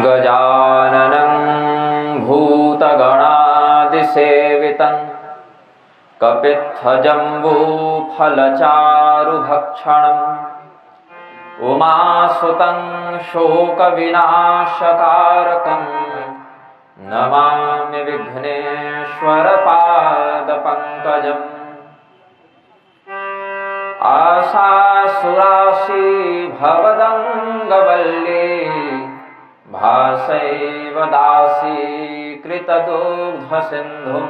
गजाननं भूतगणादिसेवितं कपित्थजम्बूफलचारुभक्षणम् उमासुतं शोकविनाशकारकं नमामि विघ्नेश्वरपादपङ्कजम्। आशासुराशी भवदङ्गवल्ली भासैव दासी कृतदुग्धसिन्धुं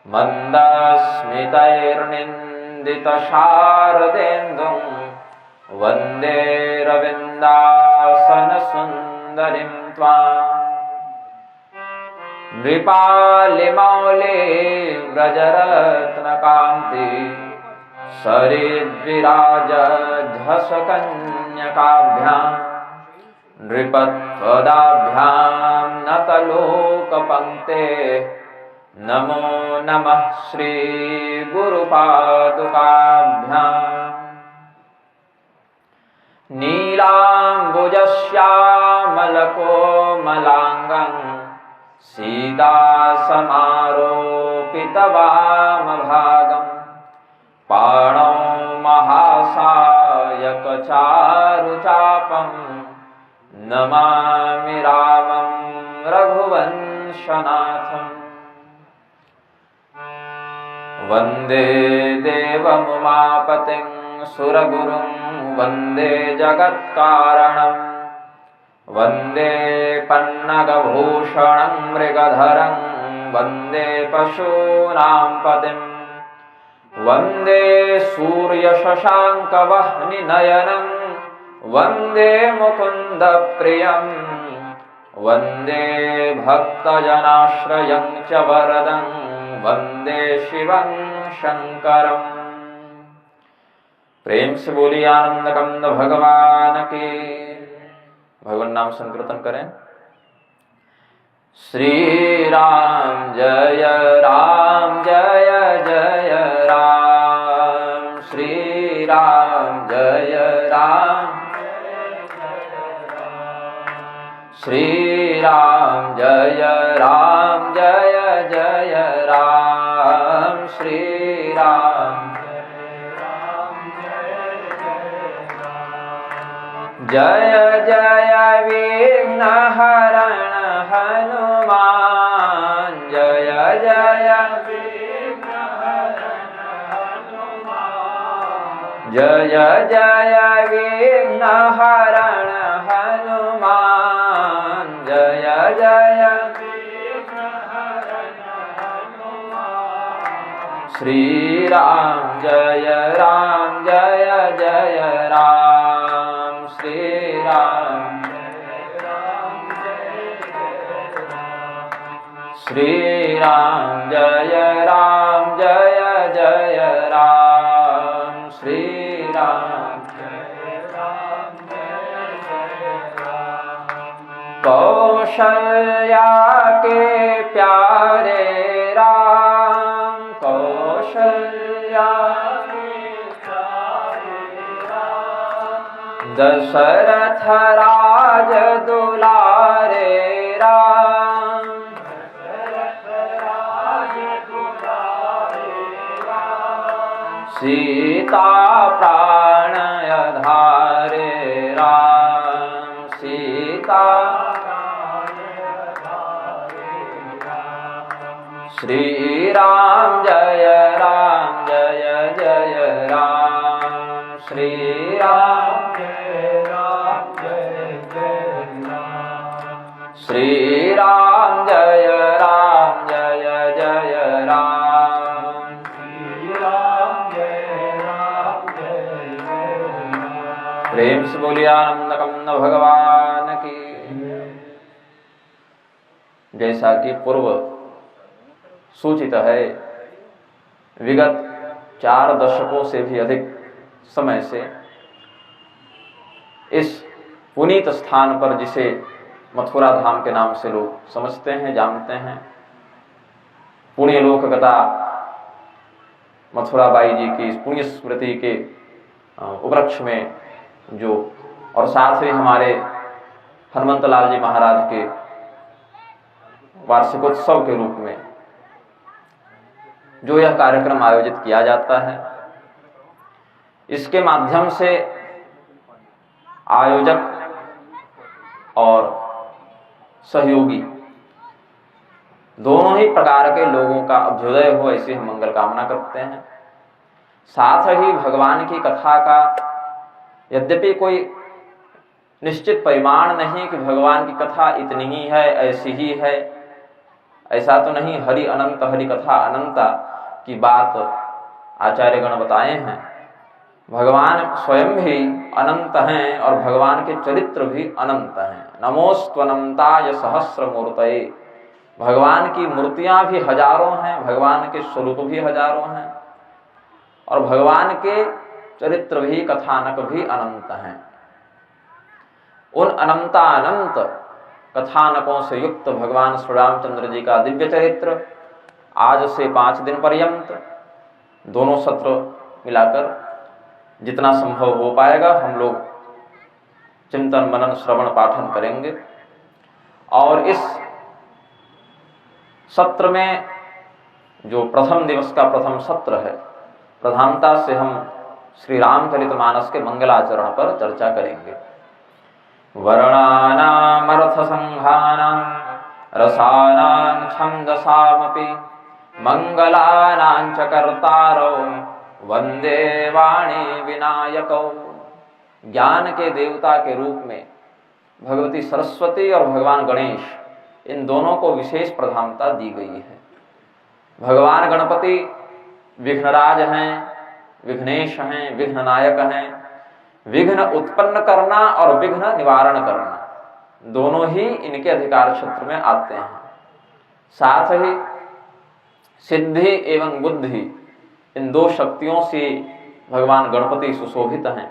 मन्दस्मितैर्निन्दितशारदेन्दुं वन्दे रविन्दासनसुन्दरीं त्वाम्। नृपालिमौले व्रजरत्नकान्ति सरिद्विराजध्वसकन्यकाभ्यां नृपत्वदाभ्यां नतलोकपङ्क्ते नमो नमः श्रीगुरुपादुकाभ्याम्। नीलाम्बुजश्यामलकोमलाङ्गं सीतासमारोपितवामभागं पाणौ महासायकचारुचापं नमामि रामं रघुवंशनाथम्। वन्दे देवमुमापतिं सुरगुरुं वन्दे जगत्कारणं वन्दे पन्नगभूषणं मृगधरं वन्दे पशूनां पतिं वन्दे सूर्यशशाङ्कवह्निनयनं वन्दे मुकुन्दप्रियं वन्दे भक्तजनाश्रयं च वरदं वन्दे शिवं शङ्करम्। प्रेम से बोलिए आनंद कंद भगवान की। भगवान नाम संकीर्तन करें। श्री राम जय राम जय जय राम, श्री राम जय राम, श्री राम जय राम जय जय राम, श्री राम जय जय विघ्नहरण हनुमान, जय जय विघ्नहरण हनुमान, जय जय विघ्नहरण हनुमान, जय जय विघ्नहरण हनुमान। श्री राम जय जय राम, श्री राम जय राम, श्री राम जय जय राम, श्री राम जय राम। कौशल्या के प्यारे राम, कौशल्या दशरथ राज दुलारे राम, दशरथ राज दुलारे राम। सीता प्राण आधारे राम, सीता प्राण आधारे राम। श्री राम जय जय राम, श्री राम श्री राम जय जय राम, श्री राम जय राम। प्रेम से बोलिए आनंद कंद भगवान की। जैसा कि पूर्व सूचित है, विगत 4 दशकों से भी अधिक समय से इस पुनीत स्थान पर, जिसे मथुरा धाम के नाम से लोग समझते हैं, जानते हैं, पुण्य लोकगता मथुराबाई जी की इस पुण्य स्मृति के उपलक्ष्य में जो, और साथ ही हमारे हनुमंत लाल जी महाराज के वार्षिकोत्सव के रूप में जो यह कार्यक्रम आयोजित किया जाता है, इसके माध्यम से आयोजक और सहयोगी दोनों ही प्रकार के लोगों का अभ्युदय हो, ऐसी हम मंगल कामना करते हैं। साथ ही भगवान की कथा का यद्यपि कोई निश्चित परिमाण नहीं कि भगवान की कथा इतनी ही है, ऐसी ही है, ऐसा तो नहीं। हरि अनंत, हरि कथा अनंता की बात आचार्यगण बताए हैं। भगवान स्वयं भी अनंत हैं और भगवान के चरित्र भी अनंत हैं। नमोस्त्वनंताय सहस्र मूर्तये, भगवान की मूर्तियां भी हजारों हैं, भगवान के स्वरूप भी हजारों हैं और भगवान के चरित्र भी, कथानक भी अनंत हैं। उन अनंतानंत कथानकों से युक्त भगवान श्री रामचंद्र जी का दिव्य चरित्र आज से 5 दिन पर्यंत दोनों सत्र मिलाकर जितना संभव हो पाएगा हम लोग चिंतन मनन श्रवण पाठन करेंगे। और इस सत्र में जो प्रथम दिवस का प्रथम सत्र है, प्रधानता से हम श्री रामचरितमानस के मंगलाचरण पर चर्चा करेंगे। वर्णानामर्थ संघानां रसानां छंदसामपि मंगलानां च कर्तारौ वंदे वाणी विनायकौ। ज्ञान के देवता के रूप में भगवती सरस्वती और भगवान गणेश, इन दोनों को विशेष प्रधानता दी गई है। भगवान गणपति विघ्नराज हैं, विघ्नेश हैं, विघ्न नायक हैं। विघ्न उत्पन्न करना और विघ्न निवारण करना दोनों ही इनके अधिकार क्षेत्र में आते हैं। साथ ही सिद्धि एवं बुद्धि, इन 2 शक्तियों से भगवान गणपति सुशोभित हैं।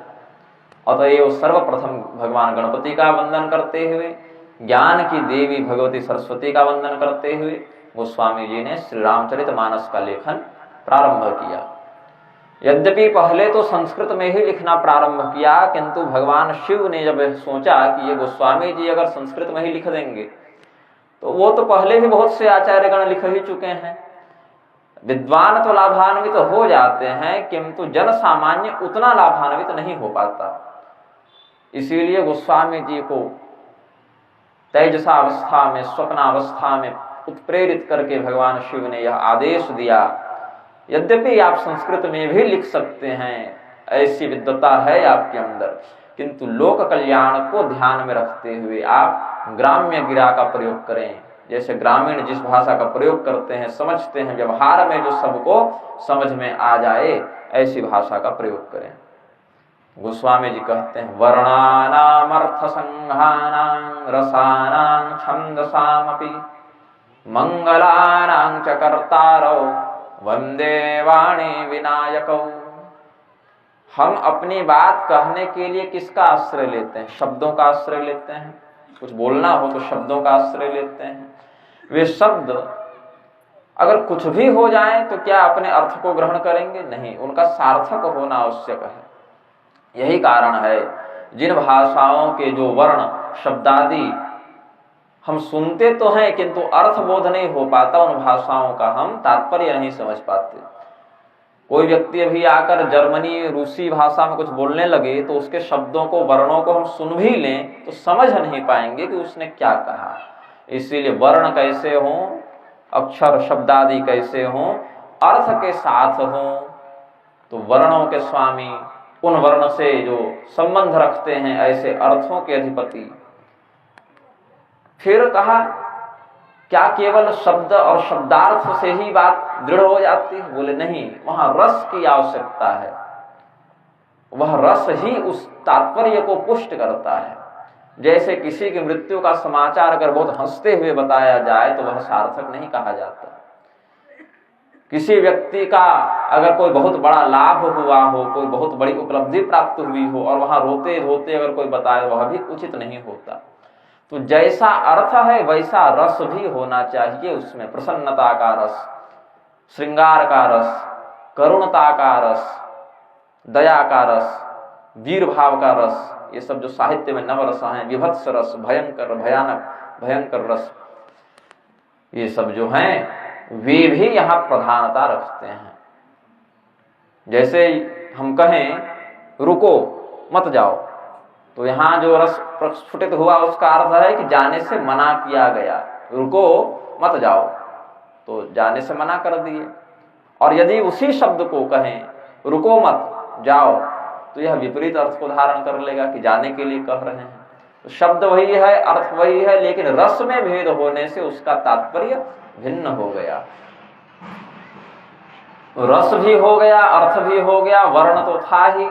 अतएव सर्वप्रथम भगवान गणपति का वंदन करते हुए, ज्ञान की देवी भगवती सरस्वती का वंदन करते हुए गोस्वामी जी ने श्री रामचरितमानस का लेखन प्रारंभ किया। यद्यपि पहले तो संस्कृत में ही लिखना प्रारंभ किया, किंतु भगवान शिव ने जब सोचा कि ये गोस्वामी जी अगर संस्कृत में ही लिख देंगे तो वो तो पहले भी बहुत से आचार्यगण लिख ही चुके हैं, विद्वान तो लाभान्वित हो जाते हैं किंतु जन सामान्य उतना लाभान्वित नहीं हो पाता। इसीलिए गोस्वामी जी को तेजसावस्था में, स्वप्नावस्था में उत्प्रेरित करके भगवान शिव ने यह आदेश दिया, यद्यपि आप संस्कृत में भी लिख सकते हैं, ऐसी विद्वता है आपके अंदर, किंतु लोक कल्याण को ध्यान में रखते हुए आप ग्राम्य गिरा का प्रयोग करें। जैसे ग्रामीण जिस भाषा का प्रयोग करते हैं, समझते हैं, व्यवहार में जो सबको समझ में आ जाए, ऐसी भाषा का प्रयोग करें। गोस्वामी जी कहते हैं वर्णानाम अर्थ संघानां रसानां छंदसामपि मंगलानां च कर्तारौ वंदे वाणी विनायकौ। हम अपनी बात कहने के लिए किसका आश्रय लेते हैं? शब्दों का आश्रय लेते हैं। कुछ बोलना हो तो शब्दों का आश्रय लेते हैं। वे शब्द अगर कुछ भी हो जाए तो क्या अपने अर्थ को ग्रहण करेंगे? नहीं, उनका सार्थक होना आवश्यक है। यही कारण है जिन भाषाओं के जो वर्ण शब्दादि हम सुनते तो हैं किंतु अर्थ बोध नहीं हो पाता, उन भाषाओं का हम तात्पर्य नहीं समझ पाते। कोई व्यक्ति अभी आकर जर्मनी रूसी भाषा में कुछ बोलने लगे तो उसके शब्दों को, वर्णों को हम सुन भी लें तो समझ नहीं पाएंगे कि उसने क्या कहा। इसीलिए वर्ण कैसे हों, अक्षर शब्दादि कैसे हों, अर्थ के साथ हों। तो वर्णों के स्वामी, उन वर्ण से जो संबंध रखते हैं, ऐसे अर्थों के अधिपति। फिर कहा क्या केवल शब्द और शब्दार्थ से ही बात दृढ़ हो जाती है? बोले नहीं, वहां रस की आवश्यकता है। वह रस ही उस तात्पर्य को पुष्ट करता है। जैसे किसी की मृत्यु का समाचार अगर बहुत हंसते हुए बताया जाए तो वह सार्थक नहीं कहा जाता। किसी व्यक्ति का अगर कोई बहुत बड़ा लाभ हुआ हो, कोई बहुत बड़ी उपलब्धि प्राप्त हुई हो और वहां रोते रोते अगर कोई बताए, वह भी उचित नहीं होता। तो जैसा अर्थ है वैसा रस भी होना चाहिए उसमें। प्रसन्नता का रस, श्रृंगार का रस, करुणता का रस, दया का रस, वीर भाव का रस, ये सब जो साहित्य में नवरस हैं, विभत्स रस, भयंकर, भयानक, भयंकर रस, ये सब जो हैं वे भी यहाँ प्रधानता रखते हैं। जैसे हम कहें रुको मत जाओ, तो यहाँ जो रस प्रस्फुटित हुआ उसका अर्थ है कि जाने से मना किया गया। रुको मत जाओ तो जाने से मना कर दिए। और यदि उसी शब्द को कहें रुको मत जाओ, तो यह विपरीत अर्थ को धारण कर लेगा कि जाने के लिए कह रहे हैं। तो शब्द वही है, अर्थ वही है, लेकिन रस में भेद होने से उसका तात्पर्य भिन्न हो गया। रस भी हो गया, अर्थ भी हो गया, वर्ण तो था ही,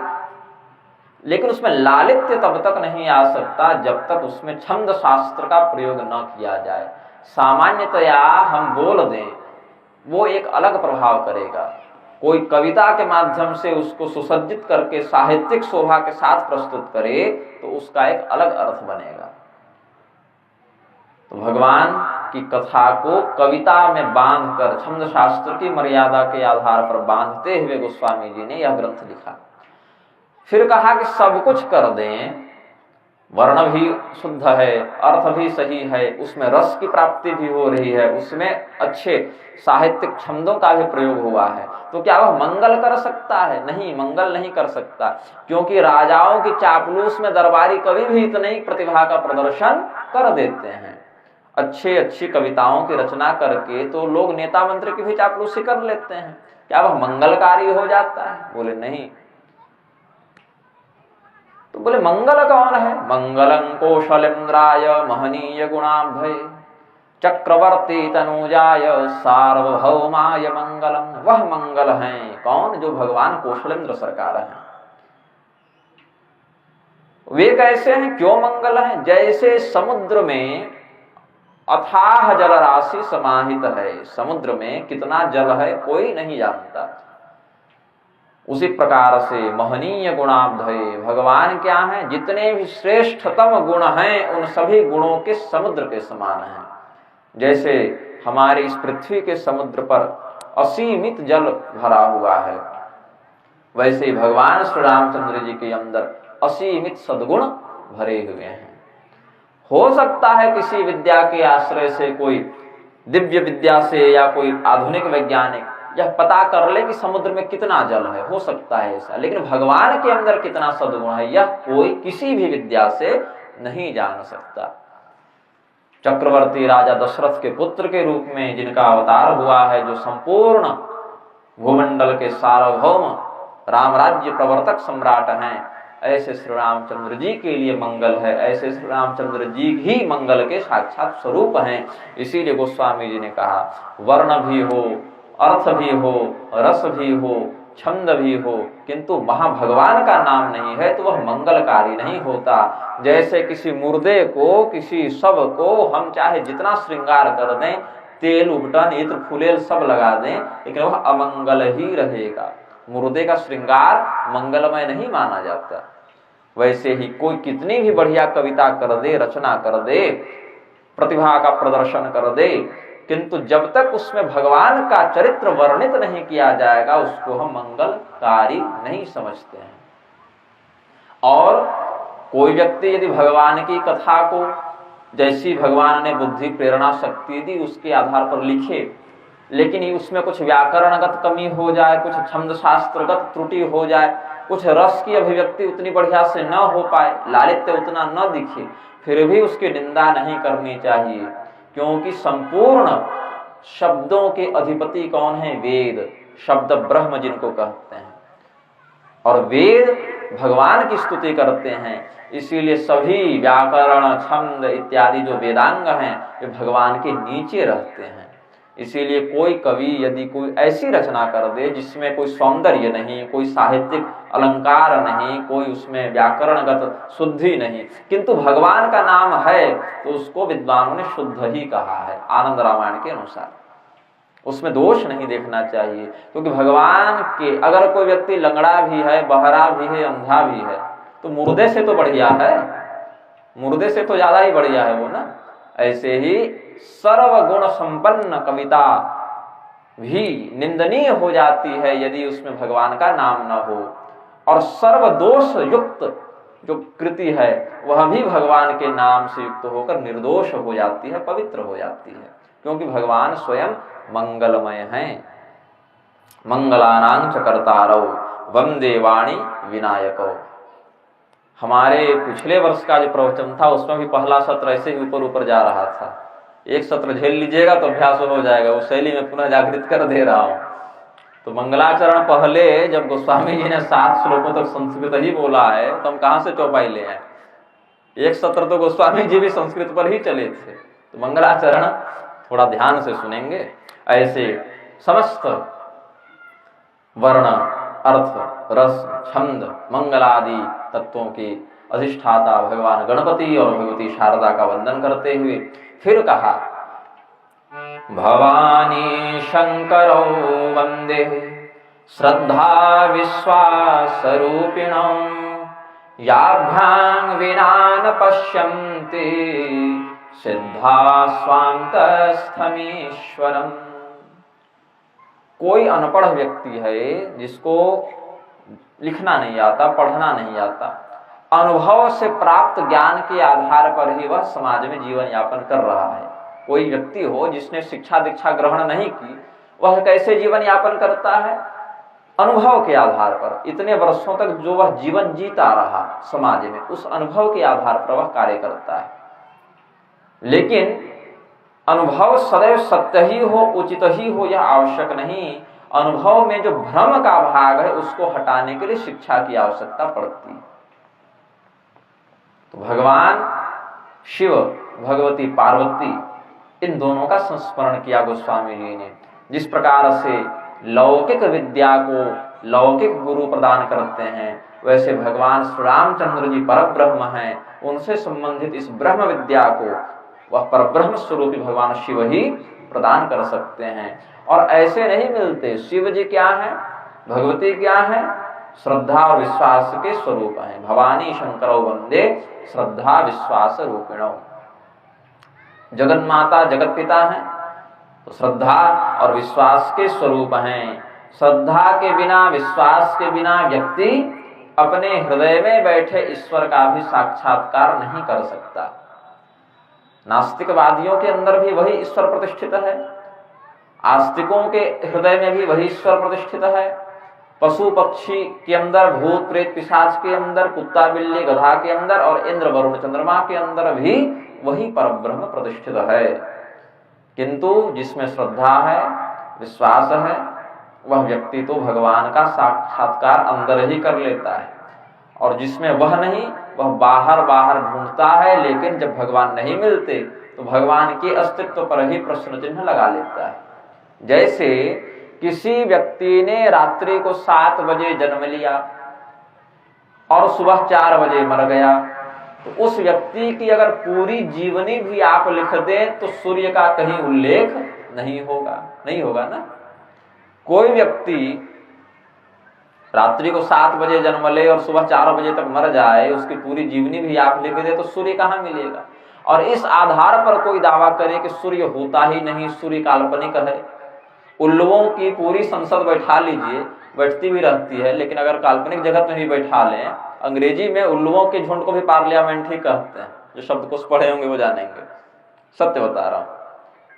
लेकिन उसमें लालित्य तब तक नहीं आ सकता जब तक उसमें छंद शास्त्र का प्रयोग न किया जाए। सामान्यतया हम बोल दें वो एक अलग प्रभाव करेगा, कोई कविता के माध्यम से उसको सुसज्जित करके साहित्यिक शोभा के साथ प्रस्तुत करे तो उसका एक अलग अर्थ बनेगा। तो भगवान की कथा को कविता में बांधकर छंद शास्त्र की मर्यादा के आधार पर बांधते हुए गोस्वामी जी ने यह ग्रंथ लिखा। फिर कहा कि सब कुछ कर दें, वर्ण भी शुद्ध है, अर्थ भी सही है, उसमें रस की प्राप्ति भी हो रही है, उसमें अच्छे साहित्यिक छंदों का भी प्रयोग हुआ है, तो क्या वह मंगल कर सकता है? नहीं, मंगल नहीं कर सकता, क्योंकि राजाओं की चापलूस में दरबारी कवि भी इतनी प्रतिभा का प्रदर्शन कर देते हैं। अच्छी कविताओं की रचना करके तो लोग नेता मंत्री की भी चापलूसी कर लेते हैं, क्या वह मंगलकारी हो जाता है? बोले नहीं। तो बोले मंगल कौन है? मंगलं कौशलेन्द्राय महनीय गुणाब्धये चक्रवर्ती तनुजाय सार्वभौमाय मंगलम। वह मंगल हैं कौन? जो भगवान कौशलेंद्र सरकार हैं। वे कैसे हैं? क्यों मंगल हैं? जैसे समुद्र में अथाह जल राशि समाहित है, समुद्र में कितना जल है कोई नहीं जानता, उसी प्रकार से महनीय गुणाब्धये भगवान क्या हैं? जितने भी श्रेष्ठतम गुण हैं उन सभी गुणों के समुद्र के समान हैं। जैसे हमारे इस पृथ्वी के समुद्र पर असीमित जल भरा हुआ है, वैसे ही भगवान श्री रामचंद्र जी के अंदर असीमित सद्गुण भरे हुए हैं। हो सकता है किसी विद्या के आश्रय से, कोई दिव्य विद्या से या कोई आधुनिक वैज्ञानिक यह पता कर ले कि समुद्र में कितना जल है, हो सकता है ऐसा, लेकिन भगवान के अंदर कितना सद्गुण है यह कोई किसी भी विद्या से नहीं जान सकता। चक्रवर्ती राजा दशरथ के पुत्र के रूप में जिनका अवतार हुआ है, जो संपूर्ण भूमंडल के सार्वभौम राम राज्य प्रवर्तक सम्राट हैं, ऐसे श्री रामचंद्र जी के लिए मंगल है, ऐसे श्री रामचंद्र जी ही मंगल के साक्षात स्वरूप हैं। इसीलिए गोस्वामी जी ने कहा वर्ण भी हो, अर्थ भी हो, रस भी हो, छंद भी हो, किंतु वहां भगवान का नाम नहीं है तो वह मंगलकारी नहीं होता। जैसे किसी मुर्दे को, किसी शव को हम चाहे जितना श्रृंगार कर दें, तेल उपटन इत्र फुलेल सब लगा दें, लेकिन वह अमंगल ही रहेगा। मुर्दे का श्रृंगार मंगलमय नहीं माना जाता। वैसे ही कोई कितनी भी बढ़िया कविता कर दे, रचना कर दे, प्रतिभा का प्रदर्शन कर दे, किंतु जब तक उसमें भगवान का चरित्र वर्णित नहीं किया जाएगा उसको हम मंगलकारी नहीं समझते हैं। और कोई व्यक्ति यदि भगवान की कथा को जैसी भगवान ने बुद्धि प्रेरणा शक्ति दी उसके आधार पर लिखे, लेकिन उसमें कुछ व्याकरणगत कमी हो जाए, कुछ छंद शास्त्रगत त्रुटि हो जाए, कुछ रस की अभिव्यक्ति उतनी बढ़िया से न हो पाए, लालित्य उतना न दिखे, फिर भी उसकी निंदा नहीं करनी चाहिए, क्योंकि संपूर्ण शब्दों के अधिपति कौन है? वेद, शब्द ब्रह्म जिनको कहते हैं, और वेद भगवान की स्तुति करते हैं। इसीलिए सभी व्याकरण, छंद इत्यादि जो वेदांग हैं वे भगवान के नीचे रहते हैं। इसीलिए कोई कवि यदि कोई ऐसी रचना कर दे जिसमें कोई सौंदर्य नहीं, कोई साहित्यिक अलंकार नहीं, कोई उसमें व्याकरणगत शुद्धि नहीं, किंतु भगवान का नाम है, तो उसको विद्वानों ने शुद्ध ही कहा है आनंद रामायण के अनुसार। उसमें दोष नहीं देखना चाहिए, क्योंकि भगवान के अगर कोई व्यक्ति लंगड़ा भी है, बहरा भी है, अंधा भी है, तो मुर्दे से तो बढ़िया है, मुर्दे से तो ज्यादा ही बढ़िया है वो ना। ऐसे ही सर्वगुण संपन्न कविता भी निंदनीय हो जाती है यदि उसमें भगवान का नाम न हो, और सर्वदोष युक्त जो कृति है वह भी भगवान के नाम से युक्त होकर निर्दोष हो जाती है, पवित्र हो जाती है, क्योंकि भगवान स्वयं मंगलमय हैं। मंगलानां च कर्तारौ वंदे वाणी विनायकौ। हमारे पिछले वर्ष का जो प्रवचन था उसमें भी पहला सत्र ऐसे ही ऊपर ऊपर जा रहा था। एक सत्र झेल लीजिएगा तो अभ्यास हो जाएगा, उस शैली में पुनः जागृत कर दे रहा हूं। तो मंगलाचरण पहले जब गोस्वामी जी ने 7 श्लोकों तक संस्कृत ही बोला है तो हम कहां से चौपाई ले आए। एक सत्र तो गोस्वामी जी भी संस्कृत पर ही चले थे, तो मंगलाचरण थोड़ा ध्यान से सुनेंगे। ऐसे समस्त वर्ण, अर्थ, रस, छंद, मंगलादि तत्वों के अधिष्ठाता भगवान गणपति और भगवती शारदा का वंदन करते हुए फिर कहा, भवानी शंकरौ वंदे श्रद्धा विश्वास रूपिणौ याभ्यां विना न पश्यन्ति सिद्धा स्वान्तस्थमीश्वरम्। कोई अनपढ़ व्यक्ति है जिसको लिखना नहीं आता, पढ़ना नहीं आता, अनुभव से प्राप्त ज्ञान के आधार पर ही वह समाज में जीवन यापन कर रहा है। कोई व्यक्ति हो जिसने शिक्षा दीक्षा ग्रहण नहीं की, वह कैसे जीवन यापन करता है? अनुभव के आधार पर। इतने वर्षों तक जो वह जीवन जीता रहा समाज में, उस अनुभव के आधार पर वह कार्य करता है। लेकिन अनुभव सदैव सत्य ही हो, उचित ही हो, यह आवश्यक नहीं। अनुभव में जो भ्रम का भाग है उसको हटाने के लिए शिक्षा की आवश्यकता पड़ती है। तो भगवान शिव, भगवती पार्वती, इन दोनों का संस्मरण किया गोस्वामी जी ने। जिस प्रकार से लौकिक विद्या को लौकिक गुरु प्रदान करते हैं, वैसे भगवान श्री रामचंद्र जी परब्रह्म हैं, उनसे संबंधित इस ब्रह्म विद्या को वह परब्रह्म स्वरूपी भगवान शिव ही प्रदान कर सकते हैं। और ऐसे नहीं मिलते। शिव जी क्या है, भगवती क्या है? श्रद्धा और विश्वास के स्वरूप हैं। भवानी शंकरौ वंदे श्रद्धा विश्वास रूपिणौ। जगत माता जगत पिता हैं, तो श्रद्धा और विश्वास के स्वरूप हैं। श्रद्धा के बिना, विश्वास के बिना व्यक्ति अपने हृदय में बैठे ईश्वर का भी साक्षात्कार नहीं कर सकता। नास्तिकवादियों के अंदर भी वही ईश्वर प्रतिष्ठित है, आस्तिकों के हृदय में भी वही ईश्वर प्रतिष्ठित है, पशु पक्षी के अंदर, भूत प्रेत पिशाच के अंदर, कुत्ता बिल्ली गधा के अंदर और इंद्र वरुण चंद्रमा के अंदर भी वही परब्रह्म प्रतिष्ठित है। किंतु जिसमें श्रद्धा है, विश्वास है, वह व्यक्ति तो भगवान का साक्षात्कार अंदर ही कर लेता है। और जिसमें वह नहीं, वह बाहर बाहर ढूंढता है, लेकिन जब भगवान नहीं मिलते तो भगवान के अस्तित्व पर ही प्रश्न चिन्ह लगा लेता है। जैसे किसी व्यक्ति ने रात्रि को 7 बजे जन्म लिया और सुबह 4 बजे मर गया, तो उस व्यक्ति की अगर पूरी जीवनी भी आप लिख दें तो सूर्य का कहीं उल्लेख नहीं होगा ना। कोई व्यक्ति रात्रि को 7 बजे जन्म ले और सुबह 4 बजे तक मर जाए, उसकी पूरी जीवनी भी आप लिख दे तो सूर्य कहाँ मिलेगा? और इस आधार पर कोई दावा करे कि सूर्य होता ही नहीं, सूर्य काल्पनिक है। उल्लुओं की पूरी संसद बैठा लीजिए, बैठती भी रहती है, लेकिन अगर काल्पनिक जगत में भी बैठा लें, अंग्रेजी में उल्लुओं के झुंड को भी पार्लियामेंट ही कहते हैं। जो शब्दकोश पढ़े होंगे वो जानेंगे, सत्य बता रहा हूं,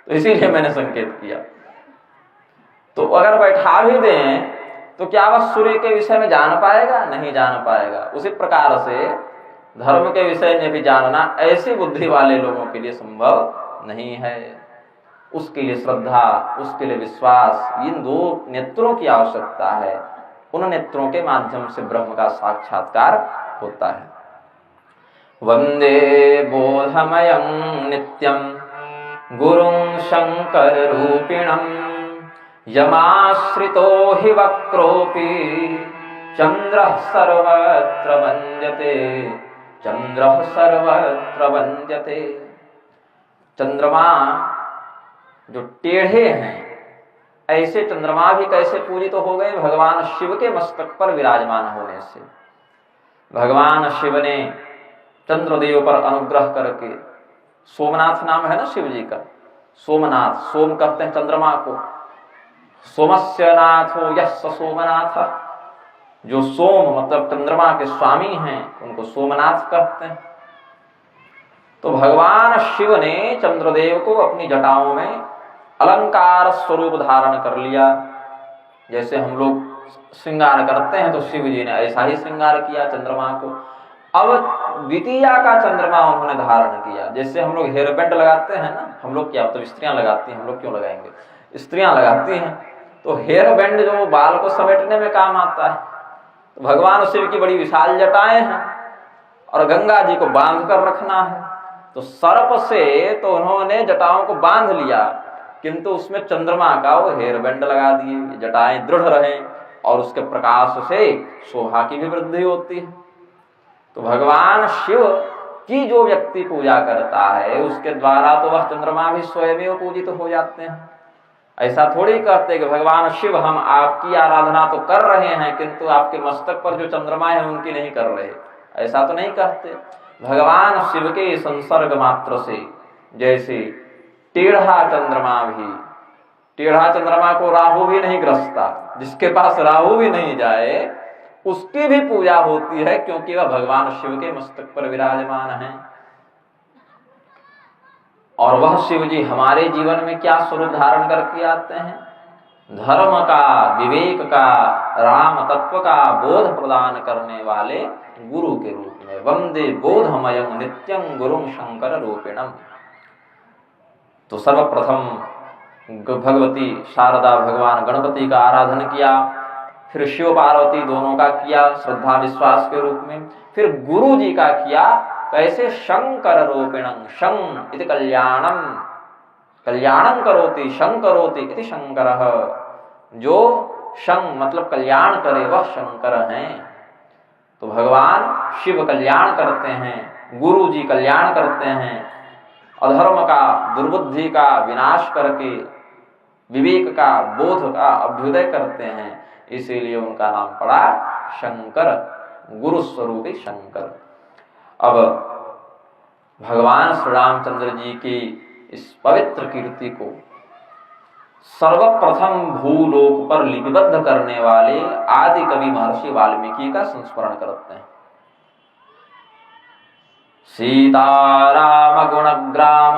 तो इसीलिए मैंने संकेत किया। तो अगर बैठा भी दें तो क्या वह सूर्य के विषय में जान पाएगा? नहीं जान पाएगा। उसी प्रकार से धर्म के विषय में भी जानना ऐसी बुद्धि वाले लोगों के लिए संभव नहीं है। उसके लिए श्रद्धा, उसके लिए विश्वास, इन 2 नेत्रों की आवश्यकता है। उन नेत्रों के माध्यम से ब्रह्म का साक्षात्कार होता है। वंदे बोधमयं नित्यं गुरुं शंकर रूपिणं यमाश्रितो हि वक्रोऽपि चंद्रः सर्वत्र वन्द्यते, चंद्रः सर्वत्र वन्द्यते। चंद्रमा जो टेढ़े हैं, ऐसे चंद्रमा भी कैसे पूजित तो हो गए? भगवान शिव के मस्तक पर विराजमान होने से। भगवान शिव ने चंद्रदेव पर अनुग्रह करके, सोमनाथ नाम है ना शिव जी का, सोमनाथ, सोम कहते हैं चंद्रमा को। सोमस्य नाथो यस्य सोमनाथ, जो सोम मतलब चंद्रमा के स्वामी हैं उनको सोमनाथ कहते हैं। तो भगवान शिव ने चंद्रदेव को अपनी जटाओं में अलंकार स्वरूप धारण कर लिया। जैसे हम लोग श्रृंगार करते हैं तो शिव जी ने ऐसा ही श्रृंगार किया चंद्रमा को। अब द्वितीया का चंद्रमा उन्होंने धारण किया। जैसे हम लोग हेयर बैंड लगाते हैं ना, हम लोग क्या मतलब स्त्रियां लगाती हैं, हम लोग क्यों लगाएंगे, स्त्रियां लगाती हैं। तो हेयर बैंड जो बाल को समेटने में काम आता है, तो भगवान शिव की बड़ी विशाल जटाएं हैं और गंगा जी को बांध कर रखना है। तो सर्प से तो उन्होंने जटाओं को बांध लिया, किंतु उसमें चंद्रमा का वो हेयर बैंड लगा दिए, जटाएं दृढ़ रहे और उसके प्रकाश से शोभा की भी वृद्धि होती है। तो भगवान शिव की जो व्यक्ति पूजा करता है उसके द्वारा तो वह चंद्रमा भी स्वयं पूजित हो जाते हैं। ऐसा थोड़ी कहते कि भगवान शिव हम आपकी आराधना तो कर रहे हैं किंतु आपके मस्तक पर जो चंद्रमा है उनकी नहीं कर रहे, ऐसा तो नहीं कहते। भगवान शिव के संसर्ग मात्र से, जैसे टेढ़ा चंद्रमा को राहु भी नहीं ग्रसता, जिसके पास राहु भी नहीं जाए उसकी भी पूजा होती है, क्योंकि वह भगवान शिव के मस्तक पर विराजमान है। और वह शिव जी हमारे जीवन में क्या स्वरूप धारण करके आते हैं? धर्म का, विवेक का, राम तत्व का बोध प्रदान करने वाले गुरु के रूप में। वंदे बोधमयं नित्यं गुरुं शंकर रूपिणम। तो सर्वप्रथम भगवती शारदा भगवान गणपति का आराधन किया, फिर शिव पार्वती दोनों का किया श्रद्धा विश्वास के रूप में, फिर गुरु जी का किया कैसे? शंकर रूपिणं, शं इति कल्याणम, कल्याणं करोति शंकरोति इति शंकरः। जो शं मतलब कल्याण करे वह शंकर हैं। तो भगवान शिव कल्याण करते हैं, गुरु जी कल्याण करते हैं, अधर्म का, दुर्बुद्धि का विनाश करके विवेक का, बोध का अभ्युदय करते हैं, इसीलिए उनका नाम पड़ा शंकर, गुरु स्वरूपी शंकर। अब भगवान श्री रामचंद्र जी की इस पवित्र कीर्ति को सर्वप्रथम भूलोक पर लिपिबद्ध करने वाले आदि कवि महर्षि वाल्मीकि का संस्मरण करते हैं। सीताराम गुणग्राम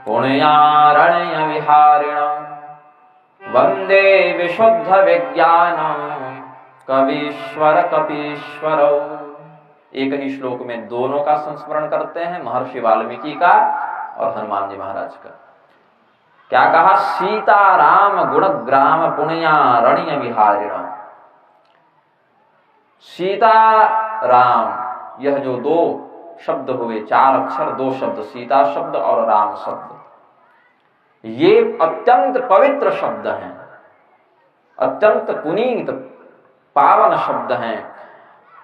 पुण्यारण्य विहारिणं वंदे विशुद्ध विज्ञान कवीश्वर कपीश्वरौ। एक ही श्लोक में दोनों का संस्मरण करते हैं, महर्षि वाल्मीकि का और हनुमान जी महाराज का। क्या कहा? सीताराम गुणग्राम पुण्यारण्य विहारिणं। सीता राम, यह जो दो शब्द हुए, चार अक्षर दो शब्द, सीता शब्द और राम शब्द, ये अत्यंत पवित्र शब्द हैं, अत्यंत पुनीत पावन शब्द हैं।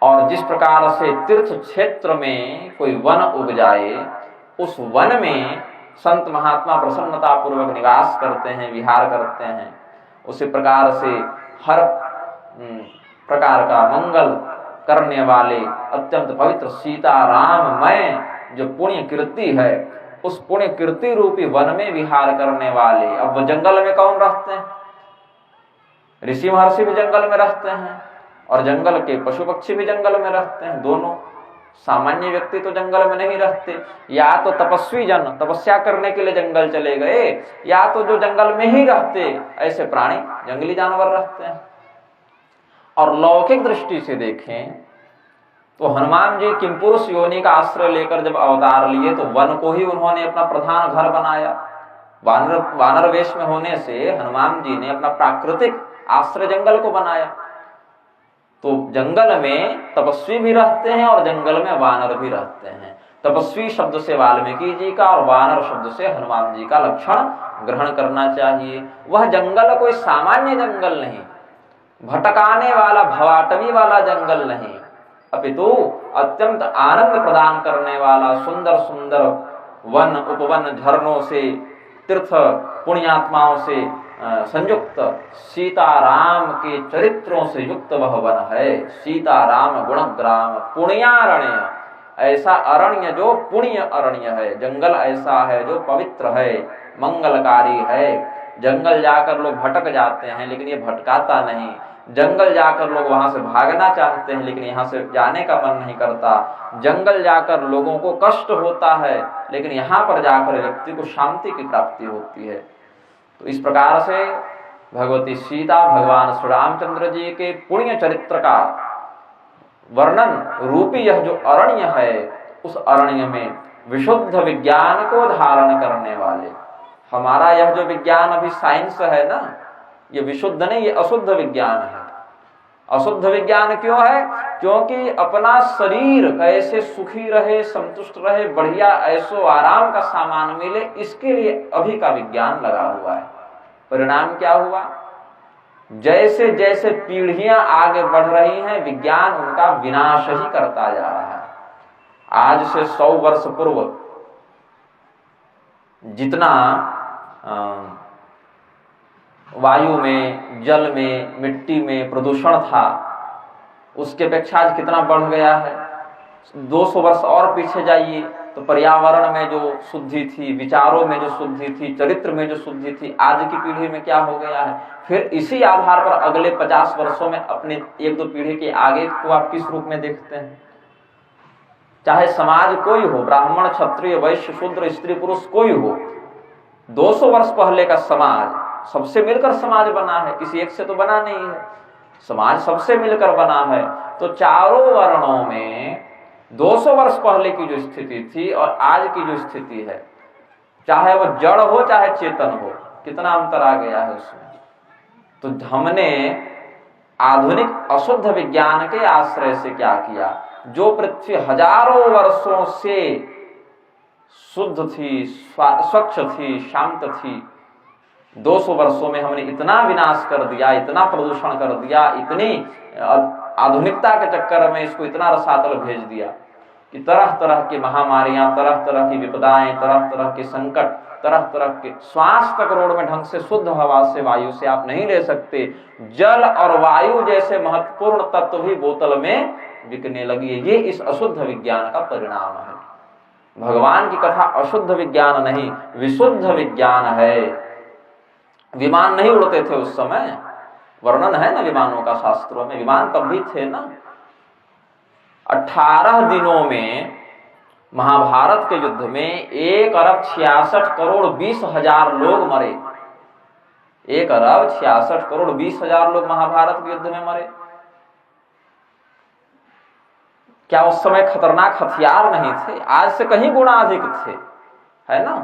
और जिस प्रकार से तीर्थ क्षेत्र में कोई वन उग जाए, उस वन में संत महात्मा प्रसन्नता पूर्वक निवास करते हैं, विहार करते हैं, उसी प्रकार से हर प्रकार का मंगल करने वाले अत्यंत पवित्र सीताराममय जो पुण्य कीर्ति है, उस पुण्य कीर्ति रूपी वन में विहार करने वाले। अब जंगल में कौन रहते हैं? ऋषि महर्षि भी जंगल में रहते हैं और जंगल के पशु पक्षी भी जंगल में रहते हैं, दोनों। सामान्य व्यक्ति तो जंगल में नहीं रहते, या तो तपस्वी जन तपस्या करने के लिए जंगल चले गए, या तो जो जंगल में ही रहते ऐसे प्राणी, जंगली जानवर रहते हैं। और लौकिक दृष्टि से देखें तो हनुमान जी किमपुरुष योनि का आश्रय लेकर जब अवतार लिए तो वन को ही उन्होंने अपना प्रधान घर बनाया। वानर वेश में होने से हनुमान जी ने अपना प्राकृतिक आश्रय जंगल को बनाया। तो जंगल में तपस्वी भी रहते हैं और जंगल में वानर भी रहते हैं। तपस्वी शब्द से वाल्मीकि जी का और वानर शब्द से हनुमान जी का लक्षण ग्रहण करना चाहिए। वह जंगल कोई सामान्य जंगल नहीं, भटकाने वाला, भवाटवी वाला जंगल नहीं, अपितु अत्यंत आनंद प्रदान करने वाला सुंदर सुंदर वन, उपवन, झरनों से, तीर्थ पुण्यात्माओं से संयुक्त सीताराम के चरित्रों से युक्त वह वन है। सीताराम गुणग्राम पुण्यारण्य, ऐसा अरण्य जो पुण्य अरण्य है, जंगल ऐसा है जो पवित्र है, मंगलकारी है। जंगल जाकर लोग भटक जाते हैं, लेकिन ये भटकाता नहीं, जंगल जाकर लोग वहां से भागना चाहते हैं, लेकिन यहाँ से जाने का मन नहीं करता। जंगल जाकर लोगों को कष्ट होता है, लेकिन यहाँ पर जाकर व्यक्ति को शांति की प्राप्ति होती है। तो इस प्रकार से भगवती सीता भगवान श्री रामचंद्र जी के पुण्य चरित्र का वर्णन रूपी यह जो अरण्य है, उस अरण्य में विशुद्ध विज्ञान को धारण करने वाले, हमारा यह जो विज्ञान अभी साइंस है ना, ये विशुद्ध नहीं, ये अशुद्ध विज्ञान है। अशुद्ध विज्ञान क्यों है? क्योंकि अपना शरीर कैसे सुखी रहे, संतुष्ट रहे, बढ़िया ऐसो आराम का सामान मिले, इसके लिए अभी का विज्ञान लगा हुआ है। परिणाम क्या हुआ? जैसे जैसे पीढ़ियां आगे बढ़ रही हैं, विज्ञान उनका विनाश ही करता जा रहा है। आज से 100 वर्ष पूर्व जितना वायु में, जल में, मिट्टी में प्रदूषण था, उसके अपेक्षा आज कितना बढ़ गया है। 200 वर्ष और पीछे जाइए तो पर्यावरण में जो शुद्धि थी, विचारों में जो शुद्धि थी, चरित्र में जो शुद्धि थी, आज की पीढ़ी में क्या हो गया है। फिर इसी आधार पर अगले 50 वर्षों में अपने 1-2 पीढ़ी के आगे को आप किस रूप में देखते हैं? चाहे समाज कोई हो, ब्राह्मण, क्षत्रिय, वैश्य, शूद्र, स्त्री, पुरुष कोई हो, 200 वर्ष पहले का समाज सबसे मिलकर समाज बना है, किसी एक से तो बना नहीं है, समाज सबसे मिलकर बना है। तो चारों वर्णों में 200 वर्ष पहले की जो स्थिति थी और आज की जो स्थिति है, चाहे वह जड़ हो चाहे चेतन हो, कितना अंतर आ गया है उसमें। तो हमने आधुनिक अशुद्ध विज्ञान के आश्रय से क्या किया? जो पृथ्वी हजारों वर्षों से शुद्ध थी, स्वच्छ थी, शांत थी, 200 वर्षों में हमने इतना विनाश कर दिया, इतना प्रदूषण कर दिया, इतनी आधुनिकता के चक्कर में इसको इतना रसातल भेज दिया कि तरह तरह की महामारियां, तरह तरह की विपदाएं, तरह तरह के संकट, तरह तरह के श्वास तक रोड में ढंग से शुद्ध हवा से, वायु से आप नहीं ले सकते। जल और वायु जैसे महत्वपूर्ण तत्व भी बोतल में बिकने लगी है। ये इस अशुद्ध विज्ञान का परिणाम है। भगवान की कथा अशुद्ध विज्ञान नहीं, विशुद्ध विज्ञान है। विमान नहीं उड़ते थे उस समय, वर्णन है ना विमानों का शास्त्रों में, विमान तब भी थे ना। 18 दिनों में महाभारत के युद्ध में 1,66,20,000 लोग मरे। 1,66,20,000 लोग महाभारत के युद्ध में मरे। क्या उस समय खतरनाक हथियार नहीं थे? आज से कहीं गुना अधिक थे, है ना।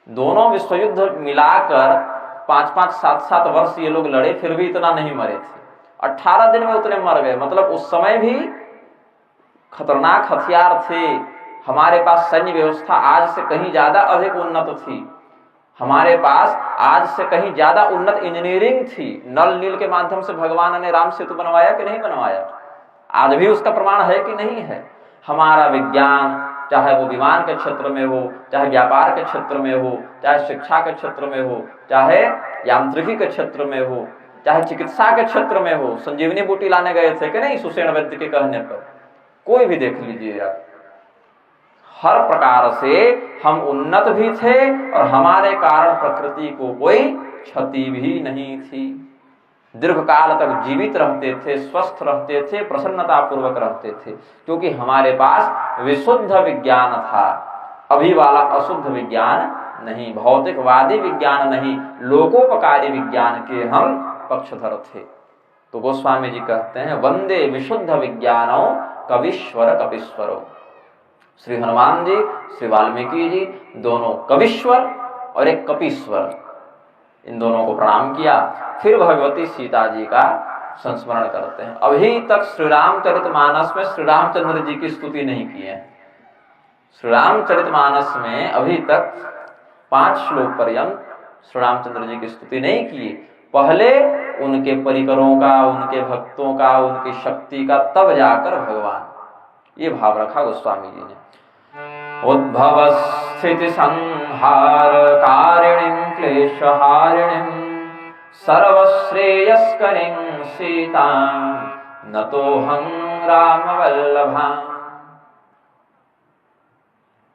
दोनों विश्व युद्ध मिलाकर 5-5, 7-7 वर्ष ये लोग लड़े, फिर भी इतना नहीं मरे थे। 18 दिन में उतने मर गए। मतलब उस समय भी खतरनाक हथियार थे। हमारे पास सैन्य व्यवस्था आज से कहीं ज्यादा अधिक उन्नत थी। हमारे पास आज से कहीं ज्यादा उन्नत इंजीनियरिंग थी। नल नील के माध्यम से भगवान ने राम सेतु बनवाया कि नहीं बनवाया? आज भी उसका प्रमाण है कि नहीं है? हमारा विज्ञान, चाहे वो विमान के क्षेत्र में हो, चाहे व्यापार के क्षेत्र में हो, चाहे शिक्षा के क्षेत्र में हो, चाहे यांत्रिकी के क्षेत्र में हो, चाहे चिकित्सा के क्षेत्र में हो। संजीवनी बूटी लाने गए थे कि नहीं सुषेण वैद्य के कहने पर? कोई भी देख लीजिए आप, हर प्रकार से हम उन्नत भी थे और हमारे कारण प्रकृति को कोई क्षति भी नहीं थी। दीर्घ काल तक जीवित रहते थे, स्वस्थ रहते थे, प्रसन्नता पूर्वक रहते थे, क्योंकि हमारे पास विशुद्ध विज्ञान था। अभी वाला अशुद्ध विज्ञान नहीं, भौतिकवादी विज्ञान नहीं, लोकोपकारी विज्ञान के हम पक्षधर थे। तो गोस्वामी जी कहते हैं, वंदे विशुद्ध विज्ञानो कविश्वर कपीश्वरो। श्री हनुमान जी, श्री वाल्मीकि जी दोनों कविश्वर और एक कपीश्वर, इन दोनों को प्रणाम किया। फिर भगवती सीता जी का संस्मरण करते हैं। अभी तक श्री रामचरितमानस में श्री रामचंद्र जी की स्तुति नहीं की है। श्री रामचरितमानस में अभी तक 5 श्लोक पर्यंत श्री रामचंद्र जी की स्तुति नहीं की। पहले उनके परिकरों का, उनके भक्तों का, उनकी शक्ति का, तब जाकर भगवान। ये भाव रखा गोस्वामी जी ने। उद्भव स्थिति संहार कारिणीं क्लेशहारिणीं सर्वश्रेयस्करीं सीतां नतोऽहं रामवल्लभां।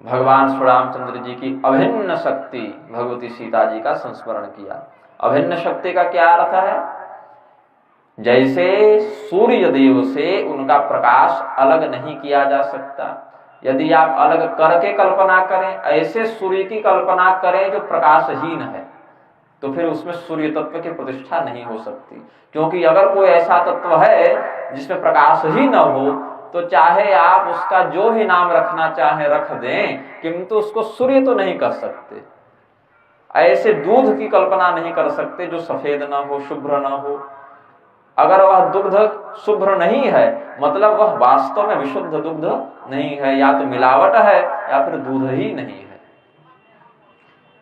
भगवान श्री रामचंद्र जी की अभिन्न शक्ति भगवती सीता जी का संस्मरण किया। अभिन्न शक्ति का क्या अर्थ है? जैसे सूर्य देव से उनका प्रकाश अलग नहीं किया जा सकता। यदि आप अलग करके कल्पना करें, ऐसे सूर्य की कल्पना करें जो प्रकाशहीन है, तो फिर उसमें सूर्य तत्व की प्रतिष्ठा नहीं हो सकती। क्योंकि अगर कोई ऐसा तत्व है जिसमें प्रकाश ही न हो, तो चाहे आप उसका जो ही नाम रखना चाहे रख दें, किंतु उसको सूर्य तो नहीं कर सकते। ऐसे दूध की कल्पना नहीं कर सकते जो सफेद ना हो, शुभ्र ना हो। अगर वह दुग्ध शुभ्र नहीं है, मतलब वह वास्तव में विशुद्ध दुग्ध नहीं है, या तो मिलावट है या फिर दूध ही नहीं है।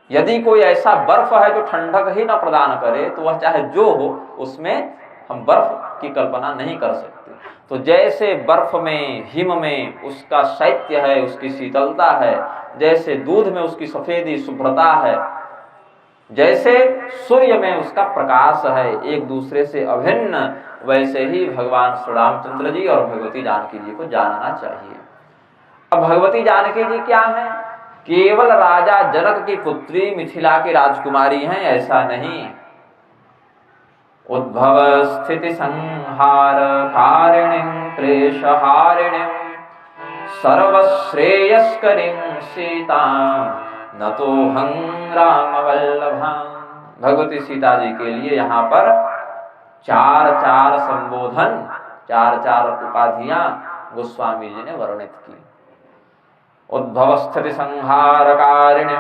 यदि कोई ऐसा बर्फ है जो ठंडक ही न प्रदान करे, तो वह चाहे जो हो, उसमें हम बर्फ की कल्पना नहीं कर सकते। तो जैसे बर्फ में, हिम में उसका शैत्य है, उसकी शीतलता है, जैसे दूध में उसकी सफेदी शुभ्रता है, जैसे सूर्य में उसका प्रकाश है, एक दूसरे से अभिन्न, वैसे ही भगवान श्री रामचंद्र जी और भगवती जानकी जी को जानना चाहिए। अब भगवती जानकी जी क्या है? केवल राजा जनक की पुत्री, मिथिला की राजकुमारी हैं, ऐसा नहीं। उद्भव स्थिति संहार कारिणीं क्लेशहारिणीं सर्वश्रेयस्करीं सीतां न तो हं राम वल्लभा। भगवती सीता जी के लिए यहाँ पर चार चार संबोधन, चार चार उपाधियां गोस्वामी जी ने वर्णित की। उद्भव स्थिति संहार कारिणीं,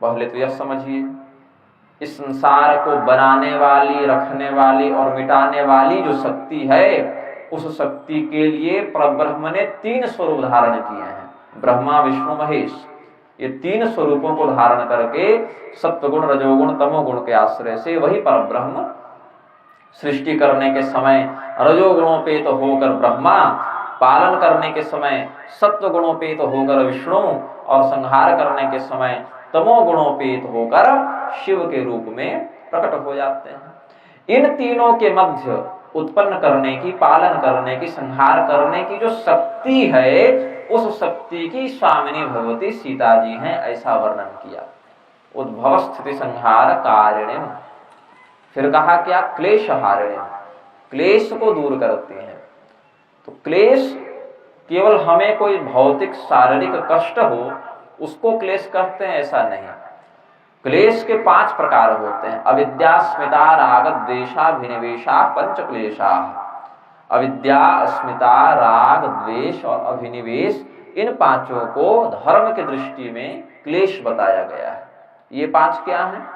पहले तो यह समझिए, इस संसार को बनाने वाली, रखने वाली और मिटाने वाली जो शक्ति है, उस शक्ति के लिए परब्रह्म ने 3 स्वरूप धारण किए हैं। ब्रह्मा विष्णु महेश, ये 3 स्वरूपों को धारण करके सत्वगुण रजोगुण तमोगुण के आश्रय से वही परब्रह्म सृष्टि करने के समय रजोगुणोपेत तो होकर ब्रह्मा, पालन करने के समय सत्वगुणोपेत तो होकर विष्णु, और संहार करने के समय तमोगुणोपेत तो होकर शिव के रूप में प्रकट हो जाते हैं। इन तीनों के मध्य उत्पन्न करने की, पालन करने की, संहार करने की जो शक्ति है, उस शक्ति की स्वामिनी भगवती सीता जी हैं, ऐसा वर्णन किया। उद्भव स्थिति संहार कारिणीं, फिर कहा क्या? क्लेशहारिणीं, क्लेश को दूर करते हैं। तो क्लेश केवल हमें कोई भौतिक शारीरिक कष्ट हो उसको क्लेश कहते हैं, ऐसा नहीं। क्लेश के 5 प्रकार होते हैं। अविद्या, अस्मिता, राग, द्वेषाभिनिवेशा, पंच क्लेशा। अविद्या, अस्मिता, राग, द्वेष और अभिनिवेश, इन 5 को धर्म की दृष्टि में क्लेश बताया गया है। ये 5 क्या हैं?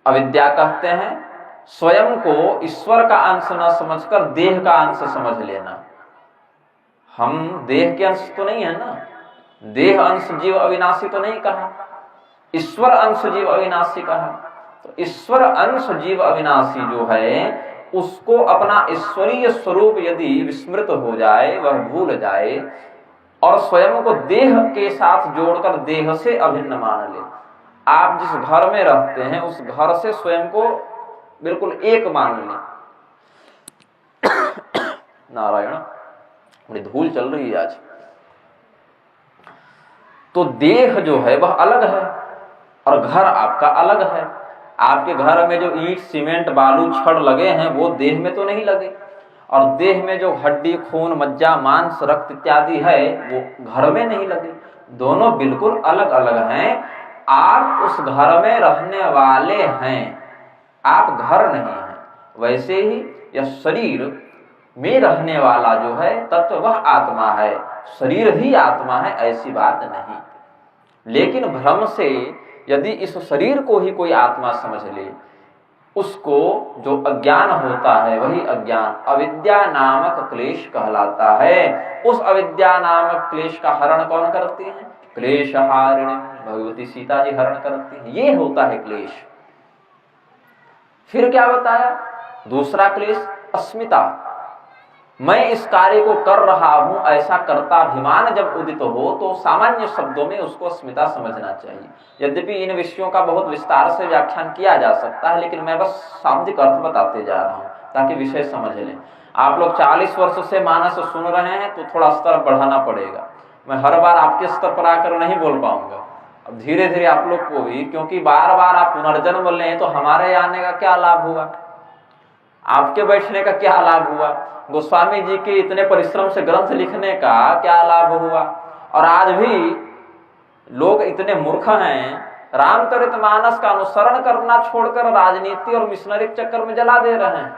अविद्या कहते हैं स्वयं को ईश्वर का अंश न समझकर देह का अंश समझ लेना। हम देह के अंश तो नहीं है ना, देह अंश जीव अविनाशी तो नहीं कहा, ईश्वर अंश जीव अविनाशी कहा। तो ईश्वर अंश जीव अविनाशी जो है, उसको अपना ईश्वरीय स्वरूप यदि विस्मृत हो जाए, वह भूल जाए, और स्वयं को देह के साथ जोड़कर देह से अभिन्न मान ले। आप जिस घर में रहते हैं उस घर से स्वयं को बिल्कुल एक मान लें। नारायण, बड़ी धूल चल रही है आज। तो देह जो है वह अलग है और घर आपका अलग है। आपके घर में जो ईंट, सीमेंट, बालू, छड़ लगे हैं वो देह में तो नहीं लगे, और देह में जो हड्डी, खून, मज्जा, मांस, रक्त इत्यादि है वो घर में नहीं लगे। दोनों बिल्कुल अलग अलग हैं। आप उस घर में रहने वाले हैं, आप घर नहीं हैं। वैसे ही यह शरीर में रहने वाला जो है तत्व वह आत्मा है, शरीर ही आत्मा है, ऐसी बात नहीं। लेकिन भ्रम से यदि इस शरीर को ही कोई आत्मा समझ ले, उसको जो अज्ञान होता है वही अज्ञान अविद्या नामक क्लेश कहलाता है। उस अविद्या नामक क्लेश का हरण कौन करती है? क्लेश हारिणी, भगवती सीता जी हरण करती है। ये होता है क्लेश। फिर क्या बताया? दूसरा क्लेश अस्मिता, मैं इस कार्य को कर रहा हूं, ऐसा कर्ताभिमान जब उदित हो तो सामान्य शब्दों में उसको अस्मिता समझना चाहिए। यद्यपि इन विषयों का बहुत विस्तार से व्याख्यान किया जा सकता है, लेकिन मैं बस शाब्दिक अर्थ बताते जा रहा हूं ताकि विषय समझ लें। आप लोग 40 वर्ष से मानस सुन रहे हैं तो थोड़ा स्तर बढ़ाना पड़ेगा। मैं हर बार आपके स्तर पर आकर नहीं बोल पाऊंगा। अब धीरे धीरे आप लोग को भी, क्योंकि बार बार आप पुनर्जन्म लें तो हमारे आने का क्या लाभ हुआ? आपके बैठने का क्या लाभ हुआ? गोस्वामी जी के इतने परिश्रम से ग्रंथ लिखने का क्या लाभ हुआ? और आज भी लोग इतने मूर्ख हैं, रामचरितमानस का अनुसरण करना छोड़कर राजनीति और मिशनरी के चक्कर में जला दे रहे हैं।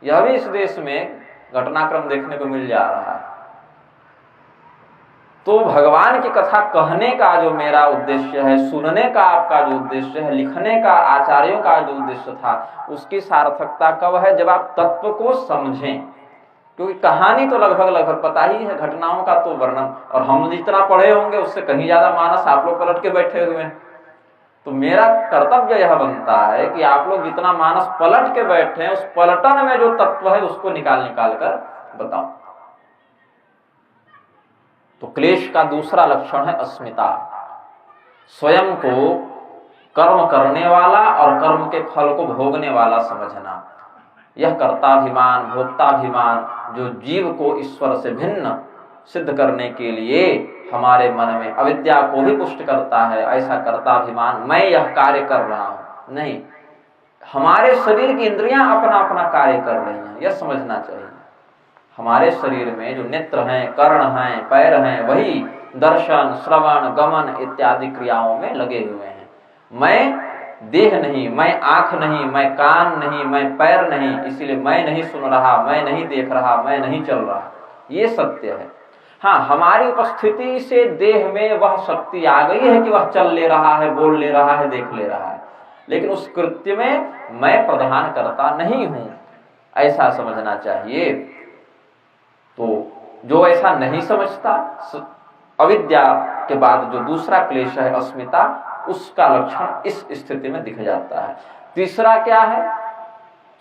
यह भी इस देश में घटनाक्रम देखने को मिल जा रहा है। तो भगवान की कथा कहने का जो मेरा उद्देश्य है, सुनने का आपका जो उद्देश्य है, लिखने का आचार्यों का जो उद्देश्य था, उसकी सार्थकता कब है? जब आप तत्व को समझें। क्योंकि कहानी तो लगभग पता ही है, घटनाओं का तो वर्णन, और हम जितना पढ़े होंगे उससे कहीं ज्यादा मानस आप लोग पलट के बैठे हुए हैं। तो मेरा कर्तव्य यह बनता है कि आप लोग जितना मानस पलट के बैठे हैं, उस पलटन में जो तत्व है उसको निकाल कर बताऊं। तो क्लेश का दूसरा लक्षण है अस्मिता, स्वयं को कर्म करने वाला और कर्म के फल को भोगने वाला समझना। यह कर्ताभिमान, भोक्ताभिमान जो जीव को ईश्वर से भिन्न सिद्ध करने के लिए हमारे मन में अविद्या को भी पुष्ट करता है। ऐसा कर्ताभिमान, मैं यह कार्य कर रहा हूं, नहीं, हमारे शरीर की इंद्रियां अपना अपना कार्य कर रही हैं, यह समझना चाहिए। हमारे शरीर में जो नेत्र हैं, कर्ण हैं, पैर हैं, वही दर्शन, श्रवण, गमन इत्यादि क्रियाओं में लगे हुए हैं। मैं देह नहीं, मैं आंख नहीं, मैं कान नहीं, मैं पैर नहीं, इसलिए मैं नहीं सुन रहा, मैं नहीं देख रहा, मैं नहीं चल रहा, ये सत्य है। हाँ, हमारी उपस्थिति से देह में वह शक्ति आ गई है कि वह चल ले रहा है, बोल ले रहा है, देख ले रहा है, लेकिन उस कृत्य में मैं प्रधान करता नहीं हूं, ऐसा समझना चाहिए। तो जो ऐसा नहीं समझता, अविद्या के बाद जो दूसरा क्लेश है अस्मिता, उसका लक्षण इस स्थिति में दिख जाता है। तीसरा क्या है?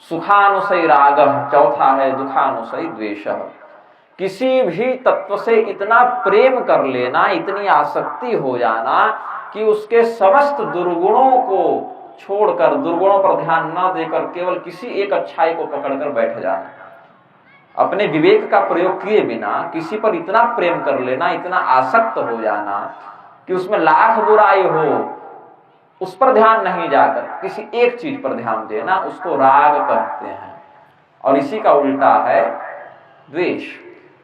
सुखानुसई राग, चौथा है दुखानुसई द्वेष। किसी भी तत्व से इतना प्रेम कर लेना, इतनी आसक्ति हो जाना कि उसके समस्त दुर्गुणों को छोड़कर, दुर्गुणों पर ध्यान न देकर केवल किसी एक अच्छाई को पकड़कर बैठ जाना, अपने विवेक का प्रयोग किए बिना किसी पर इतना प्रेम कर लेना, इतना आसक्त हो जाना कि उसमें लाख बुराई हो, उस पर ध्यान नहीं जाकर किसी एक चीज पर ध्यान देना, उसको राग कहते हैं। और इसी का उल्टा है द्वेष।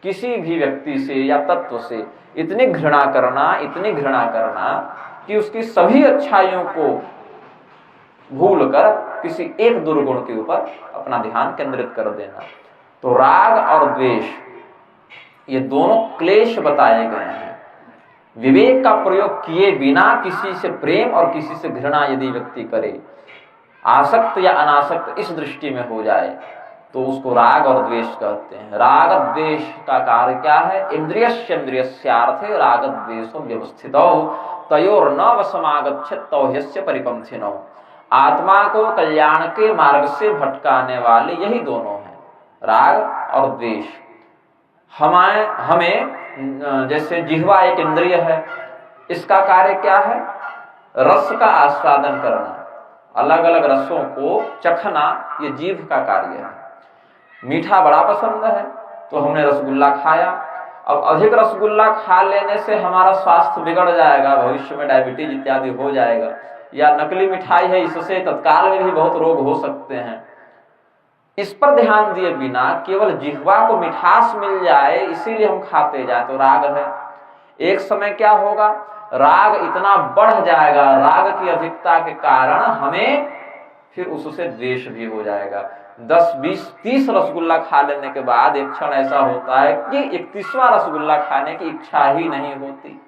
किसी भी व्यक्ति से या तत्व से इतनी घृणा करना, इतनी घृणा करना कि उसकी सभी अच्छाइयों को भूलकर किसी एक दुर्गुण के ऊपर अपना ध्यान केंद्रित कर देना। तो राग और द्वेष ये दोनों क्लेश बताए गए हैं। विवेक का प्रयोग किए बिना किसी से प्रेम और किसी से घृणा यदि व्यक्ति करे, आसक्त या अनासक्त इस दृष्टि में हो जाए, तो उसको राग और द्वेष कहते हैं। राग द्वेष का कार्य क्या है? इंद्रियस्येन्द्रियस्यार्थे राग द्वेषो व्यवस्थितौ तयोर न वशमागच्छेत् तौ ह्यस्य परिपंथिनौ। आत्मा को कल्याण के मार्ग से भटकाने वाले यही दोनों हैं, राग और द्वेष। हमें जैसे जिह्वा एक इंद्रिय है, इसका कार्य क्या है? रस का आस्वादन करना, अलग अलग रसों को चखना, ये जीभ का कार्य है। मीठा बड़ा पसंद है तो हमने रसगुल्ला खाया, अब अधिक रसगुल्ला खा लेने से हमारा स्वास्थ्य बिगड़ जाएगा, भविष्य में डायबिटीज इत्यादि हो जाएगा, या नकली मिठाई है इससे तत्काल में भी बहुत रोग हो सकते हैं। इस पर ध्यान दिए बिना केवल जिह्वा को मिठास मिल जाए इसीलिए हम खाते जाए, तो राग है। एक समय क्या होगा? राग इतना बढ़ जाएगा, राग की अधिकता के कारण हमें फिर उससे द्वेष भी हो जाएगा। 10, 20, 30 रसगुल्ला खा लेने के बाद एक क्षण ऐसा होता है कि 31वां रसगुल्ला खाने की इच्छा ही नहीं होती।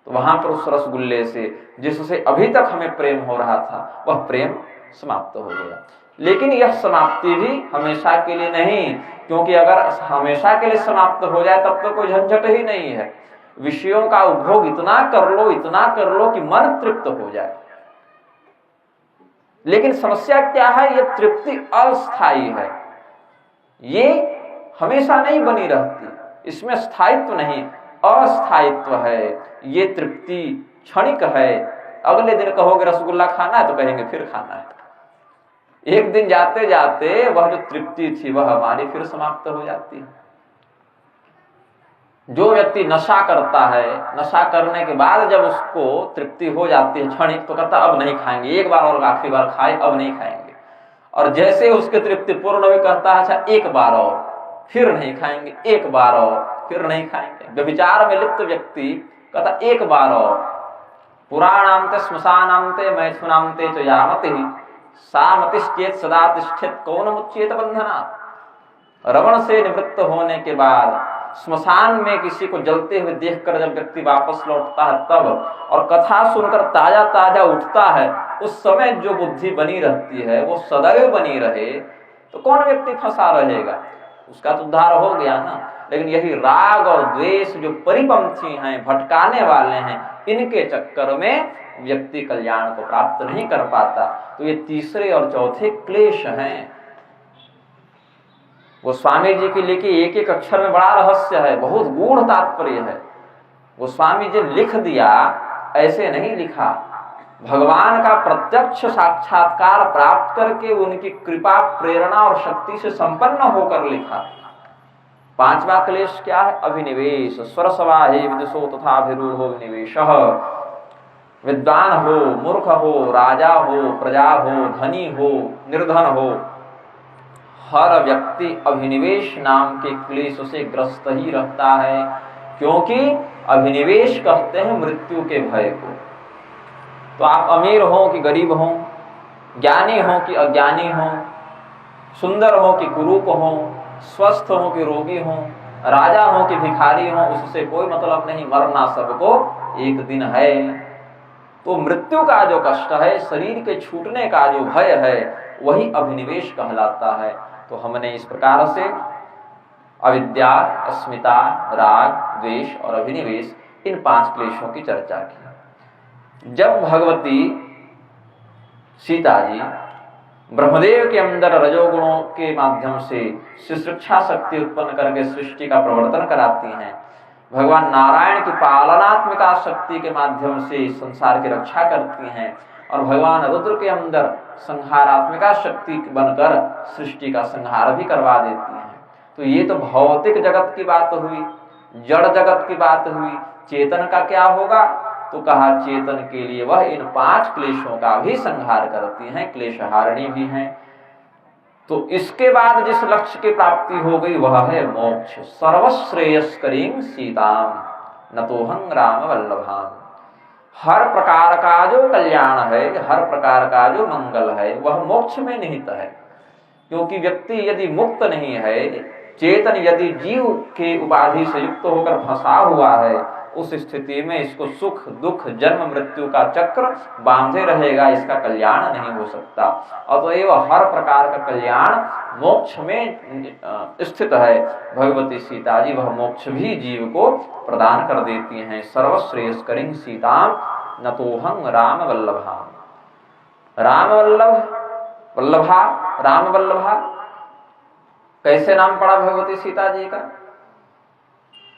तो वहां पर उस रसगुल्ले से जिससे अभी तक हमें प्रेम हो रहा था, वह प्रेम समाप्त हो गया। लेकिन यह समाप्ति भी हमेशा के लिए नहीं, क्योंकि अगर हमेशा के लिए समाप्त हो जाए तब तो कोई झंझट ही नहीं है। विषयों का उपभोग इतना कर लो कि मन तृप्त हो जाए। लेकिन समस्या क्या है? यह तृप्ति अस्थायी है, ये हमेशा नहीं बनी रहती, इसमें स्थायित्व नहीं, अस्थायित्व है। ये तृप्ति क्षणिक है। अगले दिन कहोगे रसगुल्ला खाना है तो कहेंगे फिर खाना है। एक दिन जाते जाते वह जो तृप्ति थी वह हमारी फिर समाप्त हो जाती है। जो व्यक्ति नशा करता है, नशा करने के बाद जब उसको तृप्ति हो जाती है क्षणिक, तो कहता अब नहीं खाएंगे, एक बार और आखिरी बार खाए, अब नहीं खाएंगे। और जैसे उसकी तृप्ति पूर्ण हुई कहता है अच्छा एक बार और, फिर नहीं खाएंगे, एक बार और, फिर नहीं खाएंगे। व्यभिचार में लिप्त व्यक्ति कहता एक बार और। पुराणान्ते श्मशानान्ते मैथुनान्ते च यामति सामतिश्चेत सदा तिष्ठित कौन मुच्येत बंधनात्। रमण से निवृत्त होने के बाद श्मशान में किसी को जलते हुए देखकर जब व्यक्ति वापस लौटता है तब, और कथा सुनकर ताजा ताजा उठता है, उस समय जो बुद्धि बनी रहती है वो सदैव बनी रहे, तो कौन व्यक्ति फंसा रहेगा? उसका तो उद्धार हो गया ना। लेकिन यही राग और द्वेष जो परिपंथी हैं, भटकाने वाले हैं, इनके चक्कर में व्यक्ति कल्याण को प्राप्त नहीं कर पाता। तो ये तीसरे और चौथे क्लेश हैं। गोस्वामी जी के लिखे एक एक अक्षर में बड़ा रहस्य है, बहुत गूढ़ तात्पर्य है। गोस्वामी जी लिख दिया, ऐसे नहीं लिखा। भगवान का प्रत्यक्ष साक्षात्कार प्राप्त करके उनकी कृपा, प्रेरणा और शक्ति से संपन्न होकर लिखा। पांचवा क्लेश क्या है? अभिनिवेश। स्वरसवाहे विदुषो तथा अभिरूढ़ो विनिवेशः। विद्वान हो, मूर्ख हो, राजा हो, प्रजा हो, धनी हो, निर्धन हो, हर व्यक्ति अभिनिवेश नाम के क्लेश से ग्रस्त ही रहता है। क्योंकि अभिनिवेश कहते हैं मृत्यु के भय को। तो आप अमीर हो कि गरीब हो, ज्ञानी हो कि अज्ञानी हो, सुंदर हो कि कुरूप हो, स्वस्थ हो कि रोगी हो, राजा हो कि भिखारी हो, उससे कोई मतलब नहीं, मरना सबको एक दिन है। तो मृत्यु का जो कष्ट है, शरीर के छूटने का जो भय है, वही अभिनिवेश कहलाता है। तो हमने इस प्रकार से अविद्या, अस्मिता, राग, द्वेष और अभिनिवेश, इन पांच क्लेशों की चर्चा की। जब भगवती सीता जी ब्रह्मदेव के अंदर रजोगुणों के माध्यम से शिक्षा शक्ति उत्पन्न करके सृष्टि का प्रवर्तन कराती हैं, भगवान नारायण की पालनात्मिका शक्ति के माध्यम से संसार की रक्षा करती हैं, और भगवान रुद्र के अंदर संहारात्मिका शक्ति बनकर सृष्टि का संहार भी करवा देती हैं। तो ये तो भौतिक जगत की बात हुई, जड़ जगत की बात हुई। चेतन का क्या होगा? तो कहा चेतन के लिए वह इन पांच क्लेशों का भी संहार करती हैं, क्लेशहारिणी भी हैं। तो इसके बाद जिस लक्ष्य की प्राप्ति हो गई वह है मोक्ष। सर्वश्रेयस्करीं सीताम नतोहं राम वल्लभाम। हर प्रकार का जो कल्याण है, हर प्रकार का जो मंगल है, वह मोक्ष में निहित है। क्योंकि व्यक्ति यदि मुक्त नहीं है, चेतन यदि जीव के उपाधि से युक्त होकर फंसा हुआ है, उस स्थिति में इसको सुख दुख जन्म मृत्यु का चक्र बांधे रहेगा, इसका कल्याण नहीं हो सकता। अतएव हर प्रकार का कल्याण मोक्ष में स्थित है। भगवती सीता जी वह मोक्ष भी जीव को प्रदान कर देती हैं। सर्वश्रेयस्करीं सीताम नतोहं राम वल्लभाम। राम वल्लभ, वल्लभा, राम वल्लभा, कैसे नाम पड़ा भगवती सीता जी का?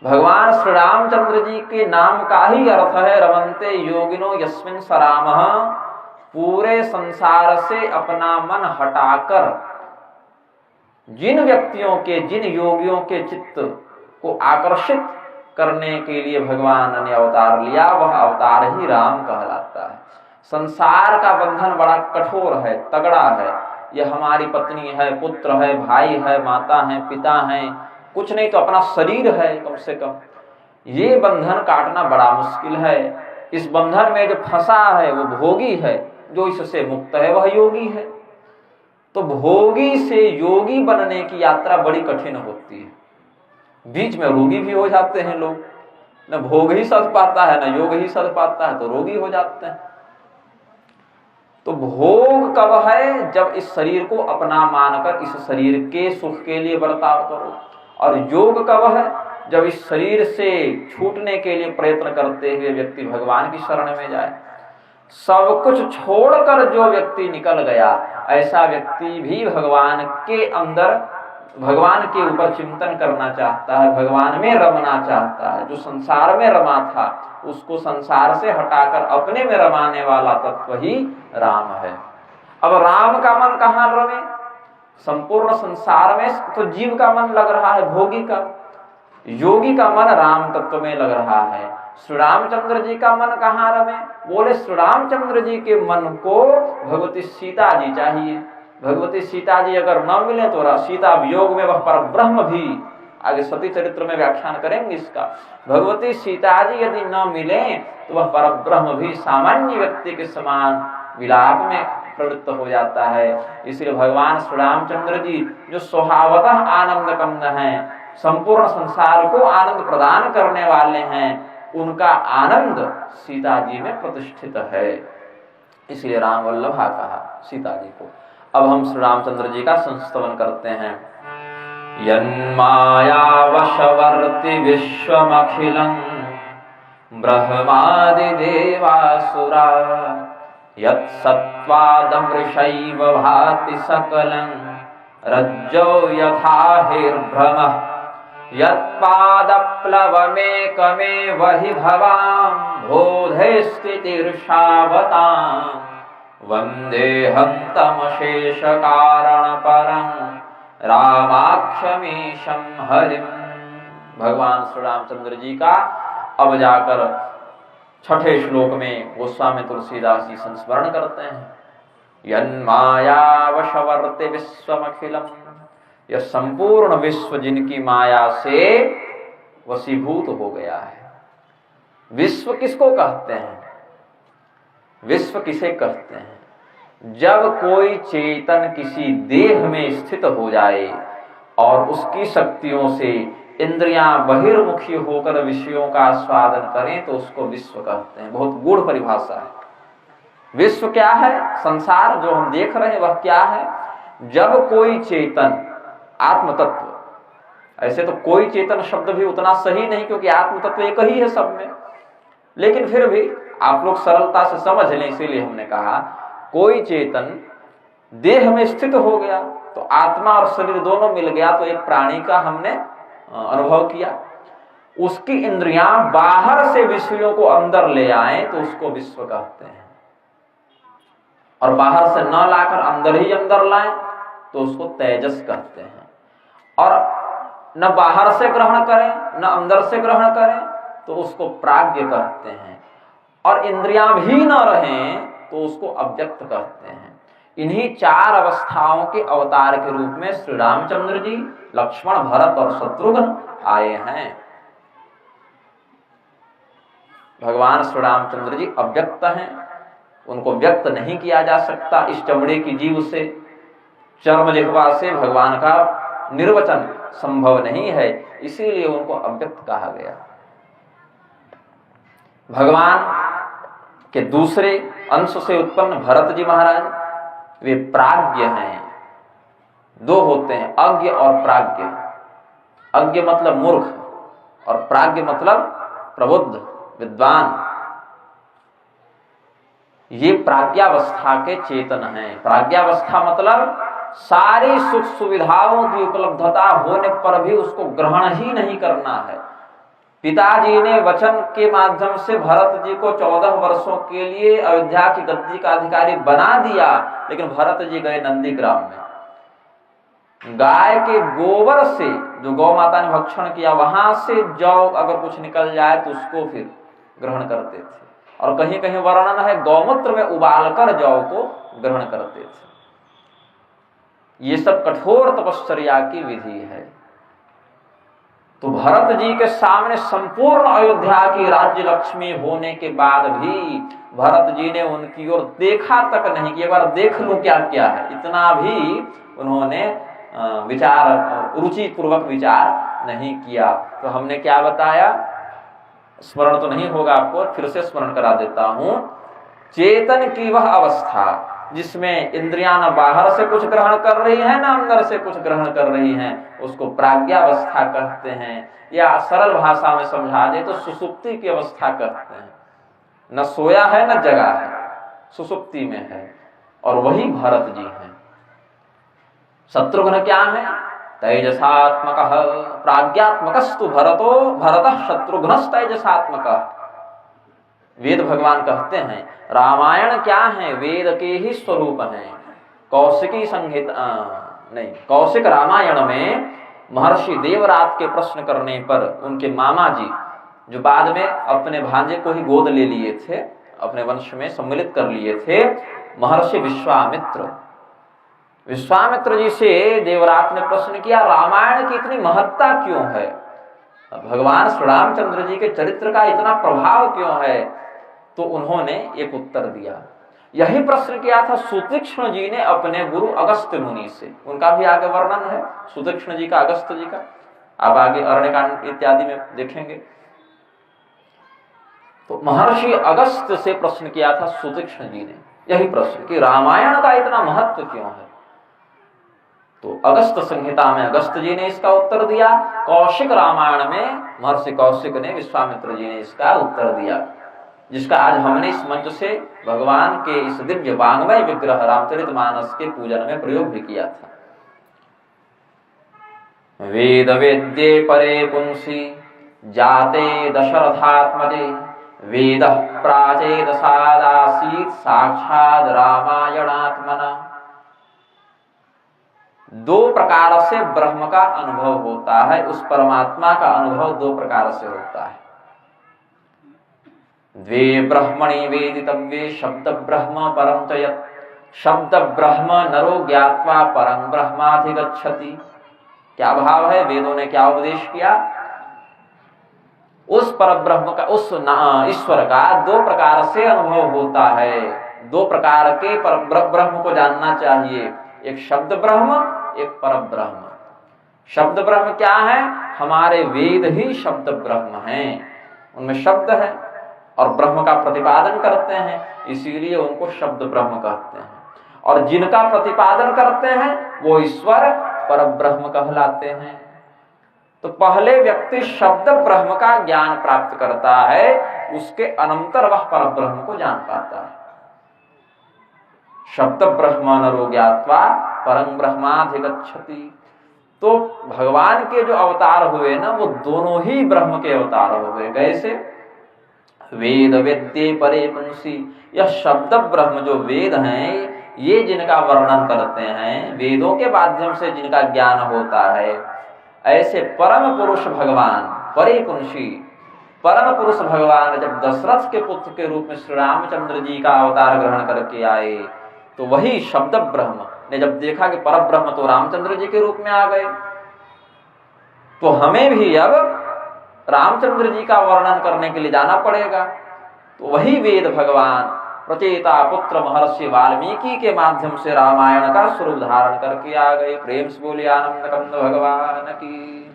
भगवान श्री रामचंद्र जी के नाम का ही अर्थ है रमन्ते योगिनो यस्मिन् स रामः। पूरे संसार से अपना मन हटाकर जिन व्यक्तियों के, जिन योगियों के चित्त को आकर्षित करने के लिए भगवान ने अवतार लिया, वह अवतार ही राम कहलाता है। संसार का बंधन बड़ा कठोर है, तगड़ा है। यह हमारी पत्नी है, पुत्र है, भाई है, माता है, पिता है, कुछ नहीं तो अपना शरीर है कम से कम। ये बंधन काटना बड़ा मुश्किल है। इस बंधन में जो फंसा है वो भोगी है, जो इससे मुक्त है वह योगी है। तो भोगी से योगी बनने की यात्रा बड़ी कठिन होती है। बीच में रोगी भी हो जाते हैं लोग, न भोग ही सध पाता है न योग ही सध पाता है, तो रोगी हो जाते हैं। तो भोग कब है? जब इस शरीर को अपना मानकर इस शरीर के सुख के लिए बर्ताव करो। और योग कब है? जब इस शरीर से छूटने के लिए प्रयत्न करते हुए व्यक्ति भगवान की शरण में जाए। सब कुछ छोड़कर जो व्यक्ति निकल गया, ऐसा व्यक्ति भी भगवान के अंदर, भगवान के ऊपर चिंतन करना चाहता है, भगवान में रमना चाहता है। जो संसार में रमा था उसको संसार से हटाकर अपने में रमाने वाला तत्व ही राम है। अब राम का मन कहाँ रमे? संपूर्ण संसार में तो जीव का मन लग रहा है, भोगी का। योगी का मन राम तत्व में लग रहा है। श्री रामचंद्र जी का मन कहाँ रमे? बोले श्री रामचंद्र जी के मन को भगवती सीता जी चाहिए। भगवती सीता जी अगर न मिले तो सीता वियोग में वह परब्रह्म भी, आगे सती चरित्र में व्याख्यान करेंगे इसका, भगवती सीता जी यदि न मिले तो वह परब्रह्म भी सामान्य व्यक्ति के समान विलाप में प्रवृत्त हो जाता है। इसलिए भगवान श्री रामचंद्र जी जो स्वभावतः आनंद कंद हैं, संपूर्ण संसार को आनंद प्रदान करने वाले हैं, उनका आनंद सीता जी में प्रतिष्ठित है। इसलिए राम वल्लभा कहा सीता जी को। अब हम श्री रामचंद्र जी का संस्तवन करते हैं। यन्मायावशवर्ति विश्वमखिलं ब्रह्मादि देवासुरा यत्सत्त्वादमृषैव भाति सकलं रज्जो यथा हिर्भ्रमः यत्पादप्लवमेकमेव हि भवां बोधे स्थितिर्षावतां वन्देऽहं तमशेषकारणपरं रामाक्षमीशं हरिम। भगवान श्री रामचंद्र जी का अब जाकर छठे श्लोक में गोस्वामी तुलसीदास जी संस्मरण करते हैं। यन्मायावशवर्ते विश्वमखिलम्, यह संपूर्ण विश्व जिनकी माया से वशीभूत हो गया है। विश्व किसको कहते हैं? विश्व किसे कहते हैं? जब कोई चेतन किसी देह में स्थित हो जाए और उसकी शक्तियों से इंद्रियां बहिर्मुखी होकर विषयों का आस्वादन करें तो उसको विश्व कहते हैं। बहुत गूढ़ परिभाषा है। विश्व क्या है? संसार जो हम देख रहे हैं वह क्या है? जब कोई चेतन आत्म तत्व, ऐसे तो कोई चेतन शब्द भी उतना सही नहीं क्योंकि आत्म तत्व एक ही है सब में, लेकिन फिर भी आप लोग सरलता से समझ लें, इसीलिए हमने कहा कोई चेतन देह में स्थित हो गया तो आत्मा और शरीर दोनों मिल गया तो एक प्राणी का हमने अनुभव किया। उसकी इंद्रियां बाहर से विषयों को अंदर ले आए तो उसको विश्व कहते हैं, और बाहर से न लाकर अंदर ही अंदर लाएं तो उसको तेजस कहते हैं। और न बाहर से ग्रहण करें न अंदर से ग्रहण करें तो उसको प्राज्ञ कहते हैं, और इंद्रियां भी न रहें तो उसको अव्यक्त कहते हैं। इन्हीं चार अवस्थाओं के अवतार के रूप में श्री रामचंद्र जी, लक्ष्मण, भरत और शत्रुघ्न आए हैं। भगवान श्री रामचंद्र जी अव्यक्त हैं, उनको व्यक्त नहीं किया जा सकता। इस चमड़े की जीव से, चर्म जिह्वा से भगवान का निर्वचन संभव नहीं है, इसीलिए उनको अव्यक्त कहा गया। भगवान के दूसरे अंश से उत्पन्न भरत जी महाराज, वे प्राज्ञ हैं। दो होते हैं, अज्ञ और प्राज्ञ। अज्ञ मतलब मूर्ख और प्राज्ञ मतलब प्रबुद्ध विद्वान। ये प्राज्ञावस्था के चेतन हैं। प्राज्ञावस्था मतलब सारी सुख सुविधाओं की उपलब्धता होने पर भी उसको ग्रहण ही नहीं करना है। पिताजी ने वचन के माध्यम से भरत जी को 14 वर्षों के लिए अयोध्या की गद्दी का अधिकारी बना दिया, लेकिन भरत जी गए नंदीग्राम में। गाय के गोबर से, जो गौ माता ने भक्षण किया, वहां से जौ अगर कुछ निकल जाए तो उसको फिर ग्रहण करते थे, और कहीं कहीं वर्णन है गौमूत्र में उबालकर जौ को ग्रहण करते थे। ये सब कठोर तपश्चर्या की विधि है। तो भरत जी के सामने संपूर्ण अयोध्या की राज्य लक्ष्मी होने के बाद भी भरत जी ने उनकी ओर देखा तक नहीं कि एक बार देख लूं क्या क्या है, इतना भी उन्होंने रुचि पूर्वक विचार नहीं किया। तो हमने क्या बताया, स्मरण तो नहीं होगा आपको, फिर से स्मरण करा देता हूं। चेतन की वह अवस्था जिसमें इंद्रियां न बाहर से कुछ ग्रहण कर रही हैं न अंदर से कुछ ग्रहण कर रही हैं, उसको प्राज्ञावस्था कहते हैं, या सरल भाषा में समझा दे तो सुसुप्ति की अवस्था कहते हैं। न सोया है न जगा है, सुसुप्ति में है, और वही भरत जी हैं। शत्रुघ्न क्या है? तेजसात्मकः प्राज्ञात्मकस्तु भरतः शत्रुघ्नस्तैजसात्मकः। वेद भगवान कहते हैं रामायण क्या है? वेद के ही स्वरूप हैं। कौशिकी संहिता नहीं, कौशिक रामायण में महर्षि देवरात के प्रश्न करने पर उनके मामा जी, जो बाद में अपने भांजे को ही गोद ले लिए थे, अपने वंश में सम्मिलित कर लिए थे, महर्षि विश्वामित्र, विश्वामित्र जी से देवराट ने प्रश्न किया, रामायण की इतनी महत्ता क्यों है, भगवान श्री रामचंद्र जी के चरित्र का इतना प्रभाव क्यों है। तो उन्होंने एक उत्तर दिया। यही प्रश्न किया था सुतीक्ष्ण जी ने अपने गुरु अगस्त्य मुनि से। उनका भी आगे वर्णन है, सुतीक्ष्ण जी का, अगस्त्य जी का, आप आगे अरण्यकांड इत्यादि में देखेंगे। तो महर्षि अगस्त्य से प्रश्न किया था सुतीक्ष्ण जी ने यही प्रश्न कि रामायण का इतना महत्व क्यों है। तो अगस्त संहिता में अगस्त्य जी ने इसका उत्तर दिया। कौशिक रामायण में महर्षि कौशिक ने, विश्वामित्र जी ने इसका उत्तर दिया, जिसका आज हमने इस मंच से भगवान के इस दिव्य वाङ्मय विग्रह रामचरितमानस के पूजन में प्रयोग भी किया था। वेद वेद्ये परे पुंसी जाते दशरथात्मजे वेद प्राचेदसादासीत् साक्षात् रामायणात्मना। दो प्रकार से ब्रह्म का अनुभव होता है, उस परमात्मा का अनुभव दो प्रकार से होता है। द्वे ब्रह्मणि वेदितव्ये शब्द ब्रह्म परं च यत् शब्द ब्रह्म नरो ज्ञात्वा परं ब्रह्माधिगच्छति। क्या भाव है, वेदों ने क्या उपदेश किया, उस परब्रह्म का, उस ईश्वर का दो प्रकार से अनुभव होता है। दो प्रकार के ब्रह्म को जानना चाहिए, एक शब्द ब्रह्म, एक परब्रह्म। शब्द ब्रह्म क्या है, हमारे वेद ही शब्द ब्रह्म हैं, उनमें शब्द है और ब्रह्म का प्रतिपादन करते हैं, इसीलिए उनको शब्द ब्रह्म कहते हैं। और जिनका प्रतिपादन करते हैं वो ईश्वर परब्रह्म कहलाते हैं। तो पहले व्यक्ति शब्द ब्रह्म का ज्ञान प्राप्त करता है, उसके अनंतर वह परब्रह्म को जान पाता है। शब्द ब्रह्म नरो ज्ञात्वा परं ब्रह्माधिगच्छति। तो भगवान के जो अवतार हुए ना, वो दोनों ही ब्रह्म के अवतार हो गए। कैसे, वेद वेद्ये परे पुंसी, यह शब्द ब्रह्म जो वेद हैं, ये जिनका वर्णन करते हैं, वेदों के माध्यम से जिनका ज्ञान होता है, ऐसे परम पुरुष भगवान परे पुंसी, परम पुरुष भगवान जब दशरथ के पुत्र के रूप में श्री रामचंद्र जी का अवतार ग्रहण करके आए, तो वही शब्द ब्रह्म ने जब देखा कि पर ब्रह्म तो रामचंद्र जी के रूप में आ गए, तो हमें भी अब रामचंद्र जी का वर्णन करने के लिए जाना पड़ेगा। तो वही वेद भगवान प्रचेता पुत्र महर्षि वाल्मीकि के माध्यम से रामायण का स्वरूप धारण करके आ गए। प्रेम से बोलिए आनंद कंद भगवान की।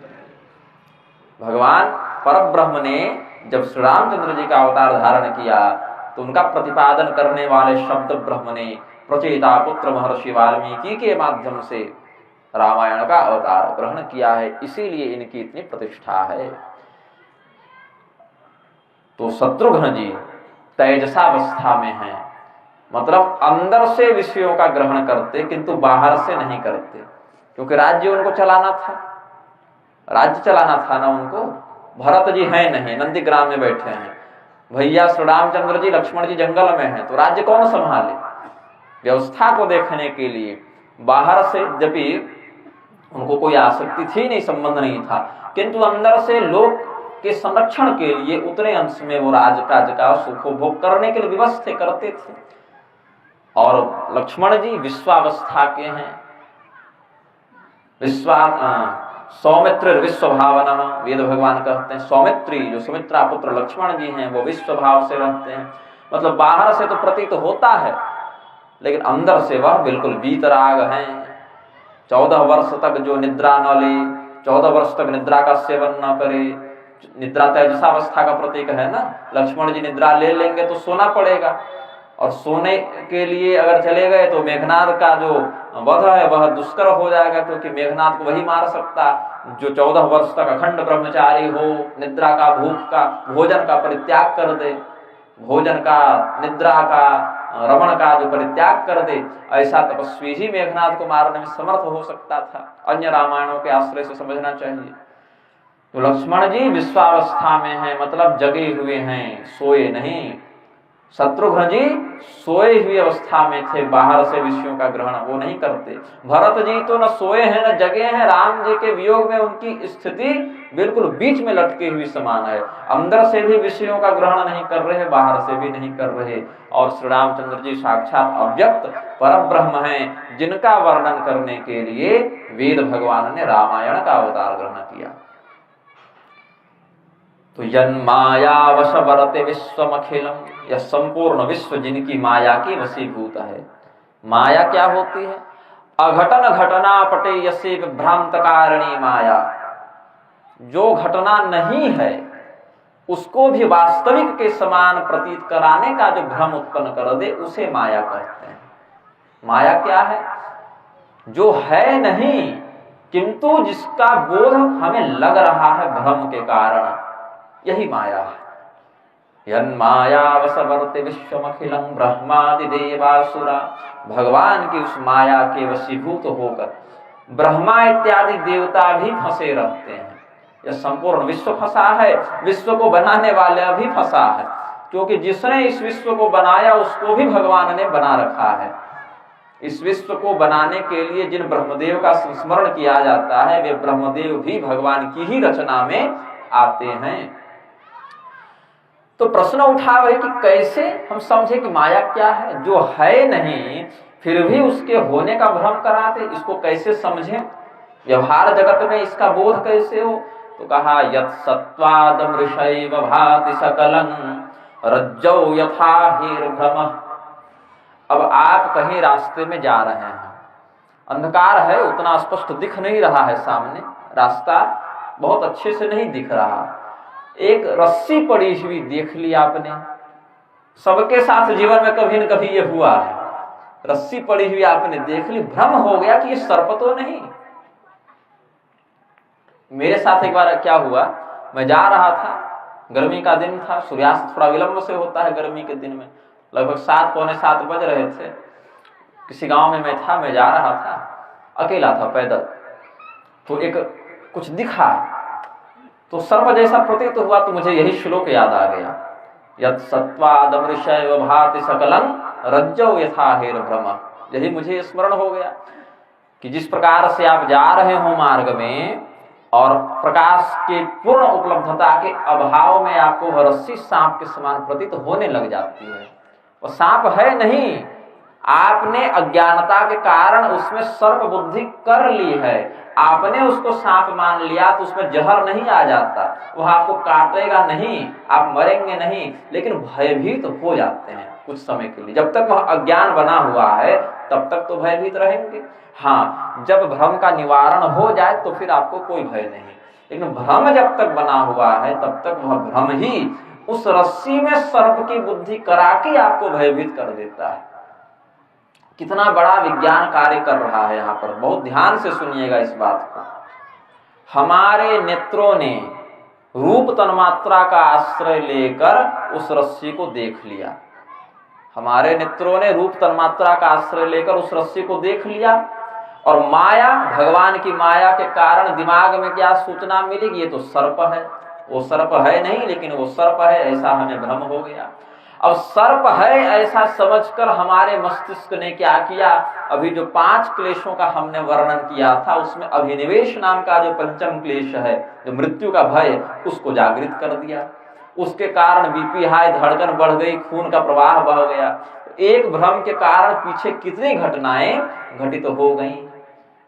भगवान परब्रह्म ने जब श्री रामचंद्र जी का अवतार धारण किया, तो उनका प्रतिपादन करने वाले शब्द ब्रह्म ने प्रचेता पुत्र महर्षि वाल्मीकि के माध्यम से रामायण का अवतार ग्रहण किया है, इसीलिए इनकी इतनी प्रतिष्ठा है। तो शत्रुघ्न जी तेजसावस्था में हैं, मतलब अंदर से विषयों का ग्रहण करते किंतु बाहर से नहीं करते, क्योंकि राज्य उनको चलाना था, राज्य चलाना था ना उनको। भरत जी हैं नहीं, नंदीग्राम में बैठे हैं, भैया श्री रामचंद्र जी लक्ष्मण जी जंगल में हैं, तो राज्य कौन संभाले। व्यवस्था को देखने के लिए बाहर से यद्यपि उनको कोई आसक्ति थी नहीं, संबंध नहीं था, किंतु अंदर से लोग के संरक्षण के लिए उतने अंश में वो राजकाज का सुखोभोग करने के लिए विवश थे, करते थे। और लक्ष्मण जी विश्वावस्था के हैं, सौमित्र विश्व भावना, वेद भगवान कहते हैं सौमित्री, जो सुमित्रा पुत्र लक्ष्मण जी हैं वो विश्व भाव से रहते हैं। मतलब बाहर से तो प्रतीत होता है, लेकिन अंदर से वह बिल्कुल वीतराग हैं। 14 वर्ष तक जो निद्रा न ले, 14 वर्ष तक निद्रा का सेवन न करे, निद्रा तेजसावस्था का प्रतीक है ना। लक्ष्मण जी निद्रा ले लेंगे तो सोना पड़ेगा, और सोने के लिए अगर चले गए तो मेघनाद का जो वध है वह दुष्कर हो जाएगा, क्योंकि मेघनाद को वही मार सकता जो 14 वर्ष तक अखंड ब्रह्मचारी हो, निद्रा का, भूख का, भोजन का परित्याग कर दे, भोजन का, निद्रा का, रमण का जो परित्याग कर दे, ऐसा तपस्वी ही मेघनाद को मारने में समर्थ हो सकता था। अन्य रामायणों के आश्रय से समझना चाहिए। तो लक्ष्मण जी विश्वावस्था में हैं, मतलब जगे हुए हैं, सोए नहीं। शत्रुघ्न जी सोए हुई अवस्था में थे, बाहर से विषयों का ग्रहण वो नहीं करते। भरत जी तो न सोए हैं न जगे हैं, राम जी के वियोग में उनकी स्थिति बिल्कुल बीच में लटके हुई समान है। अंदर से भी विषयों का ग्रहण नहीं कर रहे, बाहर से भी नहीं कर रहे। और श्री रामचंद्र जी साक्षात अव्यक्त परम ब्रह्म हैं, जिनका वर्णन करने के लिए वेद भगवान ने रामायण का अवतार ग्रहण किया। तो यन्मायावश वरते विश्वमखिलम, यह संपूर्ण विश्व जिनकी माया की वशीभूत है। माया क्या होती है? अघटन घटना पटे यसे भ्रांत कारिणी माया। जो घटना नहीं है उसको भी वास्तविक के समान प्रतीत कराने का जो भ्रम उत्पन्न कर दे, उसे माया कहते हैं। माया क्या है? जो है नहीं किंतु जिसका बोध हमें लग रहा है भ्रम के कारण, यही माया है। यन्मायावशवर्ते विश्वमखिलं ब्रह्मादि देवासुरा। भगवान की उस माया के वशीभूत होकर ब्रह्मा इत्यादि देवता भी फंसे रहते हैं। यह संपूर्ण विश्व फंसा है, विश्व को बनाने वाला भी फंसा है, क्योंकि जिसने इस विश्व को बनाया उसको भी भगवान ने बना रखा है। इस विश्व को बनाने के लिए जिन ब्रह्मदेव का संस्मरण किया जाता है, वे ब्रह्मदेव भी भगवान की ही रचना में आते हैं। तो प्रश्न उठा है कि कैसे हम समझे कि माया क्या है? जो है नहीं फिर भी उसके होने का भ्रम कराते, इसको कैसे समझें? व्यवहार जगत में इसका बोध कैसे हो? तो कहा यत् सत्वादमृषैव भाति सकलं रज्जौ यथा हीरभ्रमः। अब आप कहीं रास्ते में जा रहे हैं, अंधकार है, उतना स्पष्ट दिख नहीं रहा है, सामने रास्ता बहुत अच्छे से नहीं दिख रहा। एक रस्सी पड़ी हुई देख ली आपने, सबके साथ जीवन में कभी न कभी ये हुआ है। रस्सी पड़ी हुई आपने देख ली, भ्रम हो गया कि ये सर्प तो नहीं। मेरे साथ एक बार क्या हुआ, मैं जा रहा था, गर्मी का दिन था, सूर्यास्त थोड़ा विलंब से होता है गर्मी के दिन में, लगभग 7 पौने 7 बज रहे थे। किसी गांव में मैं था, मैं जा रहा था, अकेला था पैदल। तो एक कुछ दिखा तो सर्प जैसा प्रतीत हुआ, तो मुझे यही श्लोक याद आ गया, यत् सत्वादमृषैव भाति सकलं रज्जौ यथा हीरभ्रमः। यही मुझे स्मरण हो गया कि जिस प्रकार से आप जा रहे हो मार्ग में और प्रकाश के पूर्ण उपलब्धता के अभाव में आपको वह रस्सी सांप के समान प्रतीत होने लग जाती है। वह सांप है नहीं, आपने अज्ञानता के कारण उसमें सर्प बुद्धि कर ली है। आपने उसको सांप मान लिया तो उसमें जहर नहीं आ जाता, वह आपको काटेगा नहीं, आप मरेंगे नहीं, लेकिन भयभीत हो जाते हैं कुछ समय के लिए। जब तक वह अज्ञान बना हुआ है तब तक तो भयभीत रहेंगे। हाँ, जब भ्रम का निवारण हो जाए तो फिर आपको कोई भय नहीं, लेकिन भ्रम जब तक बना हुआ है तब तक वह भ्रम ही उस रस्सी में सर्प की बुद्धि करा के आपको भयभीत कर देता है। कितना बड़ा विज्ञान कार्य कर रहा है यहाँ पर, बहुत ध्यान से सुनिएगा इस बात को। हमारे नेत्रों ने रूप तन्मात्रा का आश्रय लेकर उस रस्सी को देख लिया। हमारे नेत्रों ने रूप तन्मात्रा का आश्रय लेकर उस रस्सी को देख लिया, और माया, भगवान की माया के कारण दिमाग में क्या सूचना मिलेगी, ये तो सर्प है। वो सर्प है नहीं, लेकिन वो सर्प है ऐसा हमें भ्रम हो गया। अब सर्प है ऐसा समझकर हमारे मस्तिष्क ने क्या किया, अभी जो 5 क्लेशों का हमने वर्णन किया था उसमें अभिनिवेश नाम का जो पंचम क्लेश है, जो मृत्यु का भय, उसको जागृत कर दिया। उसके कारण बीपी हाई, धड़कन बढ़ गई, खून का प्रवाह बह गया। एक भ्रम के कारण पीछे कितनी घटनाएं घटित हो गई।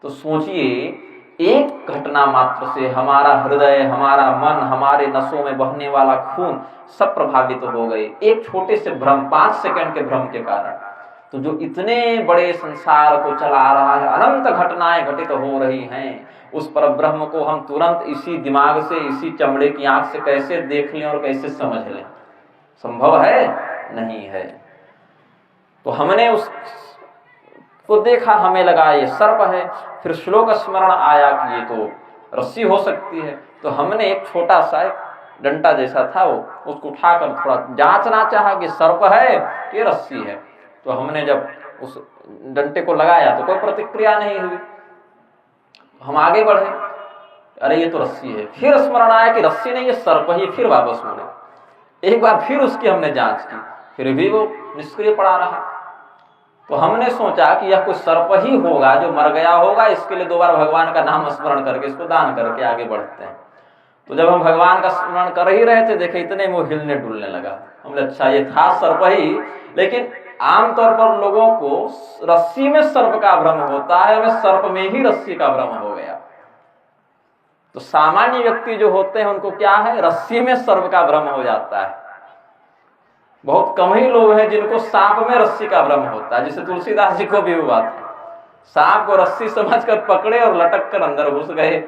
तो सोचिए, एक घटना मात्र से हमारा हृदय, हमारा मन, हमारे नसों में बहने वाला खून सब प्रभावित हो गए, एक छोटे से भ्रम, 5 सेकंड के भ्रम के कारण। तो जो इतने बड़े संसार को चला रहा है, अनंत घटनाएं घटित हो रही हैं, उस पर ब्रह्म को हम तुरंत इसी दिमाग से, इसी चमड़े की आंख से कैसे देख लें और कैसे समझ लें? संभव है? नहीं है। तो हमने उस को देखा, हमें लगा ये सर्प है, फिर श्लोक स्मरण आया कि ये तो रस्सी हो सकती है। तो हमने एक छोटा सा एक डंडा जैसा था, वो उसको उठाकर थोड़ा जांचना चाहा कि सर्प है कि रस्सी है। तो हमने जब उस डंडे को लगाया तो कोई प्रतिक्रिया नहीं हुई। हम आगे बढ़े, अरे ये तो रस्सी है। फिर स्मरण आया कि रस्सी नहीं, ये सर्प ही। फिर वापस मुड़े, एक बार फिर उसकी हमने जांच की, फिर भी वो निष्क्रिय पड़ा रहा। तो हमने सोचा कि यह कोई सर्प ही होगा जो मर गया होगा, इसके लिए 2 बार भगवान का नाम स्मरण करके इसको दान करके आगे बढ़ते हैं। तो जब हम भगवान का स्मरण कर ही रहे थे, देखे इतने में वो हिलने डुलने लगा। हमने अच्छा ये था सर्प ही, लेकिन आमतौर पर लोगों को रस्सी में सर्प का भ्रम होता है, हमें सर्प में ही रस्सी का भ्रम हो गया। तो सामान्य व्यक्ति जो होते हैं उनको क्या है, रस्सी में सर्प का भ्रम हो जाता है। बहुत कम ही लोग हैं जिनको सांप में रस्सी का भ्रम होता है, जिसे तुलसीदास जी को भी हुआ था। सांप को रस्सी समझकर पकड़े और लटक कर अंदर घुस गए।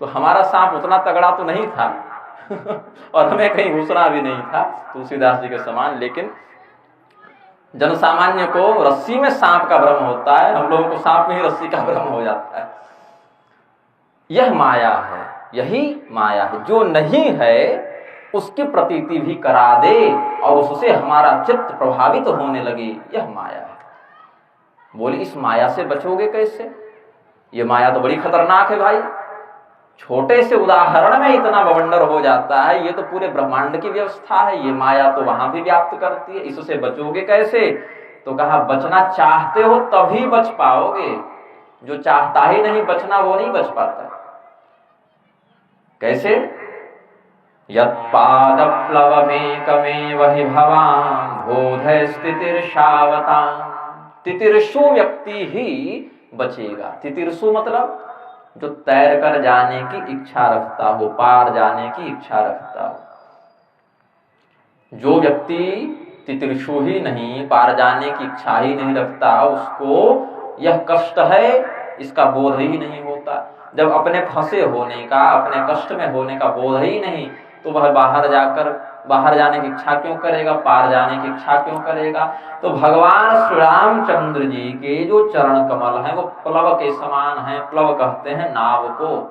तो हमारा सांप उतना तगड़ा तो नहीं था और हमें कहीं घुसना भी नहीं था तुलसीदास जी के समान, लेकिन जनसामान्य को रस्सी में सांप का भ्रम होता है, हम लोगों को सांप में ही रस्सी का भ्रम हो जाता है। यह माया है, यही माया है। जो नहीं है उसकी प्रतीति भी करा दे और उससे हमारा चित्त प्रभावित होने लगे, यह माया है। बोले इस माया से बचोगे कैसे? ये माया तो बड़ी खतरनाक है भाई। छोटे से उदाहरण में इतना बवंडर हो जाता है, ये तो पूरे ब्रह्मांड की व्यवस्था है, ये माया तो वहां भी व्याप्त करती है। इससे बचोगे कैसे? तो कहा बचना चाहते हो तभी बच पाओगे, जो चाहता ही नहीं बचना वो नहीं बच पाता। कैसे? यत्पादप्लवमेकमेव हि भवान् बोधय स्थितिर्षावताम्। तितिर्षु व्यक्ति ही बचेगा। तितिर्षु मतलब जो तैर कर जाने की इच्छा रखता हो, पार जाने की इच्छा रखता हो। जो व्यक्ति तितिर्षु ही नहीं, पार जाने की इच्छा ही नहीं रखता, उसको यह कष्ट है इसका बोध ही नहीं होता। जब अपने फंसे होने का, अपने कष्ट में होने का बोध ही नहीं, तो वह बाहर जाने की इच्छा क्यों करेगा, पार जाने की इच्छा क्यों करेगा? तो भगवान श्री रामचंद्र जी के जो चरण कमल हैं वो प्लव के समान हैं। प्लव कहते हैं नाव को,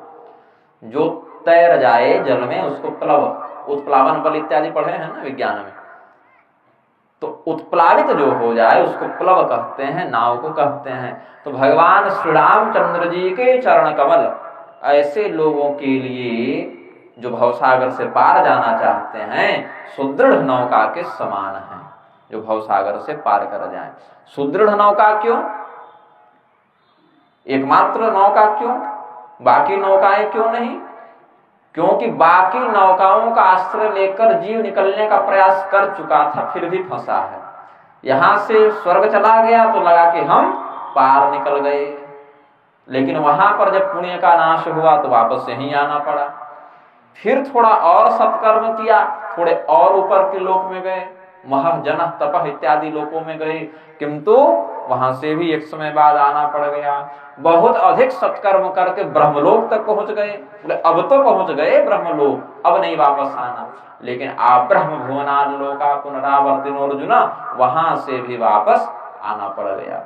जो तैर जाए जल में उसको प्लव, उत्प्लावन बल इत्यादि पढ़े हैं ना विज्ञान में। तो उत्प्लावित जो हो जाए उसको प्लव कहते हैं, नाव को कहते हैं। तो भगवान श्री रामचंद्र जी के चरण कमल ऐसे लोगों के लिए जो भवसागर से पार जाना चाहते हैं, सुदृढ़ नौका के समान हैं, जो भवसागर से पार कर जाएं। सुदृढ़ नौका क्यों? एकमात्र नौका क्यों? बाकी नौकाएं क्यों नहीं? क्योंकि बाकी नौकाओं का आश्रय लेकर जीव निकलने का प्रयास कर चुका था, फिर भी फंसा है। यहां से स्वर्ग चला गया तो लगा कि हम पार निकल गए, लेकिन वहां पर जब पुण्य का नाश हुआ तो वापस यहीं आना पड़ा। फिर थोड़ा और सत्कर्म किया, थोड़े और ऊपर के लोक में गए, महः जनः तपः इत्यादि लोकों में गए, किंतु वहां से भी एक समय बाद आना पड़ गया। बहुत अधिक सत्कर्म करके ब्रह्मलोक तक पहुंच गए, अब तो पहुंच गए ब्रह्मलोक, अब नहीं वापस आना। लेकिन आप ब्रह्म भुवनालोका पुनरावर्तिनोर्जुन, वहां से भी वापस आना पड़ गया।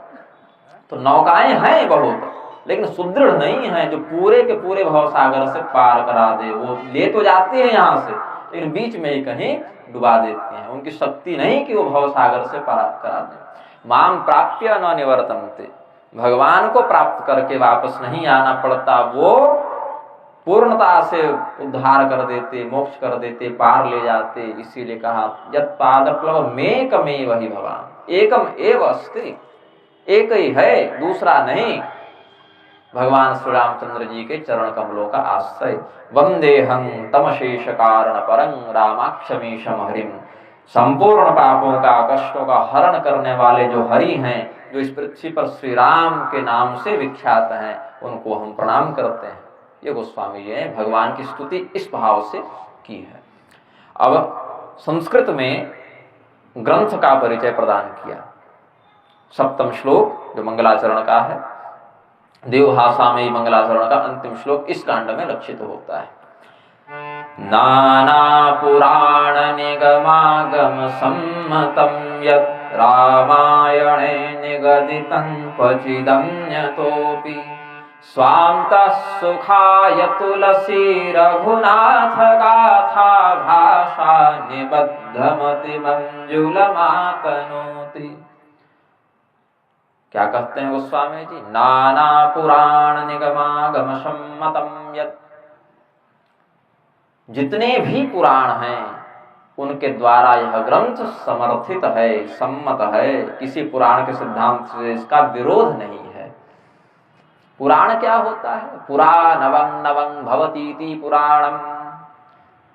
तो नौकाएं हैं बहुत, लेकिन सुदृढ़ नहीं है जो पूरे के पूरे भवसागर से पार करा दे। वो ले तो जाते हैं यहाँ से, लेकिन बीच में ही कहीं डुबा देते हैं। उनकी शक्ति नहीं कि वो भवसागर से पार करा दे। माम प्राप्य न निवर्तन्ते, भगवान को प्राप्त करके वापस नहीं आना पड़ता, वो पूर्णता से उद्धार कर देते, मोक्ष कर देते, पार ले जाते। इसीलिए कहा यत् पादप्लव मेकमेव हि भवान्, एकम एव अस्ति, एक ही है, दूसरा नहीं। भगवान श्री रामचंद्र जी के चरण कमलों का आश्रय। वंदेहं तमशेष कारण परं रामाक्षमीशम हरिम। संपूर्ण पापों का, कष्टों का हरण करने वाले जो हरि हैं, जो इस पृथ्वी पर श्री राम के नाम से विख्यात हैं, उनको हम प्रणाम करते हैं। ये गोस्वामी जी ने भगवान की स्तुति इस भाव से की है। अब संस्कृत में ग्रंथ का परिचय प्रदान किया। 7वां श्लोक जो मंगलाचरण का है, देवभाषा में मंगलाचरण का अंतिम श्लोक इस कांड में लक्षित होता है। नाना पुराण निगमागम सम्मतं यत् रामायणे निगदितं क्वचिदन्यतोऽपि स्वान्तः सुखाय तुलसी रघुनाथ गाथा भाषा निबद्धमति मंजुलमातनोति। क्या कहते हैं गोस्वामी जी? नाना पुराण निगमागम सम्मतम यत्, जितने भी पुराण हैं उनके द्वारा यह ग्रंथ समर्थित है, सम्मत है, किसी पुराण के सिद्धांत से इसका विरोध नहीं है। पुराण क्या होता है? पुराणवं नवं भवतीति पुराणम,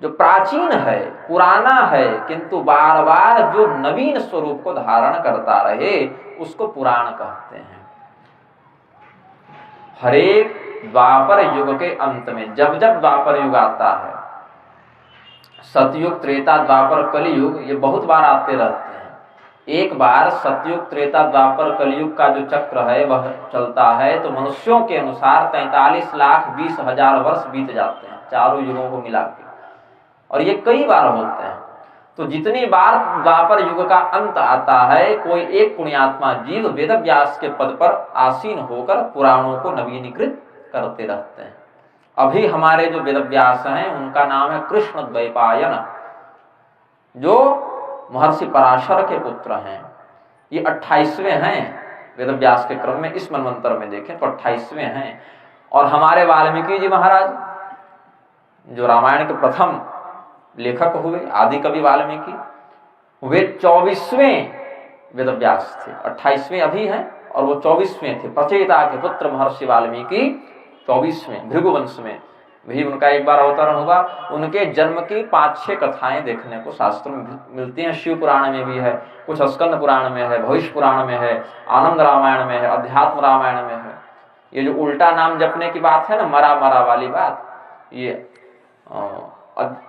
जो प्राचीन है, पुराना है, किंतु बार बार जो नवीन स्वरूप को धारण करता रहे उसको पुराण कहते हैं। हरेक द्वापर युग के अंत में, जब जब द्वापर युग आता है, सतयुग, त्रेता, द्वापर, कलियुग, ये बहुत बार आते रहते हैं। एक बार सतयुग, त्रेता, द्वापर, कलियुग का जो चक्र है वह चलता है तो मनुष्यों के अनुसार 43,20,000 वर्ष बीत जाते हैं, चारों युगों को मिला के, और ये कई बार होते हैं। तो जितनी बार द्वापर युग का अंत आता है, कोई एक पुण्यात्मा जीव वेद व्यास के पद पर आसीन होकर पुराणों को नवीनीकृत करते रहते हैं। अभी हमारे जो वेद व्यास हैं उनका नाम है कृष्ण द्वैपायन, जो महर्षि पराशर के पुत्र हैं। ये 28वें हैं वेद व्यास के क्रम में, इस मनवंतर में देखें तो 28वें हैं। और हमारे वाल्मीकि जी महाराज, जो रामायण के प्रथम लेखक हुए, आदि कवि वाल्मीकि, वे 24वें वेद व्यास थे। 28वें अभी हैं और वो 24वें थे। प्रचेता के पुत्र महर्षि वाल्मीकि 24वें, भृगुवंश में भी उनका एक बार अवतरण हुआ। उनके जन्म की 5-6 कथाएं देखने को शास्त्र में मिलती हैं। शिव पुराण में भी है, कुछ स्कंद पुराण में है, भविष्य पुराण में है, आनंद रामायण में है, अध्यात्म रामायण में है। ये जो उल्टा नाम जपने की बात है ना, मरा मरा वाली बात, ये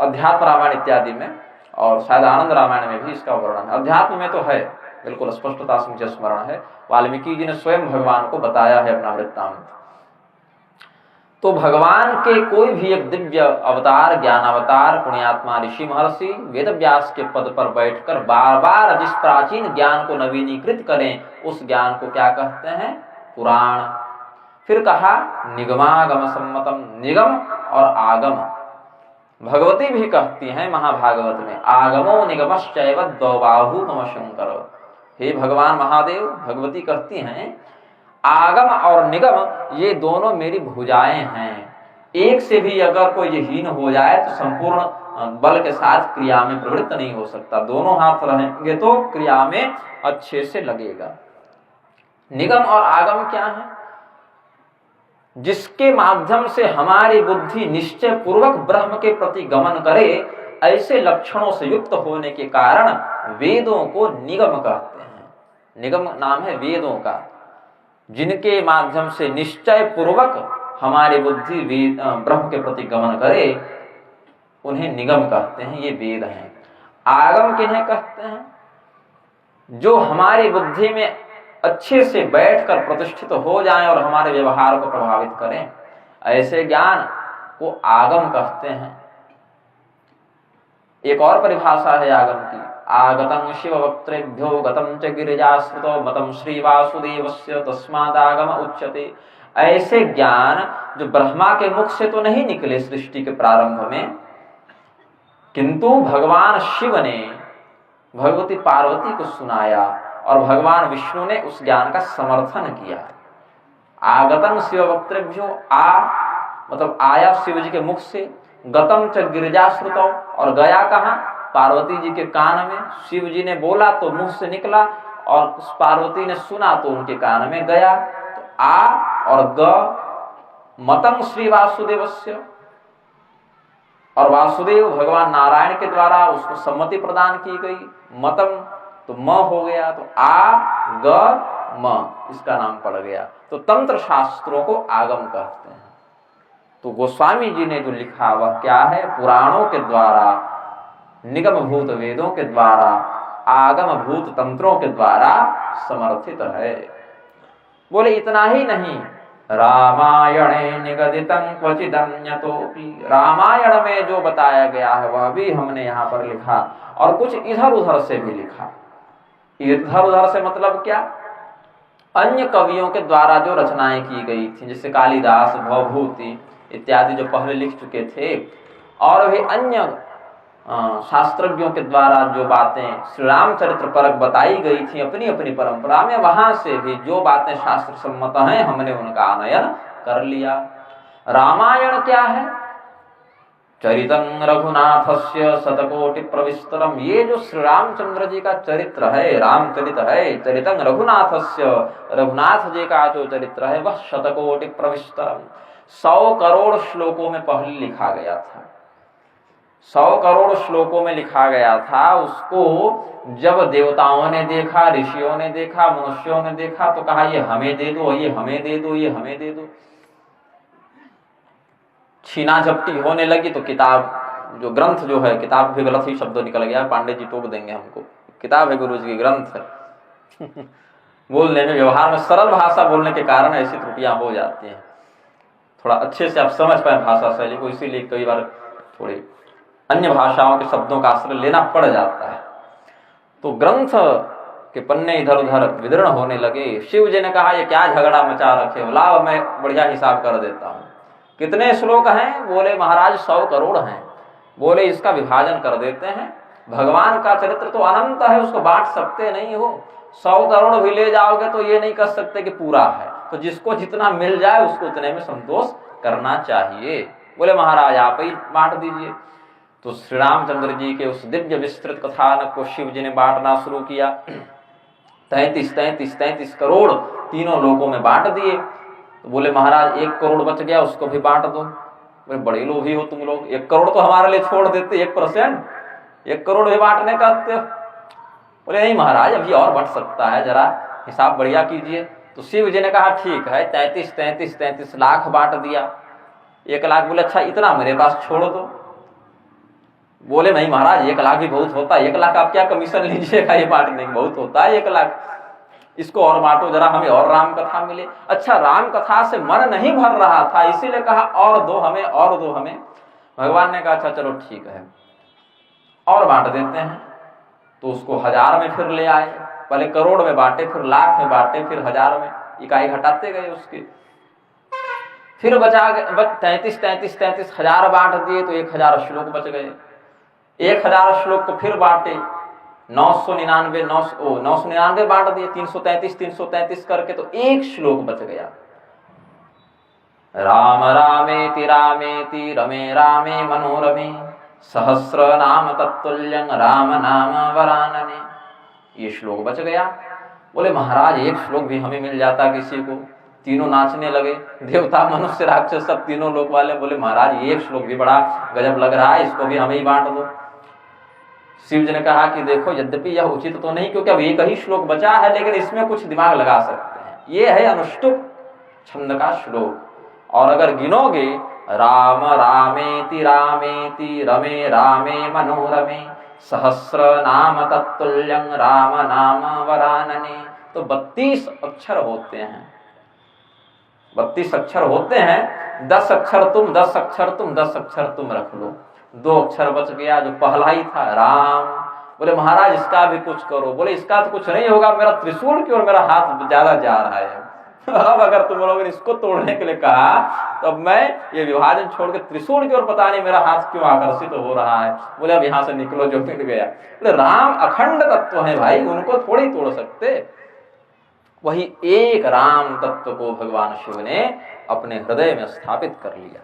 अध्यात्म रामायण इत्यादि में, और शायद आनंद रामायण में भी इसका वर्णन है। अध्यात्म में तो है, बिल्कुल स्पष्टता से मुझे स्मरण है, वाल्मीकि जी ने स्वयं भगवान को बताया है अपना वृत्तांत। तो भगवान के कोई भी एक दिव्य अवतार, ज्ञान अवतार, पुण्यात्मा ऋषि महर्षि वेद व्यास के पद पर बैठकर बार बार जिस प्राचीन ज्ञान को नवीनीकृत करें, उस ज्ञान को क्या कहते हैं? पुराण। फिर कहा निगमागम सम्मतम, निगम और आगम। भगवती भी कहती हैं महाभागवत में, आगमो निगमश्चैव द्वौबाहु मम शंकर। हे भगवान महादेव, भगवती कहती हैं आगम और निगम ये दोनों मेरी भुजाएं हैं। एक से भी अगर कोई ये हीन हो जाए तो संपूर्ण बल के साथ क्रिया में प्रवृत्त नहीं हो सकता। दोनों हाथ रहेंगे तो क्रिया में अच्छे से लगेगा। निगम और आगम क्या है? जिसके माध्यम से हमारी बुद्धि निश्चय पूर्वक ब्रह्म के प्रति गमन करे, ऐसे लक्षणों से युक्त होने के कारण वेदों को निगम कहते हैं। निगम नाम है वेदों का, जिनके माध्यम से निश्चय पूर्वक हमारी बुद्धि ब्रह्म के प्रति गमन करे, उन्हें निगम कहते हैं, ये वेद हैं। आगम किन्हें कहते हैं? जो हमारी बुद्धि में अच्छे से बैठकर प्रतिष्ठित हो जाएं और हमारे व्यवहार को प्रभावित करें, ऐसे ज्ञान को आगम कहते हैं। एक और परिभाषा है आगम की, आगतं शिव वक्त्रेभ्यो गतं च गिरिजाश्रितो मतं श्री वासुदेवस्य तस्मादागम उच्यते। ऐसे ज्ञान जो ब्रह्मा के मुख से तो नहीं निकले सृष्टि के प्रारंभ में, किंतु भगवान शिव ने भगवती पार्वती को सुनाया और भगवान विष्णु ने उस ज्ञान का समर्थन किया। आगतं शिव वक्त्रेभ्यो, आ मतलब आया शिव जी के मुख से, गतं च गिरिजाश्रुतौ, और गया कहाँ? पार्वती जी के कान में। शिव जी ने बोला तो मुंह से निकला, और उस पार्वती ने सुना तो उनके कान में गया। तो आ और ग, मतम श्री वासुदेवस्य, और वासुदेव भगवान नारायण के द्वारा उसको सम्मति प्रदान की गई। मतम तो म हो गया, तो आ ग म, इसका नाम पड़ गया। तो तंत्र शास्त्रों को आगम कहते हैं। तो गोस्वामी जी ने जो लिखा वह क्या है? पुराणों के द्वारा, निगम भूत वेदों के द्वारा, आगम भूत तंत्रों के द्वारा समर्थित है। बोले इतना ही नहीं, रामायणे निगदितं क्वचिदन्यतोपि, रामायण में जो बताया गया है वह भी हमने यहाँ पर लिखा, और कुछ इधर उधर से भी लिखा। इधर उधर से मतलब क्या? अन्य कवियों के द्वारा जो रचनाएं की गई थी, जैसे कालिदास, भवभूति इत्यादि जो पहले लिख चुके थे, और भी अन्य शास्त्रज्ञों के द्वारा जो बातें श्री रामचरित्र परक बताई गई थी अपनी अपनी परंपरा में, वहां से भी जो बातें शास्त्र सम्मत हैं हमने उनका आनयन कर लिया। रामायण क्या है? चरितं रघुनाथस्य शतकोटि प्रविस्तरम। ये जो श्री रामचंद्र जी का चरित्र है, रामचरित है, चरितं रघुनाथस्य, रघुनाथ जी का जो चरित्र है वह शतकोटि प्रविस्तरम 100 करोड़ श्लोकों में पहले लिखा गया था। 100 करोड़ श्लोकों में लिखा गया था। उसको जब देवताओं ने देखा, ऋषियों ने देखा, मनुष्यों ने देखा तो कहा ये हमें दे दो, ये हमें दे दो, ये हमें दे दो। छीना झपटी होने लगी तो किताब जो ग्रंथ जो है, किताब भी गलत ही शब्द निकल गया, पांडे जी टोक देंगे हमको। किताब है गुरु जी की, ग्रंथ है। बोलने में, व्यवहार में सरल भाषा बोलने के कारण ऐसी त्रुटियां हो जाती हैं। थोड़ा अच्छे से आप समझ पाए भाषा शैली को, इसीलिए कई बार थोड़ी अन्य भाषाओं के शब्दों का आश्रय लेना पड़ जाता है। तो ग्रंथ के पन्ने इधर उधर विदीर्ण होने लगे। शिव जी ने कहा ये क्या झगड़ा मचा रखे हो, लाओ मैं बढ़िया हिसाब कर देता हूँ। कितने श्लोक हैं? बोले महाराज 100 करोड़ हैं। बोले इसका विभाजन कर देते हैं। भगवान का चरित्र तो अनंत है, उसको बांट सकते नहीं हो। 100 करोड़ भी ले जाओगे तो ये नहीं कर सकते कि पूरा है, तो जिसको जितना मिल जाए उसको उतने में संतोष करना चाहिए। बोले महाराज आप ही बांट दीजिए। तो श्री रामचंद्र जी के उस दिव्य विस्तृत कथानक को शिव जी ने बांटना शुरू किया। 33 करोड़ तीनों लोकों में बांट दिए। तो बोले महाराज 1 करोड़ बच गया, उसको भी बांट दो। बोले बड़े लोभी हो तुम लोग, 1 करोड़ तो हमारे लिए छोड़ देते, 1%, 1 करोड़ भी बांटने का। बोले नहीं महाराज अभी और बढ़ सकता है, जरा हिसाब बढ़िया कीजिए। तो शिव जी ने कहा ठीक है, 33 लाख बांट दिया। 1 लाख। बोले अच्छा इतना मेरे पास छोड़ दो। बोले नहीं महाराज 1 लाख भी बहुत होता है, 1 लाख आप क्या कमीशन लीजिएगा, ये बांटने की बहुत होता है 1 लाख, इसको और बांटो जरा, हमें और राम कथा मिले। अच्छा राम कथा से मन नहीं भर रहा था, इसीलिए कहा और दो हमें, और दो हमें। भगवान ने कहा अच्छा चलो ठीक है और बांट देते हैं। तो उसको 1000 में फिर ले आए। पहले करोड़ में बांटे, फिर लाख में बांटे, फिर 1000 में, इकाई घटाते गए उसके। फिर बचा 33 हजार बांट दिए तो 1000 श्लोक बच गए। 1000 श्लोक को फिर बांटे, 999 बांट दिए, 333 करके, तो 1 श्लोक बच गया। राम रामेति रामेति रमे रामे मनोरमे सहस्र नाम तत्तुल्यं राम नाम वरानने। ये श्लोक बच गया। बोले महाराज 1 श्लोक भी हमें मिल जाता किसी को। तीनों नाचने लगे, देवता मनुष्य राक्षस सब तीनों लोक वाले। बोले महाराज 1 श्लोक भी बड़ा गजब लग रहा है, इसको भी हमें ही बांट दो। शिव जी ने कहा कि देखो यद्यपि यह उचित तो नहीं, क्योंकि अब 1 ही श्लोक बचा है, लेकिन इसमें कुछ दिमाग लगा सकते हैं। ये है अनुष्टुप छंद का श्लोक। और अगर गिनोगे राम रामेति रामेति रमे रामे मनोरमे सहस्र नाम तत्तुल्यं राम नाम वरानने, तो 32 अक्षर होते हैं। 32 अक्षर होते हैं। 10 अक्षर तुम, 10 अक्षर तुम, 10 अक्षर तुम रख लो। 2 अक्षर बच गया जो पहला ही था राम। बोले महाराज इसका भी कुछ करो। बोले इसका तो कुछ नहीं होगा, मेरा त्रिशूल की ओर मेरा हाथ ज्यादा जा रहा है। अब अगर तुम लोगों ने इसको तोड़ने के लिए कहा तो अब मैं ये विभाजन छोड़ के त्रिशूल की ओर पता नहीं मेरा हाथ क्यों आकर्षित हो रहा है। बोले अब यहाँ से निकलो जो मिल गया। बोले राम अखंड तत्व है भाई, उनको थोड़ी तोड़ सकते। वही एक राम तत्व को भगवान शिव ने अपने हृदय में स्थापित कर लिया।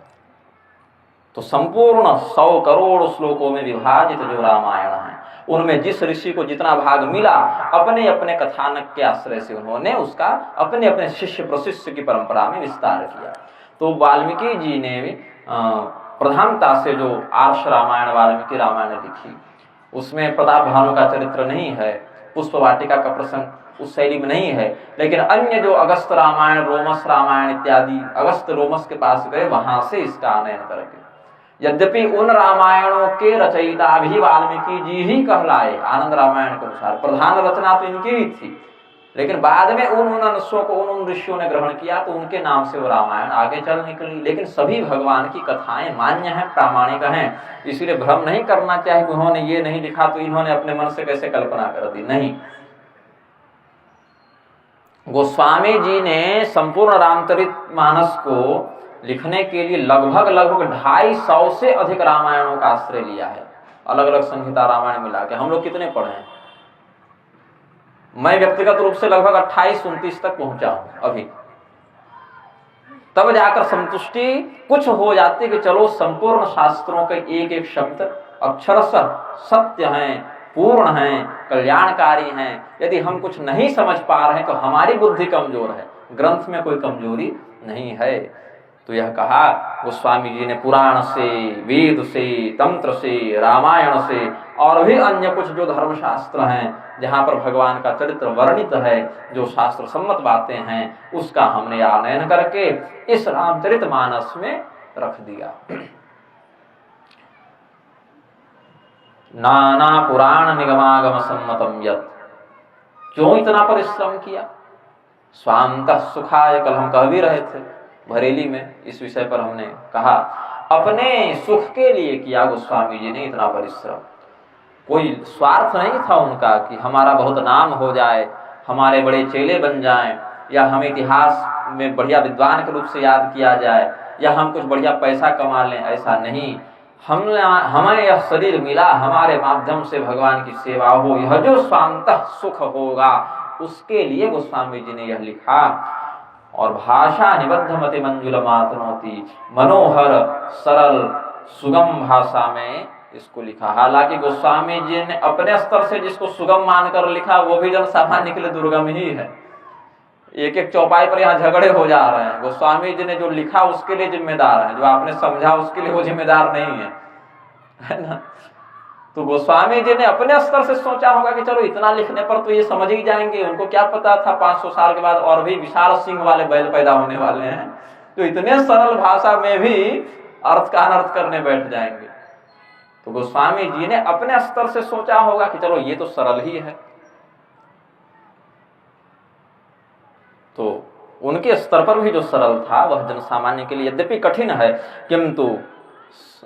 तो संपूर्ण 100 करोड़ श्लोकों में विभाजित जो रामायण है, उनमें जिस ऋषि को जितना भाग मिला, अपने अपने कथानक के आश्रय से उन्होंने उसका अपने अपने शिष्य प्रशिष्य की परंपरा में विस्तार किया। तो वाल्मीकि जी ने प्रधानता से जो आर्ष रामायण वाल्मीकि रामायण लिखी, उसमें प्रताप भानु का चरित्र नहीं है, पुष्प वाटिका का प्रसंग उस शैली में नहीं है, लेकिन अन्य जो अगस्त रामायण, रोमस रामायण इत्यादि, अगस्त रोमस के पास गए, वहां से इसका आनयन करके। यद्यपि उन रामायणों के रचयिता भी वाल्मीकि जी ही कहलाए, आनंद रामायण के अनुसार प्रधान रचना तो इनकी ही थी, लेकिन बाद में उन अंशों को उन ऋषियों ने ग्रहण किया तो उनके नाम से वो रामायण आगे चल निकली। लेकिन सभी भगवान की कथाएं मान्य हैं, प्रामाणिक हैं, इसीलिए भ्रम नहीं करना चाहिए कि उन्होंने ये नहीं लिखा तो इन्होंने अपने मन से कैसे कल्पना कर दी। नहीं, गोस्वामी जी ने संपूर्ण रामचरितमानस को लिखने के लिए लगभग 250 से अधिक रामायणों का आश्रय लिया है। अलग अलग संहिता रामायण मिला के हम लोग कितने पढ़े हैं? मैं व्यक्तिगत रूप से लगभग 28-29 तक पहुंचा हूं अभी। तब जाकर संतुष्टि कुछ हो जाती कि चलो संपूर्ण शास्त्रों के एक एक शब्द अक्षरशः सत्य हैं, पूर्ण हैं, कल्याणकारी हैं। यदि हम कुछ नहीं समझ पा रहे हैं तो हमारी बुद्धि कमजोर है, ग्रंथ में कोई कमजोरी नहीं है। तो यह कहा गोस्वामी जी ने पुराण से, वेद से, तंत्र से, रामायण से और भी अन्य कुछ जो धर्मशास्त्र हैं जहाँ पर भगवान का चरित्र वर्णित है, जो शास्त्र सम्मत बातें हैं, उसका हमने आनयन करके इस रामचरितमानस में रख दिया। नाना पुराण निगमागम सम्मतम यत्, क्यों इतना परिश्रम किया? स्वांतः सुखाय, कल हम कह भी रहे थे बरेली में, इस विषय पर हमने कहा अपने सुख के लिए किया गोस्वामी जी ने इतना परिश्रम। कोई स्वार्थ नहीं था उनका कि हमारा बहुत नाम हो जाए, हमारे बड़े चेले बन जाएं, या हम इतिहास में बढ़िया विद्वान के रूप से याद किया जाए, या हम कुछ बढ़िया पैसा कमा लें, ऐसा नहीं। हमें यह शरीर मिला, हमारे माध्यम से भगवान की सेवा हो, यह जो स्वांतः सुख होगा उसके लिए गोस्वामी जी ने यह लिखा। और भाषा निबद्ध मति मंजुल मातनोती, मनोहर सरल सुगम भाषा में इसको लिखा। हालांकि गोस्वामी जी ने अपने स्तर से जिसको सुगम मानकर लिखा वो भी जन सामान्य के लिए दुर्गम ही है। एक एक चौपाई पर यहाँ झगड़े हो जा रहे हैं। गोस्वामी जी ने जो लिखा उसके लिए जिम्मेदार है, जो आपने समझा उसके लिए वो जिम्मेदार नहीं है ना। तो गोस्वामी जी ने अपने स्तर से सोचा होगा कि चलो इतना लिखने पर तो ये समझ ही जाएंगे। उनको क्या पता था 500 साल के बाद और भी विशाल सिंह वाले बैल पैदा होने वाले हैं जो इतने सरल भाषा में भी अर्थ का अनर्थ करने बैठ जाएंगे। तो गोस्वामी जी ने अपने स्तर से सोचा होगा कि चलो ये तो सरल ही है। तो उनके स्तर पर भी जो सरल था वह जन सामान्य के लिए यद्यपि कठिन है, किंतु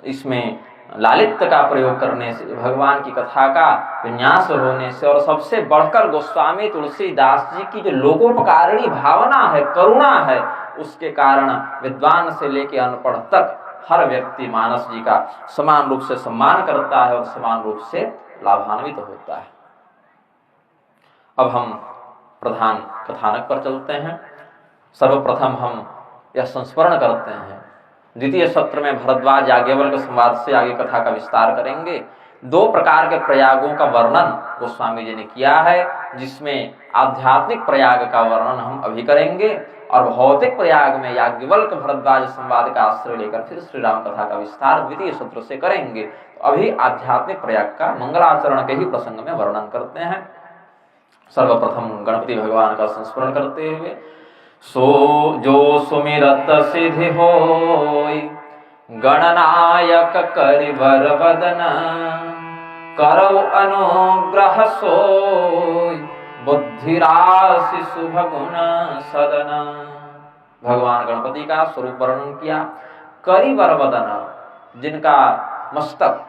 इसमें लालित्य का प्रयोग करने से, भगवान की कथा का विन्यास होने से, और सबसे बढ़कर गोस्वामी तुलसीदास जी की जो लोकोपकारिणी भावना है, करुणा है, उसके कारण विद्वान से लेकर अनपढ़ तक हर व्यक्ति मानस जी का समान रूप से सम्मान करता है और समान रूप से लाभान्वित होता है। अब हम प्रधान कथानक पर चलते हैं। सर्वप्रथम हम यह संस्मरण करते हैं, द्वितीय सत्र में भरद्वाज याज्ञवल्क्य संवाद से आगे कथा का विस्तार करेंगे। 2 प्रकार के प्रयागों का वर्णन गोस्वामी जी ने किया है, जिसमें आध्यात्मिक प्रयाग का वर्णन हम अभी करेंगे और भौतिक प्रयाग में याज्ञवल्क्य भरद्वाज संवाद का आश्रय लेकर फिर श्री राम कथा का विस्तार द्वितीय सत्र से करेंगे। तो अभी आध्यात्मिक प्रयाग का मंगलाचरण के ही प्रसंग में वर्णन करते हैं। सर्वप्रथम गणपति भगवान का संस्मरण करते हुए, सो जो सुमिरत सिद्धि होय, गणनायक करिवर वदन, करौ अनुग्रह सोय, बुद्धिराशि शुभ गुण सदन। भगवान गणपति का स्वरूप वर्णन किया। करिवर वदन, जिनका मस्तक,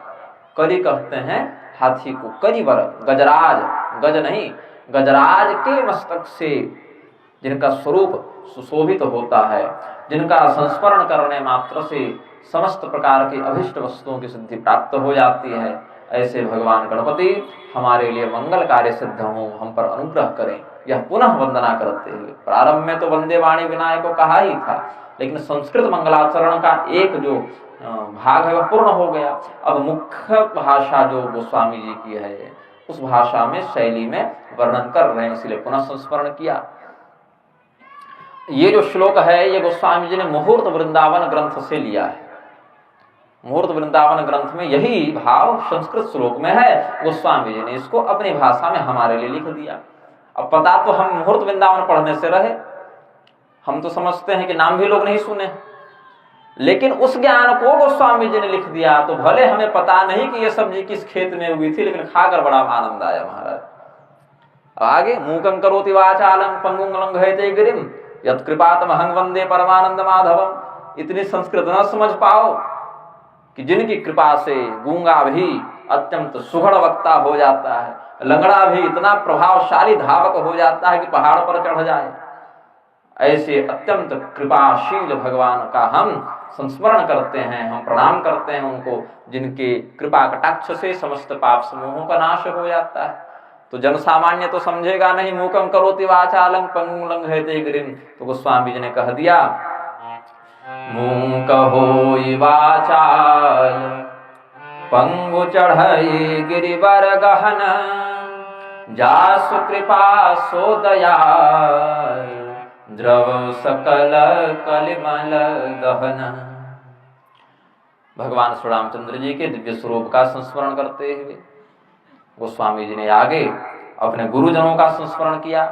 करी कहते हैं हाथी को, करिवर गजराज, गज नहीं, गजराज के मस्तक से जिनका स्वरूप सुशोभित होता है, जिनका संस्मरण करने मात्र से समस्त प्रकार की अभिष्ट वस्तुओं की सिद्धि प्राप्त हो जाती है, ऐसे भगवान गणपति हमारे लिए मंगल कार्य सिद्ध हो, हम पर अनुग्रह करें। यह पुनः वंदना करते हुए, प्रारंभ में तो वंदे वाणी विनायक को कहा ही था, लेकिन संस्कृत मंगलाचरण का एक जो भाग है वह पूर्ण हो गया। अब मुख्य भाषा जो गोस्वामी जी की है उस भाषा में, शैली में वर्णन कर रहे हैं, इसलिए पुनः संस्मरण किया। ये जो श्लोक है ये गोस्वामी जी ने मुहूर्त वृंदावन ग्रंथ से लिया है। मुहूर्त वृंदावन ग्रंथ में यही भाव संस्कृत श्लोक में है, गोस्वामी जी ने इसको अपनी भाषा में हमारे लिए लिख दिया। अब पता तो हम मुहूर्त वृंदावन पढ़ने से रहे, हम तो समझते हैं कि नाम भी लोग नहीं सुने, लेकिन उस ज्ञान को गोस्वामी जी ने लिख दिया। तो भले हमें पता नहीं कि ये सब्जी किस खेत में उगी थी, लेकिन खाकर बड़ा आनंद आया महाराज। आगे, मूकं करोति वाचालं पंगुं लंघयते गिरिं यत्कृपातमहं वंदे परमानंद माधवम। इतनी संस्कृत न समझ पाओ कि जिनकी कृपा से गूंगा भी अत्यंत सुघड़ वक्ता हो जाता है, लंगड़ा भी इतना प्रभावशाली धावक हो जाता है कि पहाड़ पर चढ़ जाए, ऐसे अत्यंत कृपाशील भगवान का हम संस्मरण करते हैं, हम प्रणाम करते हैं उनको, जिनके कृपा कटाक्ष से समस्त पाप समूहों का नाश हो जाता है। तो जन सामान्य तो समझेगा नहीं, मूकं करोति वाचालं पंगुं लंघयते गिरिं। तो गोस्वामी जी ने कह दिया मूक होई वाचाल, पंगु चढ़ई गिरिवर गहन, जासु कृपा सो दयाल, द्रव सकल कलिमल दहन। भगवान श्री रामचंद्र जी के दिव्य स्वरूप का संस्मरण करते हुए गोस्वामी जी ने आगे अपने गुरुजनों का संस्मरण किया।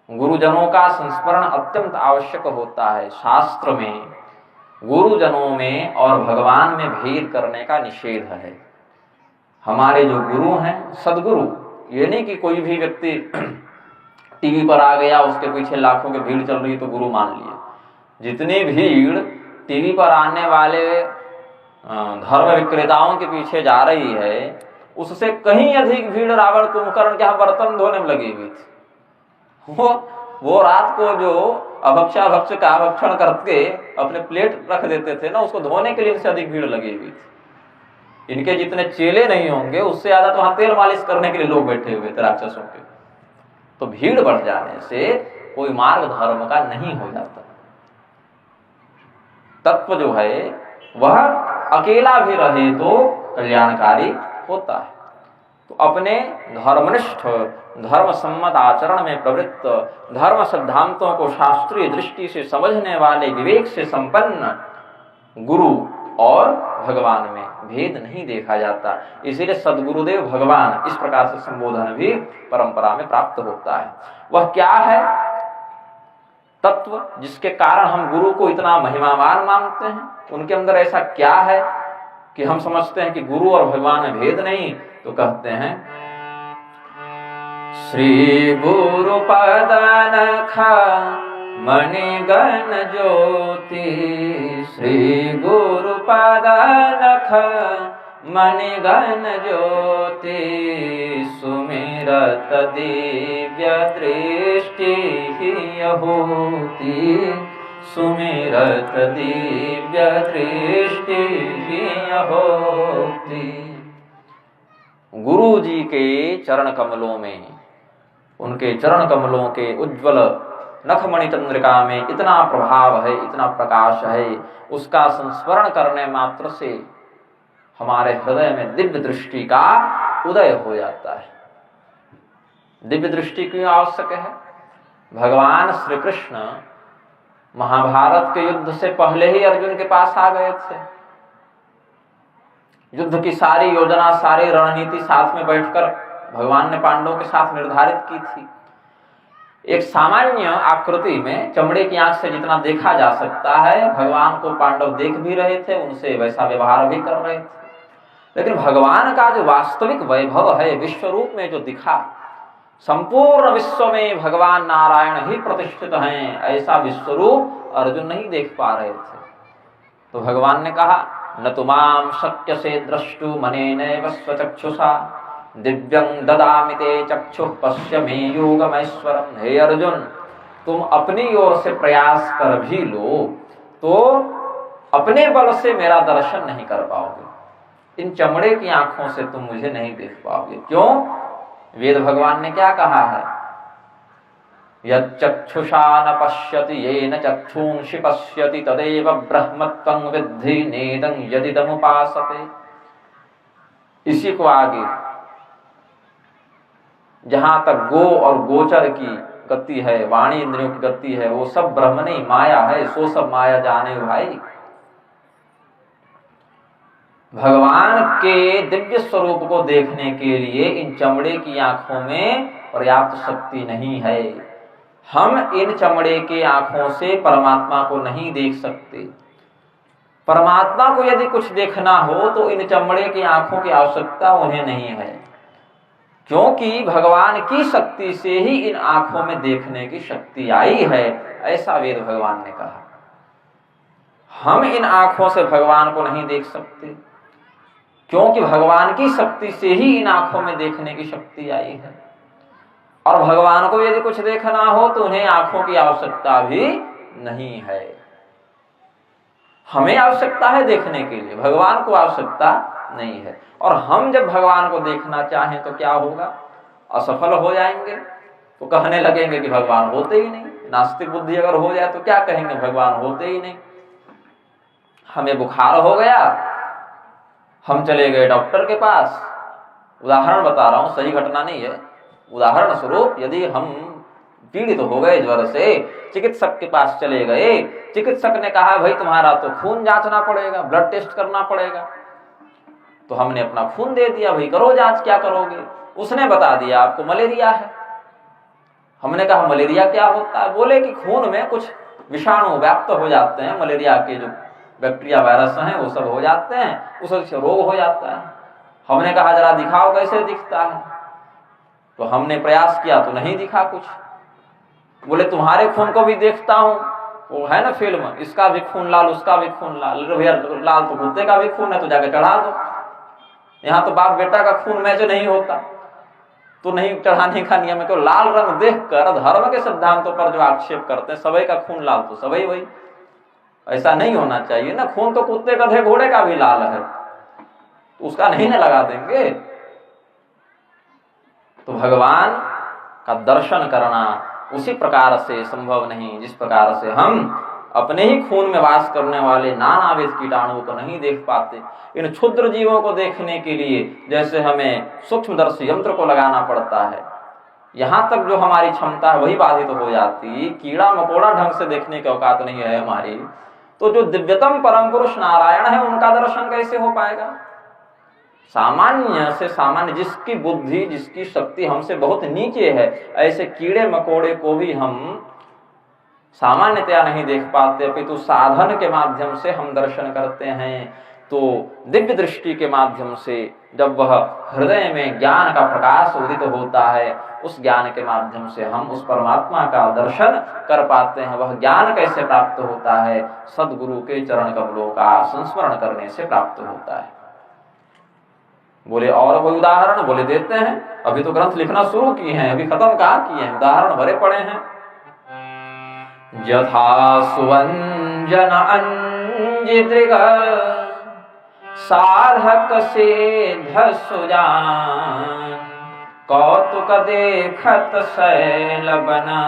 गुरुजनों का संस्मरण अत्यंत आवश्यक होता है। शास्त्र में गुरुजनों में और भगवान में भेद करने का निषेध है। हमारे जो गुरु हैं, सदगुरु, ये नहीं कि कोई भी व्यक्ति टीवी पर आ गया, उसके पीछे लाखों की भीड़ चल रही तो गुरु मान लिए। जितनी भीड़ टीवी पर आने वाले धर्म विक्रेताओं के पीछे जा रही है, उससे कहीं अधिक भीड़ रावण कुंभकर्ण के यहाँ बर्तन धोने में लगी हुई थी। वो रात को जो अभक्षाभक्ष का भक्षण करके अपने प्लेट रख देते थे ना, उसको धोने के लिए इनसे अधिक भीड़ लगी हुई थी। इनके जितने चेले नहीं होंगे, उससे ज्यादा तो वहां तेल मालिश करने के लिए लोग बैठे हुए थे राक्षसों के। तो भीड़ बढ़ जाने से कोई मार्ग धर्म का नहीं हो जाता। तत्व जो है वह अकेला भी रहे तो कल्याणकारी होता है। तो अपने धर्मनिष्ठ, धर्म सम्मत आचरण में प्रवृत्त, धर्म सिद्धांतों को शास्त्रीय दृष्टि से समझने वाले, विवेक से संपन्न गुरु और भगवान में भेद नहीं देखा जाता। इसीलिए सद्गुरुदेव भगवान इस प्रकार से संबोधन भी परंपरा में प्राप्त होता है। वह क्या है तत्व जिसके कारण हम गुरु को इतना महिमावान मानते हैं? उनके अंदर ऐसा क्या है कि हम समझते हैं कि गुरु और भगवान में भेद नहीं? तो कहते हैं, श्री गुरु पद नख मणिगण ज्योति, श्री गुरु पद नख मणिगण ज्योति, सुमिरत दिव्य दृष्टि होती, सुमिरत दिव्य दृष्टि होती। गुरु जी के चरण कमलों में, उनके चरण कमलों के उज्ज्वल नखमणि चंद्रिका में इतना प्रभाव है, इतना प्रकाश है, उसका संस्मरण करने मात्र से हमारे हृदय में दिव्य दृष्टि का उदय हो जाता है। दिव्य दृष्टि क्यों आवश्यक है? भगवान श्री कृष्ण महाभारत के युद्ध से पहले ही अर्जुन के पास आ गए थे। युद्ध की सारी योजना, सारी रणनीति साथ में बैठकर भगवान ने पांडवों के साथ निर्धारित की थी। एक सामान्य आकृति में चमड़े की आंख से जितना देखा जा सकता है, भगवान को पांडव देख भी रहे थे, उनसे वैसा व्यवहार भी कर रहे थे। लेकिन भगवान का जो वास्तविक वैभव है, विश्व रूप में जो दिखा, संपूर्ण विश्व में भगवान नारायण ही प्रतिष्ठित हैं, ऐसा विश्वरूप अर्जुन नहीं देख पा रहे थे। तो भगवान ने कहा, न तुमाम शक्य से द्रष्टु मनेनैव स्वचक्षुषा, दिव्यं ददामि ते चक्षुः पश्य मे योगमैश्वरम्। हे अर्जुन, तुम अपनी ओर से प्रयास कर भी लो तो अपने बल से मेरा दर्शन नहीं कर पाओगे। इन चमड़े की आंखों से तुम मुझे नहीं देख पाओगे। क्यों? वेद भगवान ने क्या कहा है? यच्चक्षुषा न पश्यति येन चक्षुंषि पश्यति तदेव ब्रह्मत्वं विद्धि नेदं यदिदमुपासते। इसी को आगे जहां तक गो और गोचर की गति है, वाणी इंद्रियों की गति है, वो सब ब्रह्म नहीं माया है, सो सब माया जाने भाई। भगवान के दिव्य स्वरूप को देखने के लिए इन चमड़े की आंखों में पर्याप्त शक्ति नहीं है। हम इन चमड़े के आंखों से परमात्मा को नहीं देख सकते। परमात्मा को यदि कुछ देखना हो तो इन चमड़े की आंखों की आवश्यकता उन्हें नहीं है, क्योंकि भगवान की शक्ति से ही इन आंखों में देखने की शक्ति आई है, ऐसा वेद भगवान ने कहा। हम इन आंखों से भगवान को नहीं देख सकते, क्योंकि भगवान की शक्ति से ही इन आंखों में देखने की शक्ति आई है। और भगवान को यदि कुछ देखना हो तो उन्हें आंखों की आवश्यकता भी नहीं है। हमें आवश्यकता है देखने के लिए, भगवान को आवश्यकता नहीं है। और हम जब भगवान को देखना चाहें तो क्या होगा? असफल हो जाएंगे। तो कहने लगेंगे कि भगवान होते ही नहीं। नास्तिक बुद्धि अगर हो जाए तो क्या कहेंगे? भगवान होते ही नहीं। हमें बुखार हो गया, हम चले गए डॉक्टर के पास, उदाहरण बता रहा हूं, सही घटना नहीं है, उदाहरण स्वरूप यदि हम पीड़ित हो गए ज्वर से, चिकित्सक के पास चले गए, चिकित्सक ने कहा भाई तुम्हारा तो खून जांचना पड़ेगा, ब्लड टेस्ट करना पड़ेगा, तो हमने अपना खून दे दिया, भाई करो जांच, क्या करोगे? उसने बता दिया आपको मलेरिया है। हमने कहा मलेरिया क्या होता है? बोले कि खून में कुछ विषाणु व्याप्त हो जाते हैं, मलेरिया के जो बैक्टीरिया वायरस हैं वो सब हो जाते हैं, उससे रोग हो जाता है। हमने कहा जरा दिखाओ कैसे दिखता है, तो हमने प्रयास किया तो नहीं दिखा कुछ। बोले तुम्हारे खून को भी देखता हूं, वो है ना फिल्म, इसका भी खून लाल उसका भी खून लाल, भैया लाल तो कुत्ते का भी खून है तो जाके चढ़ा दो, यहाँ तो बाप बेटा का खून मैच नहीं होता, तो नहीं चढ़ाने का नियम है। तो लाल रंग देखकर धर्म के सिद्धांतों पर जो आक्षेप करते हैं, सबई का खून लाल तो सबई वही, ऐसा नहीं होना चाहिए ना। खून तो कुत्ते गधे घोड़े का भी लाल है, तो उसका नहीं ना लगा देंगे। तो भगवान का दर्शन करना उसी प्रकार से संभव नहीं जिस प्रकार से हम अपने ही खून में वास करने वाले नानाविध कीटाणुओं को नहीं देख पाते। इन क्षुद्र जीवों को देखने के लिए जैसे हमें सूक्ष्मदर्शी यंत्र को लगाना पड़ता है, यहाँ तक जो हमारी क्षमता है वही बाधित हो जाती, कीड़ा मकोड़ा ढंग से देखने की औकात नहीं है हमारी, तो जो दिव्यतम परम पुरुष नारायण है उनका दर्शन कैसे हो पाएगा? सामान्य से सामान्य, जिसकी बुद्धि जिसकी शक्ति हमसे बहुत नीचे है, ऐसे कीड़े मकोड़े को भी हम सामान्यतया नहीं देख पाते, अपितु साधन के माध्यम से हम दर्शन करते हैं। तो दिव्य दृष्टि के माध्यम से जब वह हृदय में ज्ञान का प्रकाश उदित होता है, उस ज्ञान के माध्यम से हम उस परमात्मा का दर्शन कर पाते हैं। वह ज्ञान कैसे प्राप्त होता है? सदगुरु के चरण कमलों का संस्मरण करने से प्राप्त होता है। बोले और कोई उदाहरण? बोले देते हैं, अभी तो ग्रंथ लिखना शुरू किए हैं, अभी खत्म कहाँ किए हैं, उदाहरण भरे पड़े हैं। यथा सुवंजन अंजितृग साधक सिद्ध सुजान, कौतुक देखत शैल बना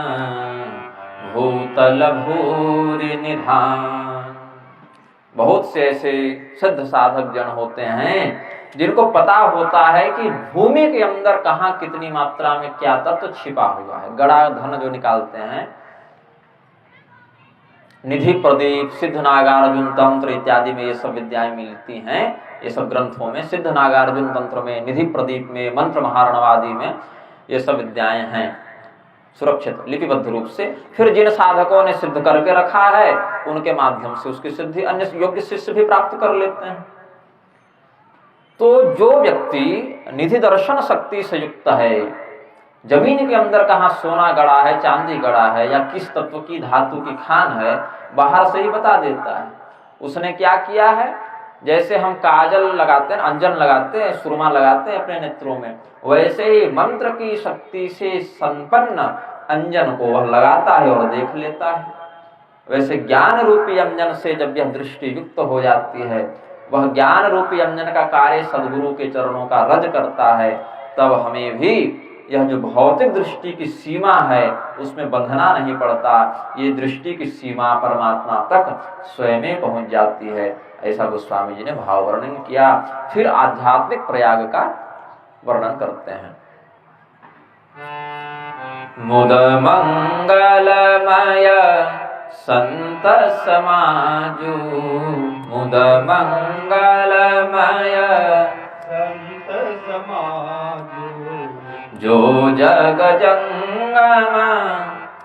भूतल भूरि निधान। बहुत से ऐसे सिद्ध साधक जन होते हैं जिनको पता होता है कि भूमि के अंदर कहाँ कितनी मात्रा में क्या तत्व छिपा हुआ है। गड़ा धन जो निकालते हैं, निधि प्रदीप, सिद्ध नागार्जुन तंत्र इत्यादि में ये सब विद्याएं मिलती हैं, ये सब ग्रंथों में। सिद्ध नागार्जुन तंत्र में, निधि प्रदीप में, मंत्र महारणवादी में ये सब विद्याएं हैं सुरक्षित लिपिबद्ध रूप से। फिर जिन साधकों ने सिद्ध करके रखा है उनके माध्यम से उसकी सिद्धि अन्य योग्य शिष्य भी प्राप्त कर लेते हैं। तो जो व्यक्ति निधि दर्शन शक्ति से युक्त है, जमीन के अंदर कहाँ सोना गड़ा है, चांदी गड़ा है, या किस तत्व की धातु की खान है, बाहर से ही बता देता है। उसने क्या किया है? जैसे हम काजल लगाते हैं, अंजन लगाते हैं, सुरमा लगाते हैं अपने नेत्रों में, वैसे ही मंत्र की शक्ति से संपन्न अंजन को वह लगाता है और देख लेता है। वैसे ज्ञान रूपी अंजन से जब यह दृष्टि युक्त हो जाती है, वह ज्ञान रूपी अंजन का कार्य सदगुरु के चरणों का रज करता है, तब हमें भी यह जो भौतिक दृष्टि की सीमा है उसमें बंधना नहीं पड़ता। ये दृष्टि की सीमा परमात्मा तक स्वयं पहुंच जाती है। ऐसा गोस्वामी जी ने भाव वर्णन किया। फिर आध्यात्मिक प्रयाग का वर्णन करते हैं। मुद मंगलमय संत समाजू, मुद मंगलमय संत समाजू, जो जग जंगम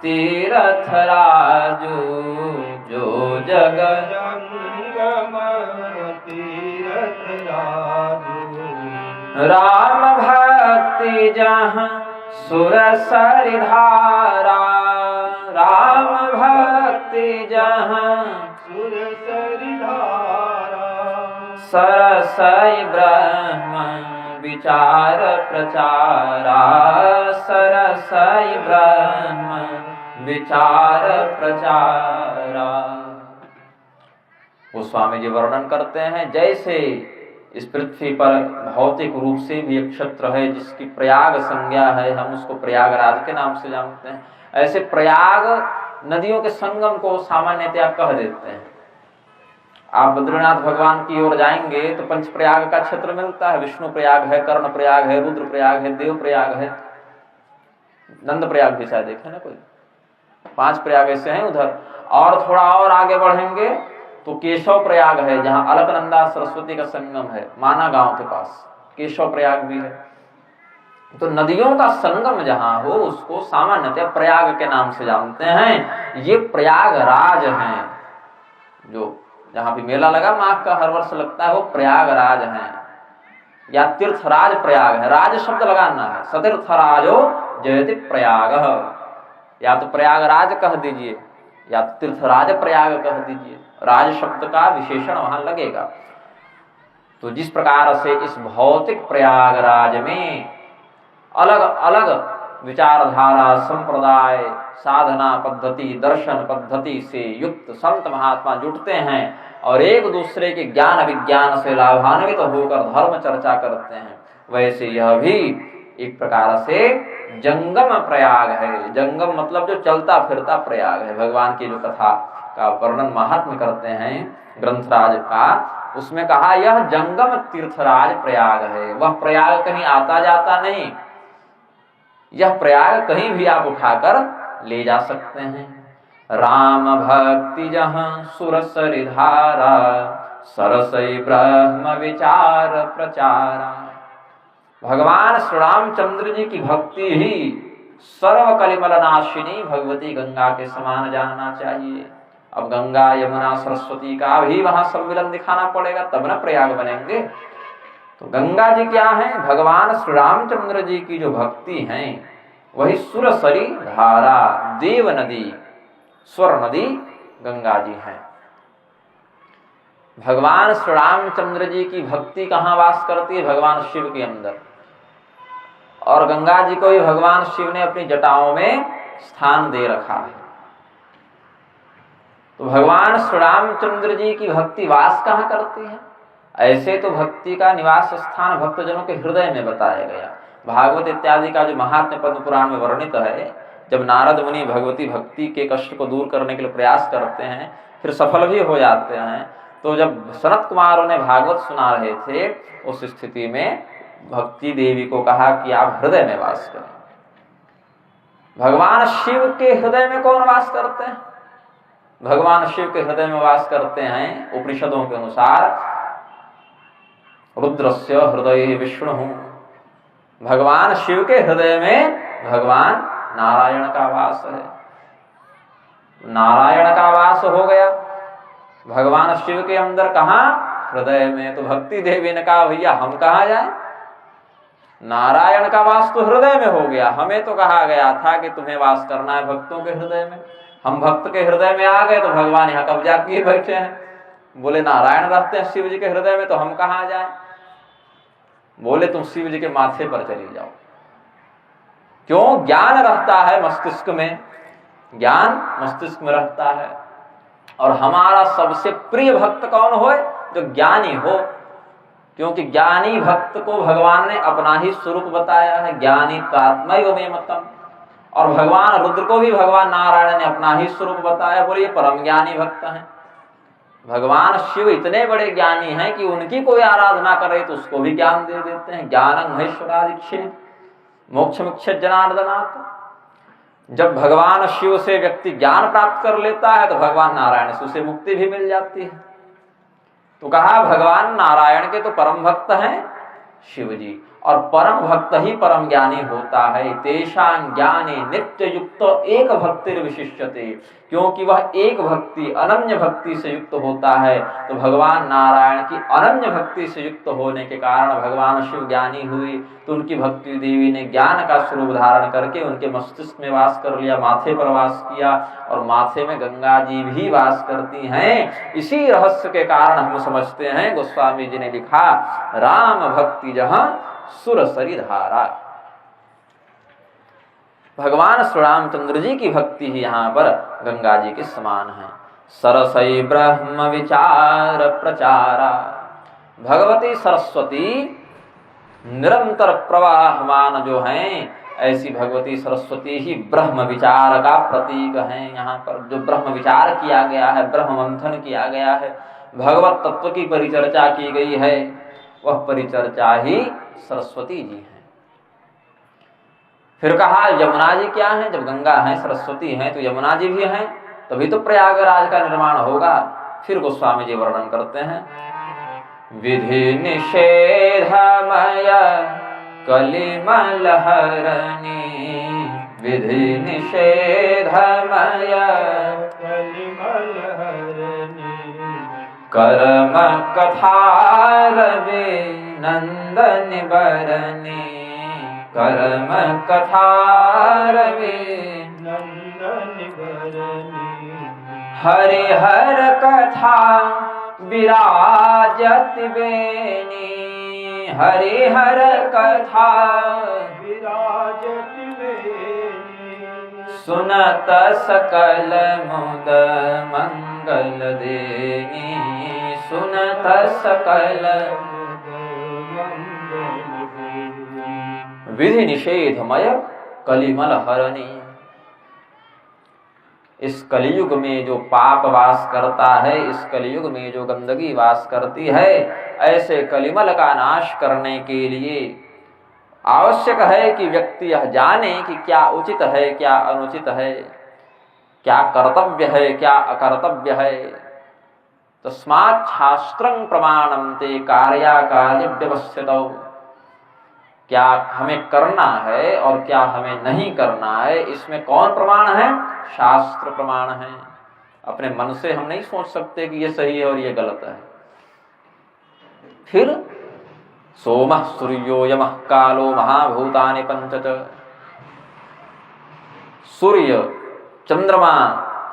तीरथ राजू, जो जग जंगम तीरथ राजू। राम भक्ति जहाँ सुर सरिधारा, राम भक्ति जहाँ सुर सरिधारा, सरसई ब्रह्म विचार प्रचारा, सरसई ब्रह्म विचार प्रचारा। वो स्वामी जी वर्णन करते हैं, जैसे इस पृथ्वी पर भौतिक रूप से भी एक क्षेत्र है जिसकी प्रयाग संज्ञा है, हम उसको प्रयागराज के नाम से जानते हैं, ऐसे प्रयाग नदियों के संगम को सामान्यतया कह देते हैं। आप बद्रीनाथ भगवान की ओर जाएंगे तो पंच प्रयाग का क्षेत्र मिलता है। विष्णु प्रयाग है, कर्ण प्रयाग है, रुद्र प्रयाग है, देव प्रयाग है, नंद प्रयाग भी शायद देखे ना कोई, 5 प्रयाग ऐसे हैं उधर। और थोड़ा और आगे बढ़ेंगे तो केशव प्रयाग है, जहां अलकनंदा सरस्वती का संगम है, माना गांव के पास केशव प्रयाग भी है। तो नदियों का संगम जहां हो उसको सामान्यतः प्रयाग के नाम से जानते हैं। ये प्रयागराज हैं, जो जहां भी मेला लगा माघ का हर वर्ष लगता है वो प्रयागराज है, या तीर्थराज प्रयाग है। राज शब्द लगाना है, सतीर्थराजो जयति प्रयाग, या तो प्रयागराज कह दीजिए या तीर्थराज प्रयाग कह दीजिए, राज शब्द का विशेषण वहां लगेगा। तो जिस प्रकार से इस भौतिक प्रयागराज में अलग अलग विचारधारा, संप्रदाय, साधना पद्धति, दर्शन पद्धति से युक्त संत महात्मा जुटते हैं और एक दूसरे के ज्ञान विज्ञान से लाभान्वित होकर धर्म चर्चा करते हैं, वैसे यह भी एक प्रकार से जंगम प्रयाग है। जंगम मतलब जो चलता फिरता प्रयाग है। भगवान की जो कथा का वर्णन महात्मा करते हैं ग्रंथराज का, उसमें कहा यह जंगम तीर्थराज प्रयाग है। वह प्रयाग कहीं आता जाता नहीं, यह प्रयाग कहीं भी आप उठाकर ले जा सकते हैं। राम भक्ति जहां सुरसरि धारा, सरसई ब्रह्म विचार प्रचारा। भगवान श्री रामचंद्र जी की भक्ति ही सर्व कलिमल नाशिनी भगवती गंगा के समान जानना चाहिए। अब गंगा यमुना सरस्वती का भी वहां सम्मिलन दिखाना पड़ेगा, तब ना प्रयाग बनेंगे। तो गंगा जी क्या है? भगवान श्री रामचंद्र जी की जो भक्ति है वही सुरसरी धारा, देव नदी, स्वर नदी गंगा जी है। भगवान श्री रामचंद्र जी की भक्ति कहाँ वास करती है? भगवान शिव के अंदर। और गंगा जी को भी भगवान शिव ने अपनी जटाओं में स्थान दे रखा है। तो भगवान श्री रामचंद्र जी की भक्ति वास कहाँ करती है? ऐसे तो भक्ति का निवास स्थान भक्तजनों के हृदय में बताया गया। भागवत इत्यादि का जो महात्म्य पद्म पुराण में वर्णित है, जब नारद मुनि भगवती भक्ति के कष्ट को दूर करने के लिए प्रयास करते हैं, फिर सफल भी हो जाते हैं, तो जब सनत कुमार उन्हें भागवत सुना रहे थे, उस स्थिति में भक्ति देवी को कहा कि आप हृदय में वास करें। भगवान शिव के हृदय में कौन वास करते हैं? भगवान शिव के हृदय में वास करते हैं उपनिषदों के अनुसार रुद्रस्य हृदय विष्णु। भगवान शिव के हृदय में भगवान नारायण का वास है। नारायण का वास हो गया भगवान शिव के अंदर, कहा? हृदय में। तो भक्ति देवी ने कहा भैया हम कहाँ जाएं? नारायण का वास तो हृदय में हो गया, हमें तो कहा गया था कि तुम्हें वास करना है भक्तों के हृदय में। हम भक्त के हृदय में आ गए तो भगवान यहाँ कब्जा किए बैठे हैं। बोले नारायण रहते हैं शिव जी के हृदय में, तो हम कहाँ जाएं? बोले तुम शिव जी के माथे पर चली जाओ। क्यों? ज्ञान रहता है मस्तिष्क में, ज्ञान मस्तिष्क में रहता है। और हमारा सबसे प्रिय भक्त कौन हो? जो ज्ञानी हो, क्योंकि ज्ञानी भक्त को भगवान ने अपना ही स्वरूप बताया है। ज्ञानी तात्मैव मे मतम। और भगवान रुद्र को भी भगवान नारायण ने अपना ही स्वरूप बताया, बोले ये परम ज्ञानी भक्त हैं। भगवान शिव इतने बड़े ज्ञानी हैं कि उनकी कोई आराधना करे तो उसको भी ज्ञान दे देते हैं। ज्ञानं महेश्वरादीक्षित मोक्षमिच्छेद जनार्दनात्। जब भगवान शिव से व्यक्ति ज्ञान प्राप्त कर लेता है तो भगवान नारायण से उसे मुक्ति भी मिल जाती है। तो कहा भगवान नारायण के तो परम भक्त हैं शिव जी, और परम भक्त ही परम ज्ञानी होता है। तेषां ज्ञाने नित्य युक्त एक भक्तिर विशिष्यते। क्योंकि वह एक भक्ति अनन्य भक्ति से युक्त होता है। तो भगवान नारायण की अनन्य भक्ति से युक्त होने के कारण भगवान शिव ज्ञानी हुए, तो उनकी भक्ति देवी ने ज्ञान का स्वरूप धारण करके उनके मस्तिष्क में वास कर लिया, माथे पर वास किया, और माथे में गंगा जी भी वास करती हैं। इसी रहस्य के कारण हम समझते हैं, गोस्वामी जी ने लिखा, राम भक्ति जहां सुरसरी धारा। भगवान श्री रामचंद्र जी की भक्ति ही यहाँ पर गंगा जी के समान है। सरसई ब्रह्म विचार प्रचारा। भगवती सरस्वती निरंतर प्रवाहमान जो हैं, ऐसी भगवती सरस्वती ही ब्रह्म विचार का प्रतीक है। यहाँ पर जो ब्रह्म विचार किया गया है, ब्रह्म मंथन किया गया है, भगवत तत्व की परिचर्चा की गई है, वह परिचर्चा ही सरस्वती जी है। फिर कहा यमुना जी क्या है? जब गंगा है, सरस्वती है, तो यमुना जी भी हैं, तभी तो प्रयागराज का निर्माण होगा। फिर गोस्वामी जी वर्णन करते हैं, विधि निषेधमय कलिमल हरणी, विधि निषेधमय कलिमल हरणी, कर्म कथा रवि नंदन बरनी, कर्म कथा रवि नंदन बरनी, हरिहर कथा विराजत बेनी, हरिहर कथा विराजत बेनी, सुनत सकल मुद मंगल देनी, सुनत सकल मंगल देनी। विधि निषेधमय कलिमल हरणी। इस कलियुग में जो पाप वास करता है, इस कलियुग में जो गंदगी वास करती है, ऐसे कलिमल का नाश करने के लिए आवश्यक है कि व्यक्ति यह जाने कि क्या उचित है, क्या अनुचित है, क्या कर्तव्य है, क्या अकर्तव्य है। तस्मात् शास्त्रं प्रमाणं ते कार्याकार्य व्यवस्थितौ। क्या हमें करना है और क्या हमें नहीं करना है, इसमें कौन प्रमाण है? शास्त्र प्रमाण है। अपने मन से हम नहीं सोच सकते कि ये सही है और ये गलत है। फिर सोमः सूर्यो यमः कालो महाभूतानि पंचच। सूर्य, चंद्रमा,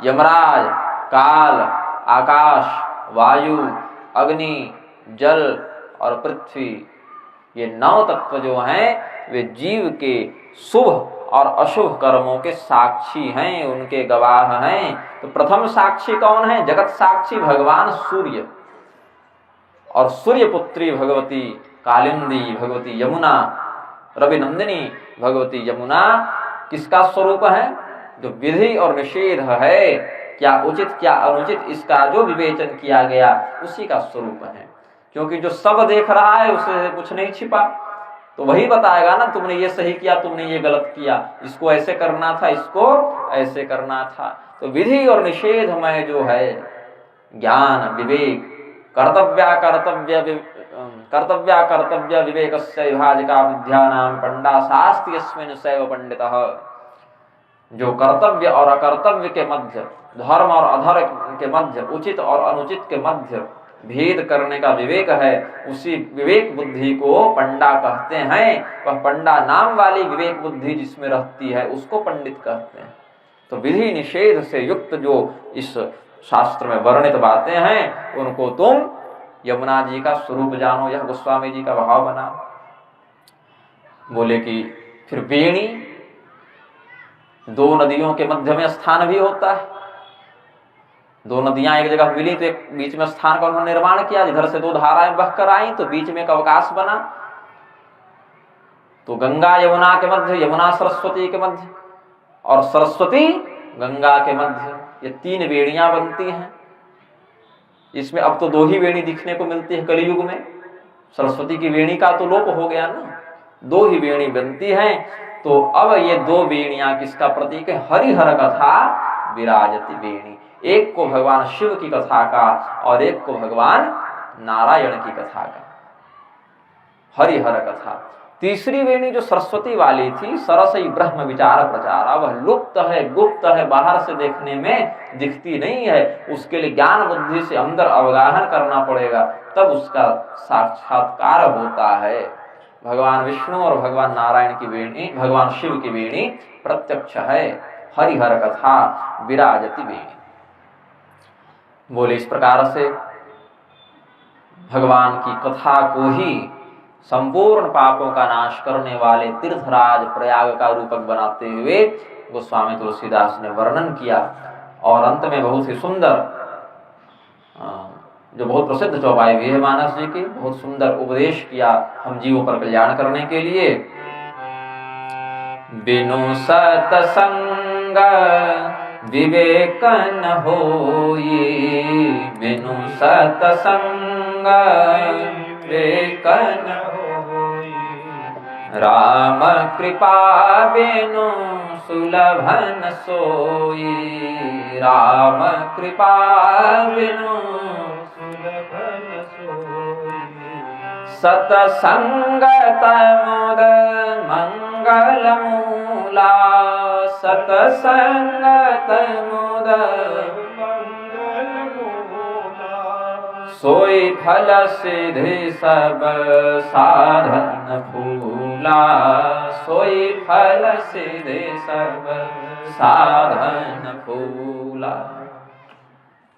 यमराज, काल, आकाश, वायु, अग्नि, जल और पृथ्वी, ये 9 तत्व जो हैं वे जीव के शुभ और अशुभ कर्मों के साक्षी हैं, उनके गवाह हैं। तो प्रथम साक्षी कौन है? जगत साक्षी भगवान सूर्य और सूर्य पुत्री भगवती कालिंदी, भगवती यमुना, रवि नंदिनी भगवती यमुना किसका स्वरूप है? जो विधि और निषेध है, क्या उचित क्या अनुचित, इसका जो विवेचन किया गया उसी का स्वरूप है। क्योंकि जो सब देख रहा है उसे कुछ नहीं छिपा, तो वही बताएगा ना, तुमने ये सही किया, तुमने ये गलत किया, इसको ऐसे करना था, इसको ऐसे करना था। तो विधि और निषेध में जो है ज्ञान, विवेक, कर्तव्य विवेकस्य विभाजका बुद्ध्यानां पंडा शास्ति यस्मिन् सैव पंडितः। जो कर्तव्य और अकर्तव्य के मध्य, धर्म और अधर्म के मध्य, उचित और अनुचित के मध्य भेद करने का विवेक है, उसी विवेक बुद्धि को पंडा कहते हैं। वह पंडा नाम वाली विवेक बुद्धि जिसमें रहती है उसको पंडित कहते हैं। तो विधि निषेध से युक्त जो इस शास्त्र में वर्णित बातें हैं, उनको तुम यमुना जी का स्वरूप जानो, यह गोस्वामी जी का भाव बना। बोले कि फिर वेणी, 2 नदियों के मध्य में स्थान भी होता है। 2 नदियां एक जगह मिली तो एक बीच में स्थान का उन्होंने निर्माण किया, जिधर से 2 धाराएं बहकर आई तो बीच में एक अवकाश बना। तो गंगा यमुना के मध्य, यमुना सरस्वती के मध्य और सरस्वती गंगा के मध्य, ये 3 वेणियां बनती हैं। इसमें अब तो 2 ही वेणी दिखने को मिलती है कलियुग में। सरस्वती की वेणी का तो लोप हो गया ना, 2 ही वेणी बनती हैं। तो अब ये 2 वेणियां किसका प्रतीक है? हरिहर कथा विराजति वेणी। एक को भगवान शिव की कथा का और एक को भगवान नारायण की कथा का, हरिहर कथा। तीसरी वेणी जो सरस्वती वाली थी, सरसई ब्रह्म विचार प्रचारा, वह लुप्त है, गुप्त है, बाहर से देखने में दिखती नहीं है। उसके लिए ज्ञान बुद्धि से अंदर अवगाहन करना पड़ेगा, तब उसका साक्षात्कार होता है। भगवान विष्णु और भगवान नारायण की वेणी, भगवान शिव की वेणी प्रत्यक्ष है। हरिहर कथा विराजति वेणी। बोले इस प्रकार से भगवान की कथा को ही संपूर्ण पापों का नाश करने वाले तीर्थराज प्रयाग का रूपक बनाते हुए गोस्वामी तुलसीदास ने वर्णन किया। और अंत में बहुत ही सुंदर, जो बहुत प्रसिद्ध चौपाई भी है मानस जी की, बहुत सुंदर उपदेश किया हम जीवों पर कल्याण करने के लिए। बिनु सतसंग विवेक न होई बिनु सतसंग, विवेक न होई राम कृपा बिनु सुलभ न सोई, राम कृपा बिनु सुलभ न सोई सतसंगत मुद मंगल मूला, सतसंगत मुद मंगल मूला सोई फल सिद्धि सब साधन फूला, सोई फल सिद्धि सब साधन फूला।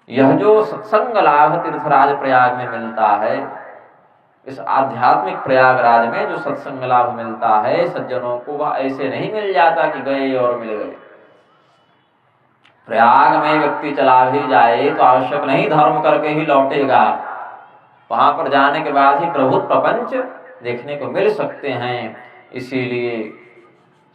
यह जो सत्संग लाभ तीर्थराज प्रयाग में मिलता है, इस आध्यात्मिक प्रयागराज में जो सत्संग लाभ मिलता है सज्जनों को, वह ऐसे नहीं मिल जाता कि गए और मिल गए। प्रयाग में व्यक्ति चला भी जाए तो आवश्यक नहीं धर्म करके ही लौटेगा, वहां पर जाने के बाद ही प्रभुत्व प्रपंच देखने को मिल सकते हैं। इसीलिए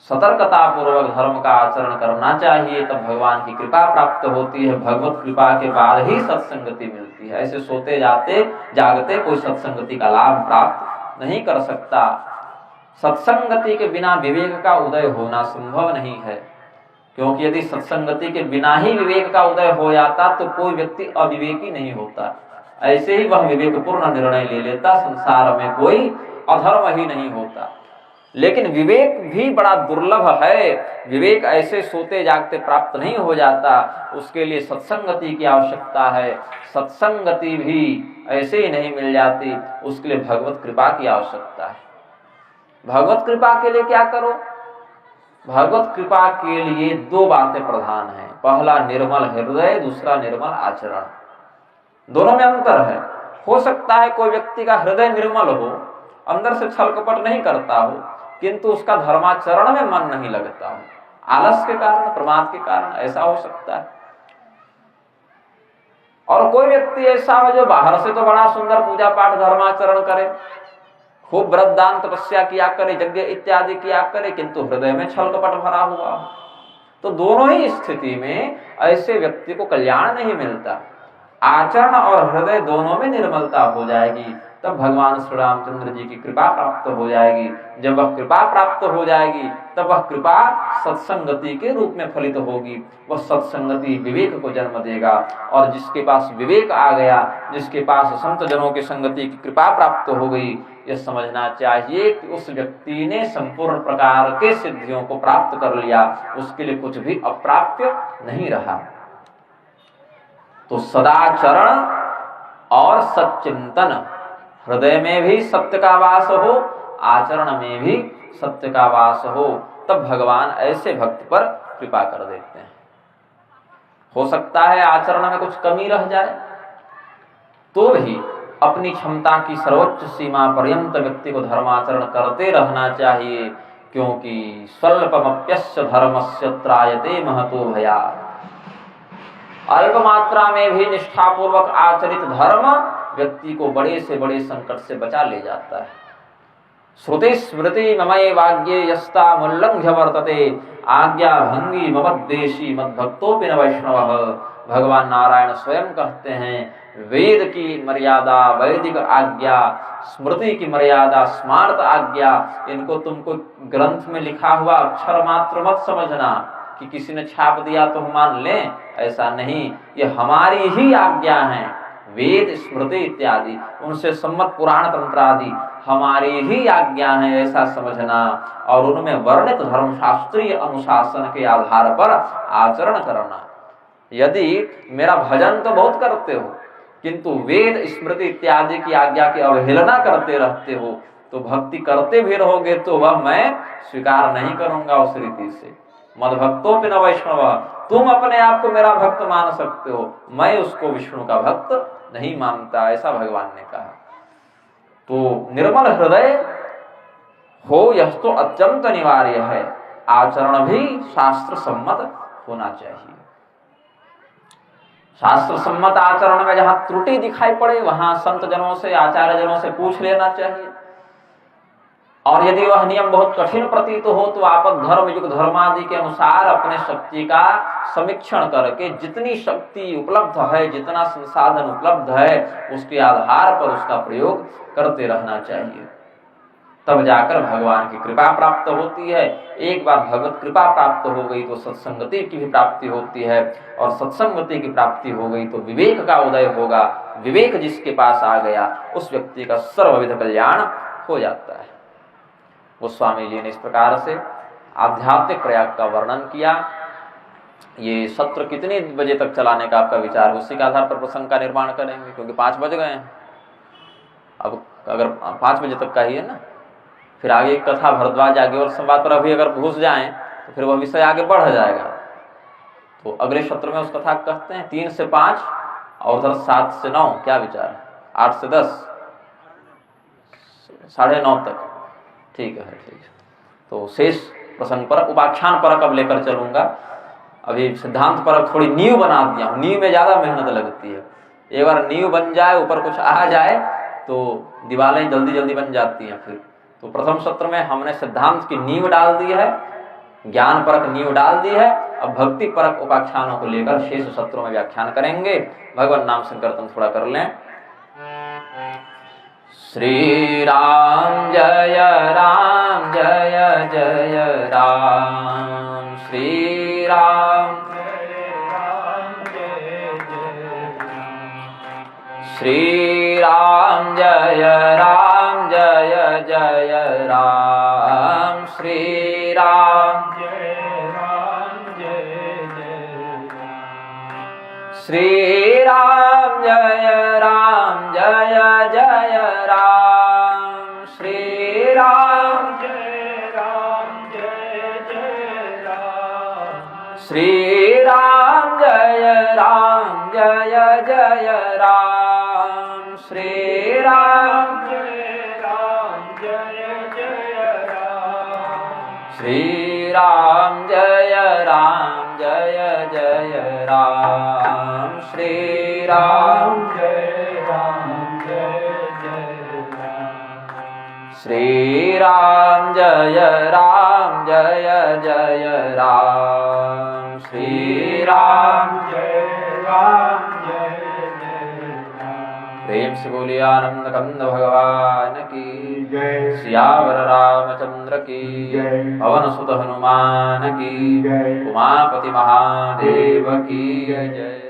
सतर्कता पूर्वक धर्म का आचरण करना चाहिए, तब भगवान की कृपा प्राप्त होती है। भगवत कृपा के बाद ही सत्संगति मिलती है। ऐसे सोते जाते जागते कोई सत्संगति का लाभ प्राप्त नहीं कर सकता। सत्संगति के बिना विवेक का उदय होना संभव नहीं है, क्योंकि यदि सत्संगति के बिना ही विवेक का उदय हो जाता तो कोई व्यक्ति अविवेकी नहीं होता। ऐसे ही वह विवेकपूर्ण निर्णय ले लेता, संसार में कोई अधर्म ही नहीं होता। लेकिन विवेक भी बड़ा दुर्लभ है, विवेक ऐसे सोते जागते प्राप्त नहीं हो जाता, उसके लिए सत्संगति की आवश्यकता है। सत्संगति भी ऐसे ही नहीं मिल जाती, उसके लिए भगवत कृपा की आवश्यकता है। भगवत कृपा के लिए क्या करो? भगवत कृपा के लिए दो बातें प्रधान हैं। पहला निर्मल हृदय, दूसरा निर्मल आचरण। दोनों में अंतर है। हो सकता है कोई व्यक्ति का हृदय निर्मल हो, अंदर से छल कपट नहीं करता हो, किंतु उसका धर्माचरण में मन नहीं लगता हो, आलस के कारण, प्रमाद के कारण, ऐसा हो सकता है। और कोई व्यक्ति ऐसा हो जो बाहर से तो बड़ा सुंदर पूजा पाठ धर्माचरण करे, खूब व्रत दान तपस्या किया करे, यज्ञ इत्यादि किया करे, किंतु हृदय में छल कपट भरा हुआ हो। तो दोनों ही स्थिति में ऐसे व्यक्ति को कल्याण नहीं मिलता। आचरण और हृदय दोनों में निर्मलता हो जाएगी, तब भगवान श्री रामचंद्र जी की कृपा प्राप्त हो जाएगी। जब वह कृपा प्राप्त हो जाएगी तब वह कृपा सत्संगति के रूप में फलित होगी। वह सत्संगति विवेक को जन्म देगा, और जिसके पास विवेक आ गया, जिसके पास संत जनों की संगति की कृपा प्राप्त हो गई, यह समझना चाहिए कि उस व्यक्ति ने संपूर्ण प्रकार के सिद्धियों को प्राप्त कर लिया, उसके लिए कुछ भी अप्राप्य नहीं रहा। तो सदाचरण और सच्चिंतन, हृदय में भी सत्य का वास हो, आचरण में भी सत्य का वास हो, तब भगवान ऐसे भक्त पर कृपा कर देते हैं। हो सकता है आचरण में कुछ कमी रह जाए, तो भी अपनी क्षमता की सर्वोच्च सीमा पर्यंत व्यक्ति को धर्माचरण करते रहना चाहिए, क्योंकि स्वल्पमप्यस्य धर्मस्य त्रायते महतो भयात्। अल्प मात्रा में भी निष्ठापूर्वक आचरित धर्म व्यक्ति को बड़े से बड़े संकट से बचा ले जाता है। श्रुति स्मृति ममये वाग्ये यस्ता मुल्लंघ्य वर्तते, आज्ञा भंगी ममद्वेषी मद्भक्तोपि न वैष्णवः। भगवान नारायण स्वयं कहते हैं, वेद की मर्यादा वैदिक आज्ञा, स्मृति की मर्यादा स्मार्त आज्ञा, इनको तुमको ग्रंथ में लिखा हुआ अक्षर मात्र मत समझना कि किसी ने छाप दिया तो हम मान लें, ऐसा नहीं। ये हमारी ही आज्ञा है, वेद स्मृति इत्यादि, उनसे सम्मत पुराण तंत्र आदि हमारी ही आज्ञा है, ऐसा समझना। और उनमें वर्णित धर्मशास्त्रीय अनुशासन के आधार पर आचरण करना। यदि मेरा भजन तो बहुत करते हो, किंतु वेद स्मृति इत्यादि की आज्ञा की अवहेलना करते रहते हो, तो भक्ति करते भी रहोगे तो वह मैं स्वीकार नहीं करूंगा उस रीति से। मद्भक्तोपि न वैष्णवः, तुम अपने आप को मेरा भक्त मान सकते हो, मैं उसको विष्णु का भक्त नहीं मानता, ऐसा भगवान ने कहा। तो निर्मल हृदय हो यह तो अत्यंत अनिवार्य है। आचरण भी शास्त्र सम्मत होना चाहिए। शास्त्र सम्मत आचरण में जहां त्रुटि दिखाई पड़े वहां संत जनों से, आचार्य जनों से पूछ लेना चाहिए। और यदि वह नियम बहुत कठिन प्रतीत हो तो आपद धर्म युग धर्मादि के अनुसार अपने शक्ति का समीक्षण करके जितनी शक्ति उपलब्ध है, जितना संसाधन उपलब्ध है, उसके आधार पर उसका प्रयोग करते रहना चाहिए। तब जाकर भगवान की कृपा प्राप्त होती है। एक बार भगवत कृपा प्राप्त हो गई तो सत्संगति की भी प्राप्ति होती है, और सत्संगति की प्राप्ति हो गई तो विवेक का उदय होगा। विवेक जिसके पास आ गया उस व्यक्ति का सर्वविध कल्याण हो जाता है। गोस्वामी जी ने इस प्रकार से आध्यात्मिक प्रयाग का वर्णन किया। ये सत्र कितने बजे तक चलाने का आपका विचार, उसी के आधार पर प्रसंग का निर्माण करेंगे, क्योंकि 5 बज गए हैं। अब अगर 5 बजे तक का ही है ना, फिर आगे कथा भरद्वाज आगे और संवाद पर अभी अगर घुस जाएं तो फिर वह विषय आगे बढ़ जाएगा। तो अगले सत्र में उस कथा कहते हैं 3 से 5 और उधर 7 से 9, क्या विचार है? 8 से 10, 9:30 तक, ठीक है, ठीक है। तो शेष प्रसंग पर उपाख्यान परक अब लेकर चलूंगा। अभी सिद्धांत परक थोड़ी नींव बना दिया हूँ, नींव में ज्यादा मेहनत लगती है। एक बार नींव बन जाए, ऊपर कुछ आ जाए तो दीवारें जल्दी जल्दी बन जाती हैं। फिर तो प्रथम सत्र में हमने सिद्धांत की नींव डाल दी है, ज्ञान परक नींव डाल दी है। अब भक्ति परक उपाख्यानों को लेकर शेष सत्रों में व्याख्यान करेंगे। भगवान नाम संकीर्तन थोड़ा कर लें। श्री राम जय राम जय जय राम, श्री राम जय राम जय जय राम, श्री राम जय राम जय जय राम, श्री राम जय राम जय जय राम, श्री राम जय राम जय जय राम, श्री राम जय राम जय जय राम, श्री राम जय राम जय जय राम, श्री राम जय राम जय जय राम, श्री राम जय राम जय जय राम, श्री राम जय राम जय जय राम, श्री राम जय राम जय जय राम, श्री राम जय राम जय जय राम। प्रेम से बोलिए आनंद कंद भगवान की जय, सियावर रामचंद्र की जय, पवन सुत हनुमान की जय, उमापति महादेव की जय।